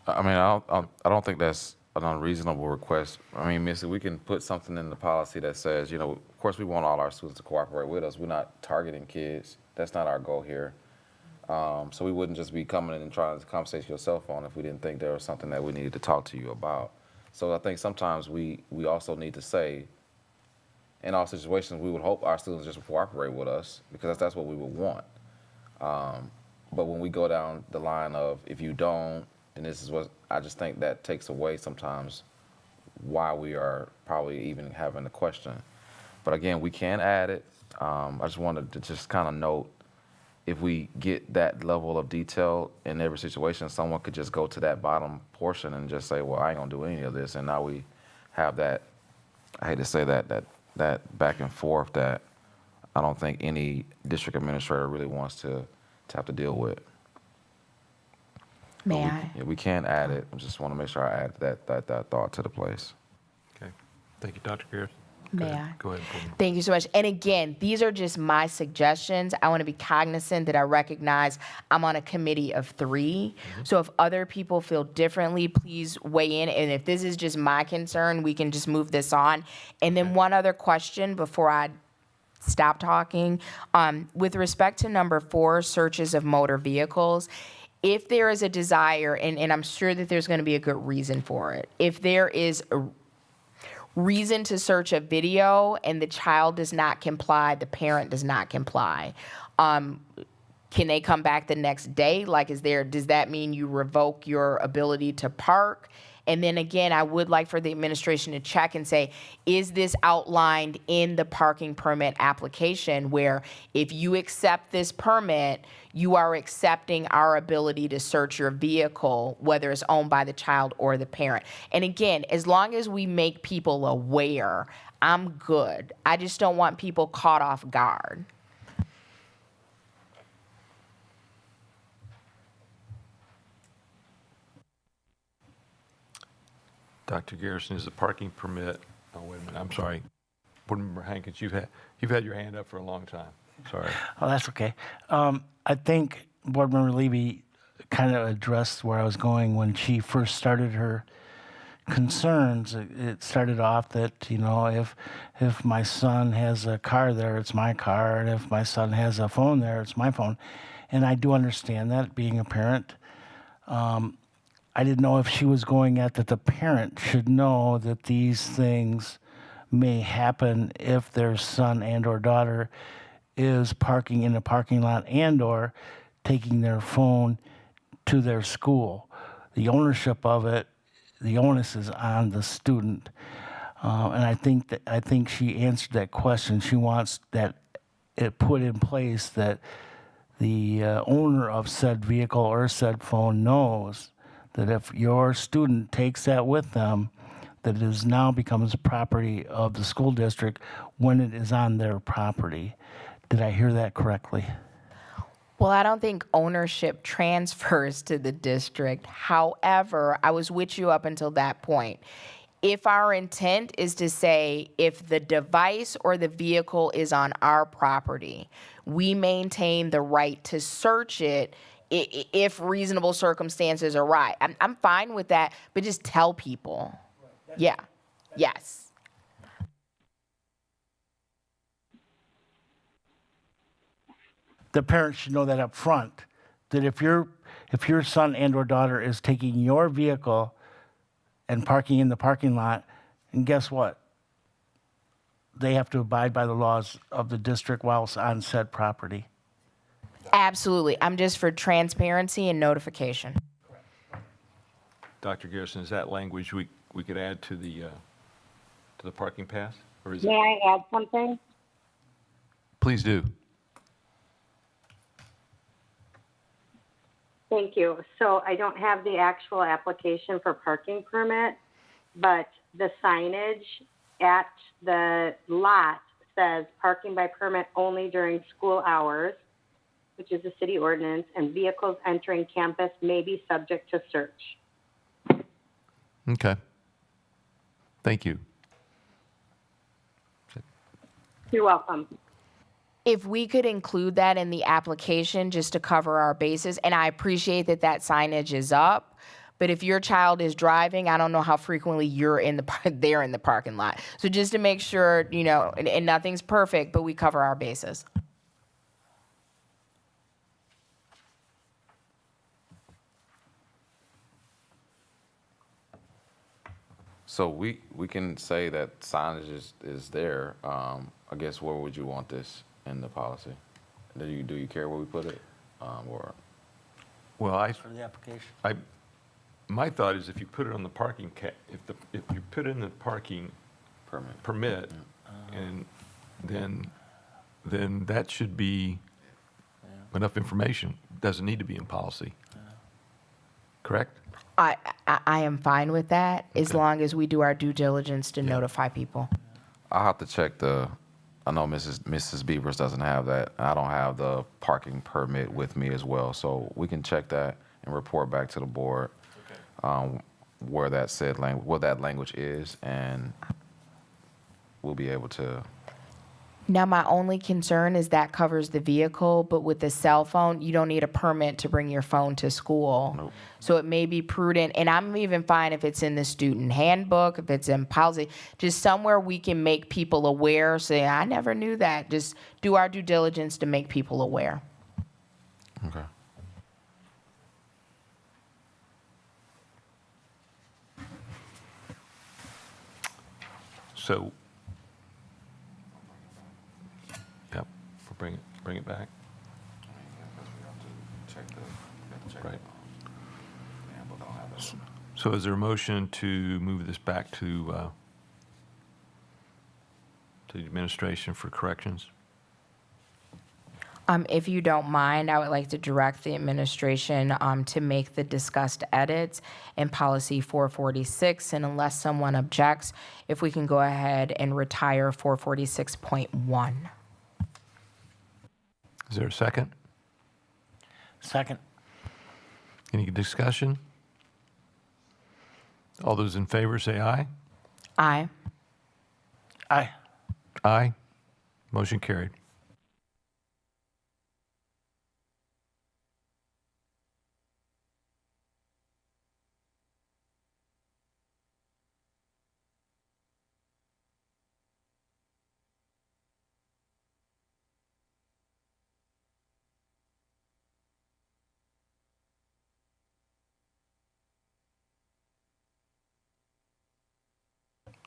I mean, I don't think that's an unreasonable request. I mean, Missy, we can put something in the policy that says, of course we want all our students to cooperate with us. We're not targeting kids. That's not our goal here. So we wouldn't just be coming in and trying to conversate your cell phone if we didn't think there was something that we needed to talk to you about. So I think sometimes we also need to say, in all situations, we would hope our students just cooperate with us because that's what we would want. But when we go down the line of if you don't, and this is what I just think that takes away sometimes why we are probably even having the question. But again, we can add it. I just wanted to just kind of note, if we get that level of detail in every situation, someone could just go to that bottom portion and just say, well, I ain't gonna do any of this. And now we have that, I hate to say that back and forth that I don't think any district administrator really wants to have to deal with. May I? Yeah, we can add it. I just want to make sure I add that thought to the place. Okay. Thank you, Dr. Garrison. May I? Go ahead. Pauline. Thank you so much. And again, these are just my suggestions. I want to be cognizant that I recognize I'm on a committee of 3. So if other people feel differently, please weigh in. And if this is just my concern, we can just move this on. And then one other question before I stop talking. With respect to number 4, searches of motor vehicles, if there is a desire, and I'm sure that there's going to be a good reason for it, if there is a reason to search a video and the child does not comply, the parent does not comply, can they come back the next day? Like, does that mean you revoke your ability to park? And then again, I would like for the administration to check and say, is this outlined in the parking permit application where if you accept this permit, you are accepting our ability to search your vehicle, whether it's owned by the child or the parent. And again, as long as we make people aware, I'm good. I just don't want people caught off guard. Dr. Garrison, is the parking permit, oh, wait a minute, I'm sorry. Board Member Hankins, you've had your hand up for a long time. Sorry. Oh, that's okay. I think Board Member Levy kind of addressed where I was going when she first started her concerns. It started off that, if my son has a car there, it's my car, and if my son has a phone there, it's my phone. And I do understand that, being a parent. I didn't know if she was going at that the parent should know that these things may happen if their son and or daughter is parking in a parking lot and or taking their phone to their school. The ownership of it, the onus is on the student. And I think she answered that question. She wants that it put in place that the owner of said vehicle or said phone knows that if your student takes that with them, that it is now becomes property of the school district when it is on their property. Did I hear that correctly? Well, I don't think ownership transfers to the district. However, I was with you up until that point. If our intent is to say if the device or the vehicle is on our property, we maintain the right to search it if reasonable circumstances arise. I'm fine with that, but just tell people. Yeah. Yes. The parents should know that up front, that if your son and or daughter is taking your vehicle and parking in the parking lot, and guess what? They have to abide by the laws of the district while it's on said property. Absolutely. I'm just for transparency and notification. Dr. Garrison, is that language we could add to the parking pass? Or is May it? I add something? Please do. Thank you. So I don't have the actual application for parking permit, but the signage at the lot says parking by permit only during school hours, which is a city ordinance, and vehicles entering campus may be subject to search. Okay. Thank you. You're welcome. If we could include that in the application just to cover our bases, and I appreciate that signage is up, but if your child is driving, I don't know how frequently you're there in the parking lot. So just to make sure, and nothing's perfect, but we cover our bases. So we can say that signage is there. I guess where would you want this in the policy? Do you care where we put it? Or Well, For the application. my thought is if you put it on the parking if you put in the parking permit, and then that should be enough information. Doesn't need to be in policy. Correct? I am fine with that as Okay. long as we do our due diligence to notify people. I'll have to check I know Mrs. Beavers doesn't have that. I don't have the parking permit with me as well. So we can check that and report back to the board where that language is, and we'll be able to. Now, my only concern is that covers the vehicle, but with the cell phone, you don't need a permit to bring your phone to school. Nope. So it may be prudent, and I'm even fine if it's in the student handbook, if it's in policy, just somewhere we can make people aware, say, I never knew that. Just do our due diligence to make people aware. Okay. So, yep, we'll bring it back. Right. So is there a motion to move this back to the administration for corrections? If you don't mind, I would like to direct the administration to make the discussed edits in policy 446, and unless someone objects, if we can go ahead and retire 446.1. Is there a second? Second. Any discussion? All those in favor say aye. Aye. Aye. Aye. Motion carried.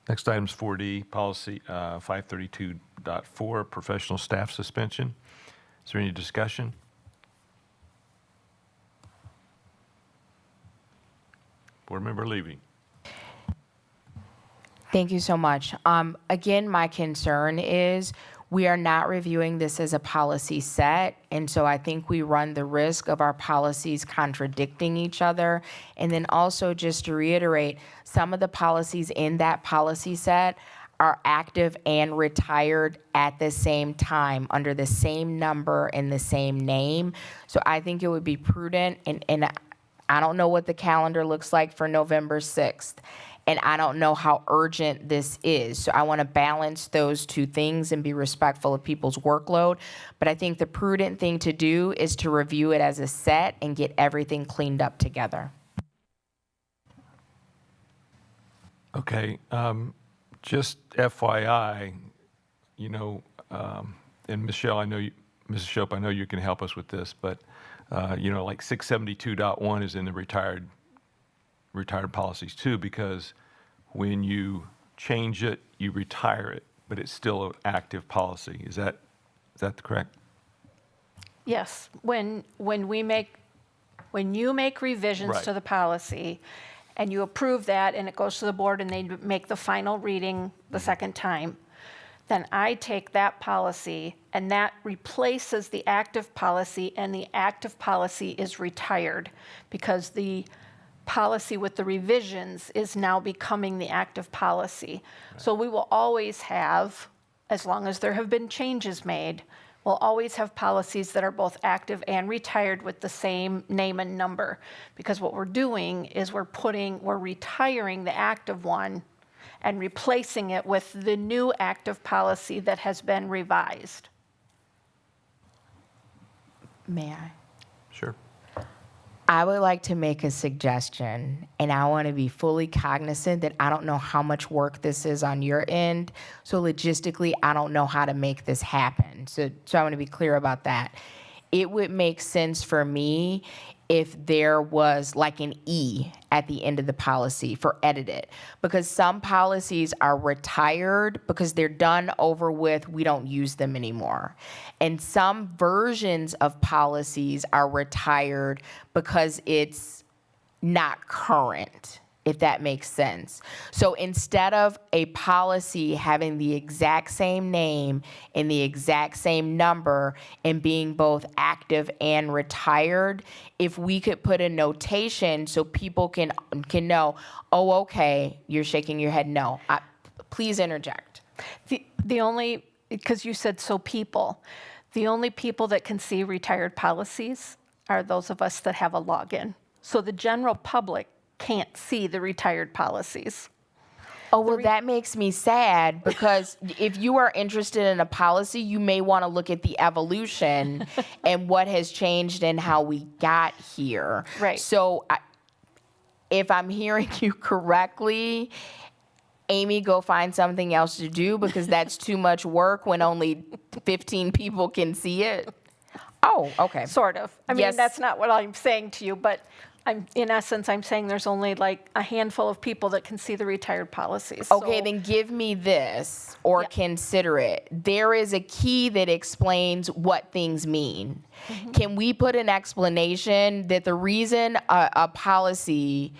Next item is 4D, policy 532.4, professional staff suspension. Is there any discussion? Board member Levy. Thank you so much. Again, my concern is we are not reviewing this as a policy set, and so I think we run the risk of our policies contradicting each other. And then also, just to reiterate, some of the policies in that policy set are active and retired at the same time, under the same number and the same name. So I think it would be prudent, and I don't know what the calendar looks like for November 6th. And I don't know how urgent this is. So I want to balance those two things and be respectful of people's workload. But I think the prudent thing to do is to review it as a set and get everything cleaned up together. Okay, just FYI, and Michelle, I know you, Mrs. Shope, I know you can help us with this, but like 672.1 is in the retired policies too, because when you change it, you retire it, but it's still an active policy. Is that correct? Yes, when you make revisions Right. to the policy and you approve that and it goes to the board and they make the final reading the second time, then I take that policy and that replaces the active policy, and the active policy is retired because the policy with the revisions is now becoming the active policy. So we will always have, as long as there have been changes made, we'll always have policies that are both active and retired with the same name and number. Because what we're doing is we're retiring the active one and replacing it with the new active policy that has been revised. May I? Sure. I would like to make a suggestion, and I want to be fully cognizant that I don't know how much work this is on your end. So logistically, I don't know how to make this happen. So I want to be clear about that. It would make sense for me if there was like an E at the end of the policy for edited, because some policies are retired because they're done, over with, we don't use them anymore. And some versions of policies are retired because it's not current, if that makes sense. So instead of a policy having the exact same name and the exact same number and being both active and retired, if we could put a notation so people can know, oh, okay, you're shaking your head no. Please interject. The only, because you said so people, the only people that can see retired policies are those of us that have a login. So the general public can't see the retired policies. Oh, well, that makes me sad, because if you are interested in a policy, you may want to look at the evolution and what has changed and how we got here. Right. So if I'm hearing you correctly, Amy, go find something else to do, because that's too much work when only 15 people can see it. Oh, okay. Sort of. I mean, Yes. that's not what I'm saying to you, but in essence, I'm saying there's only like a handful of people that can see the retired policies. Okay, So- then give me this, or Yeah. consider it. There is a key that explains what things mean. Mm-hmm. Can we put an explanation that the reason a policy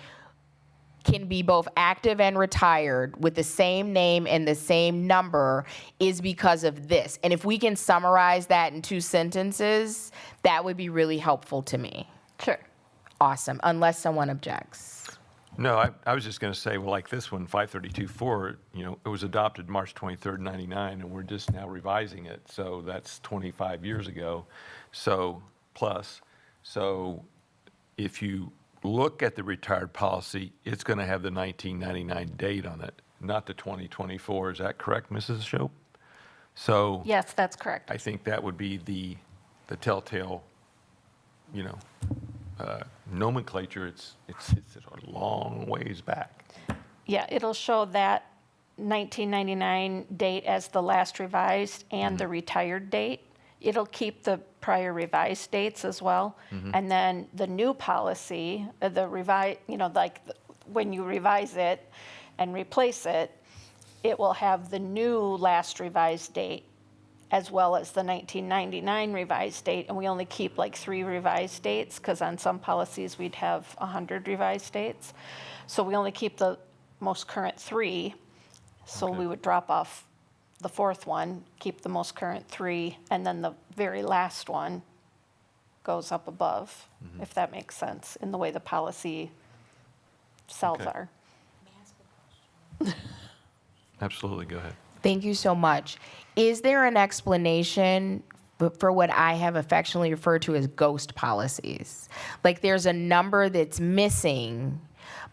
can be both active and retired with the same name and the same number is because of this. And if we can summarize that in 2 sentences, that would be really helpful to me. Sure. Awesome, unless someone objects. No, I was just going to say, well, like this one, 532.4, it was adopted March 23rd, 99, and we're just now revising it. So that's 25 years ago. So plus, so if you look at the retired policy, it's going to have the 1999 date on it, not the 2024. Is that correct, Mrs. Shope? So Yes, that's correct. I think that would be the telltale, nomenclature. It's a long ways back. Yeah, it'll show that 1999 date as the last revised and the retired date. It'll keep the prior revised dates as well. And then the new policy, when you revise it and replace it, it will have the new last revised date as well as the 1999 revised date. And we only keep like 3 revised dates because on some policies we'd have 100 revised dates. So we only keep the most current 3. So we would drop off the 4th one, keep the most current 3, and then the very last one goes up above, if that makes sense, in the way the policy cells Okay. are. Absolutely, go ahead. Thank you so much. Is there an explanation for what I have affectionately referred to as ghost policies? Like there's a number that's missing,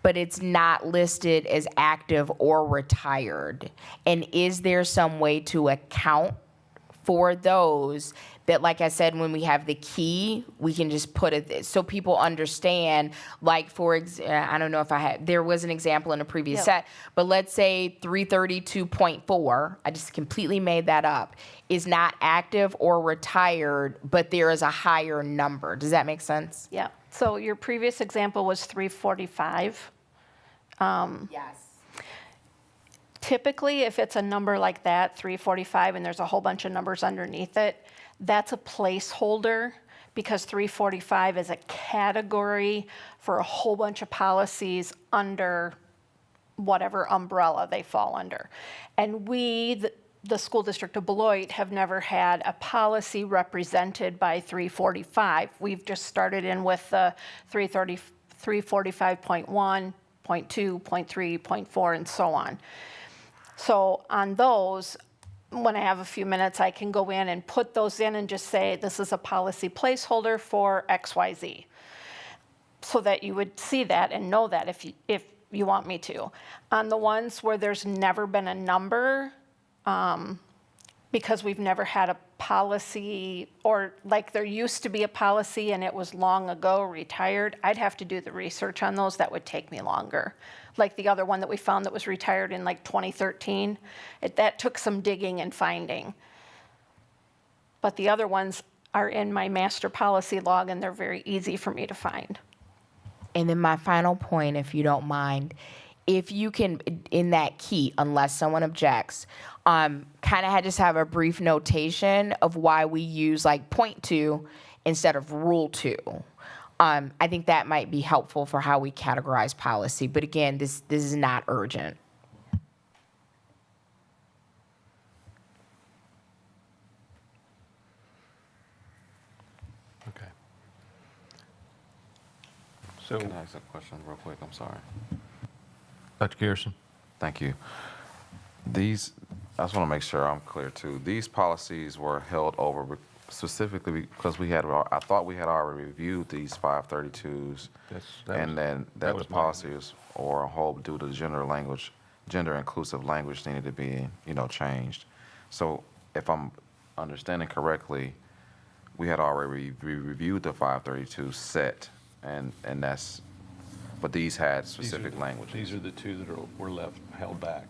but it's not listed as active or retired. And is there some way to account for those that, like I said, when we have the key, we can just put it so people understand, like I don't know if there was an example in a previous set, but let's say 332.4, I just completely made that up, is not active or retired, but there is a higher number. Does that make sense? Yeah, so your previous example was 345. Yes. Typically, if it's a number like that, 345, and there's a whole bunch of numbers underneath it, that's a placeholder because 345 is a category for a whole bunch of policies under whatever umbrella they fall under. And we, the School District of Beloit, have never had a policy represented by 345. We've just started in with the 345.1, 0.2, 0.3, 0.4, and so on. So on those, when I have a few minutes, I can go in and put those in and just say, this is a policy placeholder for XYZ. So that you would see that and know that if you want me to. On the ones where there's never been a number, because we've never had a policy, or like there used to be a policy and it was long ago retired, I'd have to do the research on those. That would take me longer. Like the other one that we found that was retired in like 2013, that took some digging and finding. But the other ones are in my master policy log and they're very easy for me to find. And then my final point, if you don't mind, if you can, in that key, unless someone objects, kind of just have a brief notation of why we use like point 2 instead of rule 2. I think that might be helpful for how we categorize policy. But again, this is not urgent. Okay. So, Can I ask a question real quick? I'm sorry. Dr. Garrison? Thank you. I just want to make sure I'm clear too. These policies were held over specifically because I thought we had already reviewed these 532s, and then that the policies or a whole due to gender inclusive language needed to be, changed. So if I'm understanding correctly, we had already reviewed the 532 set, and but these had specific language. These are the 2 that were held back.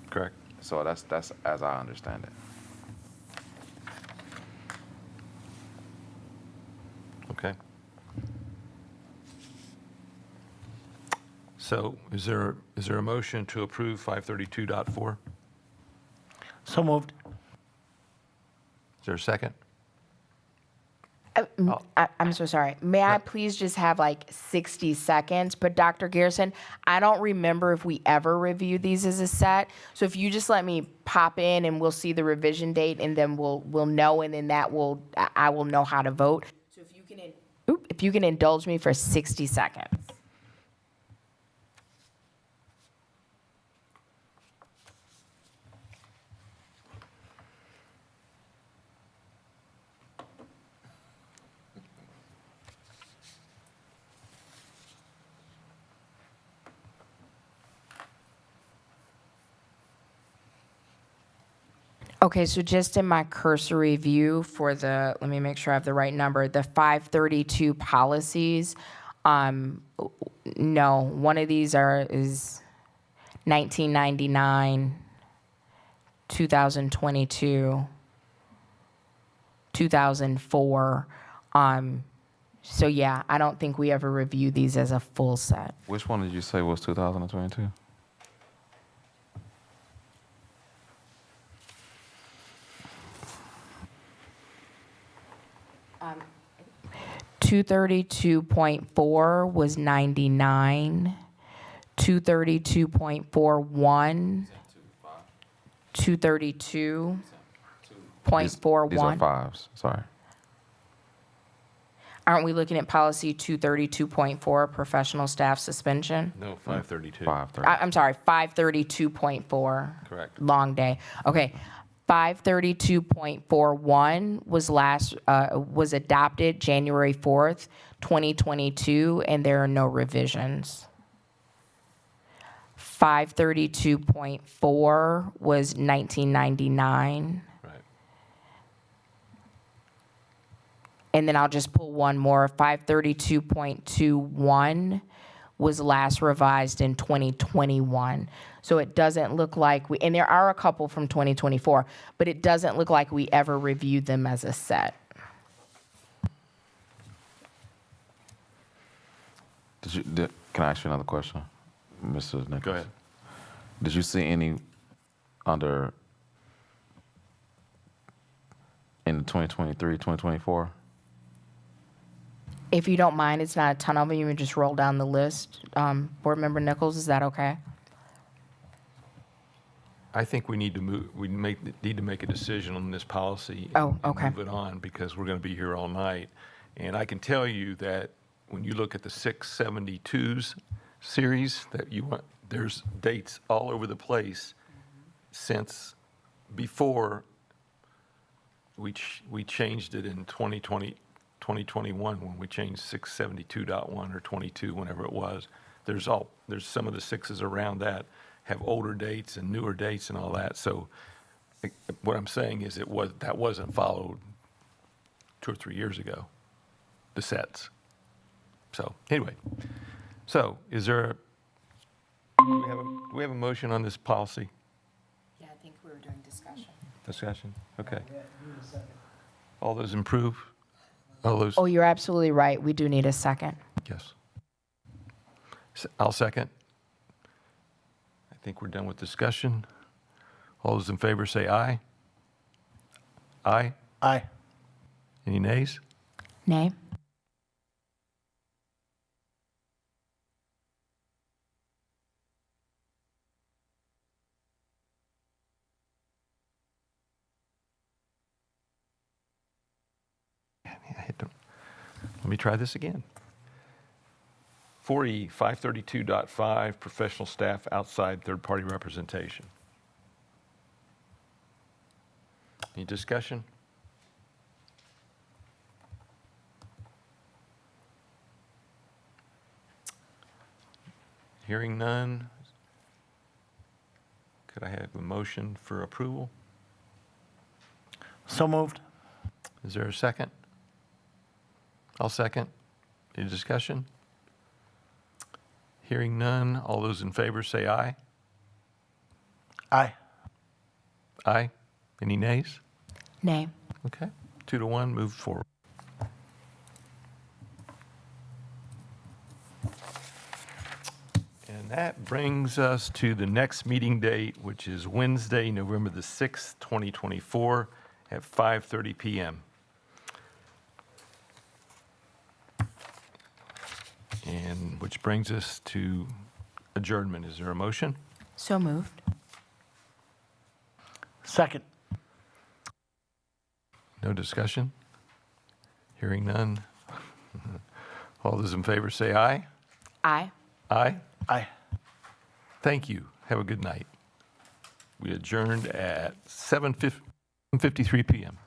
Correct. So that's as I understand it. Okay. So is there a motion to approve 532.4? So moved. Is there a second? I'm so sorry. May I please just have like 60 seconds? But Dr. Garrison, I don't remember if we ever reviewed these as a set. So if you just let me pop in and we'll see the revision date and then we'll know, and then I will know how to vote. So if you can indulge me for 60 seconds. Okay, so just in my cursory view for let me make sure I have the right number, the 532 policies, no, one of these is 1999, 2022, 2004. So yeah, I don't think we ever reviewed these as a full set. Which one did you say was 2022? 232.4 was 99, 232.41, 232.41. These are fives, sorry. Aren't we looking at policy 232.4, professional staff suspension? No, 532. 530. I'm sorry, 532.4. Correct. Long day. Okay. 532.41 was adopted January 4th, 2022, and there are no revisions. 532.4 was 1999. Right. And then I'll just pull one more. 532.21 was last revised in 2021. So it doesn't look like and there are a couple from 2024, but it doesn't look like we ever reviewed them as a set. Can I ask you another question, Mr. Nichols? Go ahead. Did you see any in the 2023, 2024? If you don't mind, it's not a ton of them. You can just roll down the list. Board Member Nichols, is that okay? I think we need to need to make a decision on this policy. Oh, okay. And move it on, because we're going to be here all night. And I can tell you that when you look at the 672s series that you want, there's dates all over the place since before we changed it in 2021 when we changed 672.1 or 22, whenever it was. There's some of the sixes around that have older dates and newer dates and all that. So what I'm saying is that wasn't followed 2 or 3 years ago, the sets. So anyway, so do we have a motion on this policy? Yeah, I think we were doing discussion. Discussion? Okay. All those improve? All those? Oh, you're absolutely right. We do need a second. Yes. I'll second. I think we're done with discussion. All those in favor say aye. Aye. Aye. Any nays? Nay? Let me try this again. 4E, 532.5, professional staff outside third-party representation. Any discussion? Hearing none. Could I have a motion for approval? So moved. Is there a second? I'll second. Any discussion? Hearing none. All those in favor say aye. Aye. Aye. Any nays? Nay. Okay. 2-1, move forward. And that brings us to the next meeting date, which is Wednesday, November the 6th, 2024, at 5:30 PM. And which brings us to adjournment. Is there a motion? So moved. Second. No discussion? Hearing none. All those in favor say aye. Aye. Aye. Aye. Thank you. Have a good night. We adjourned at 7:53 p.m.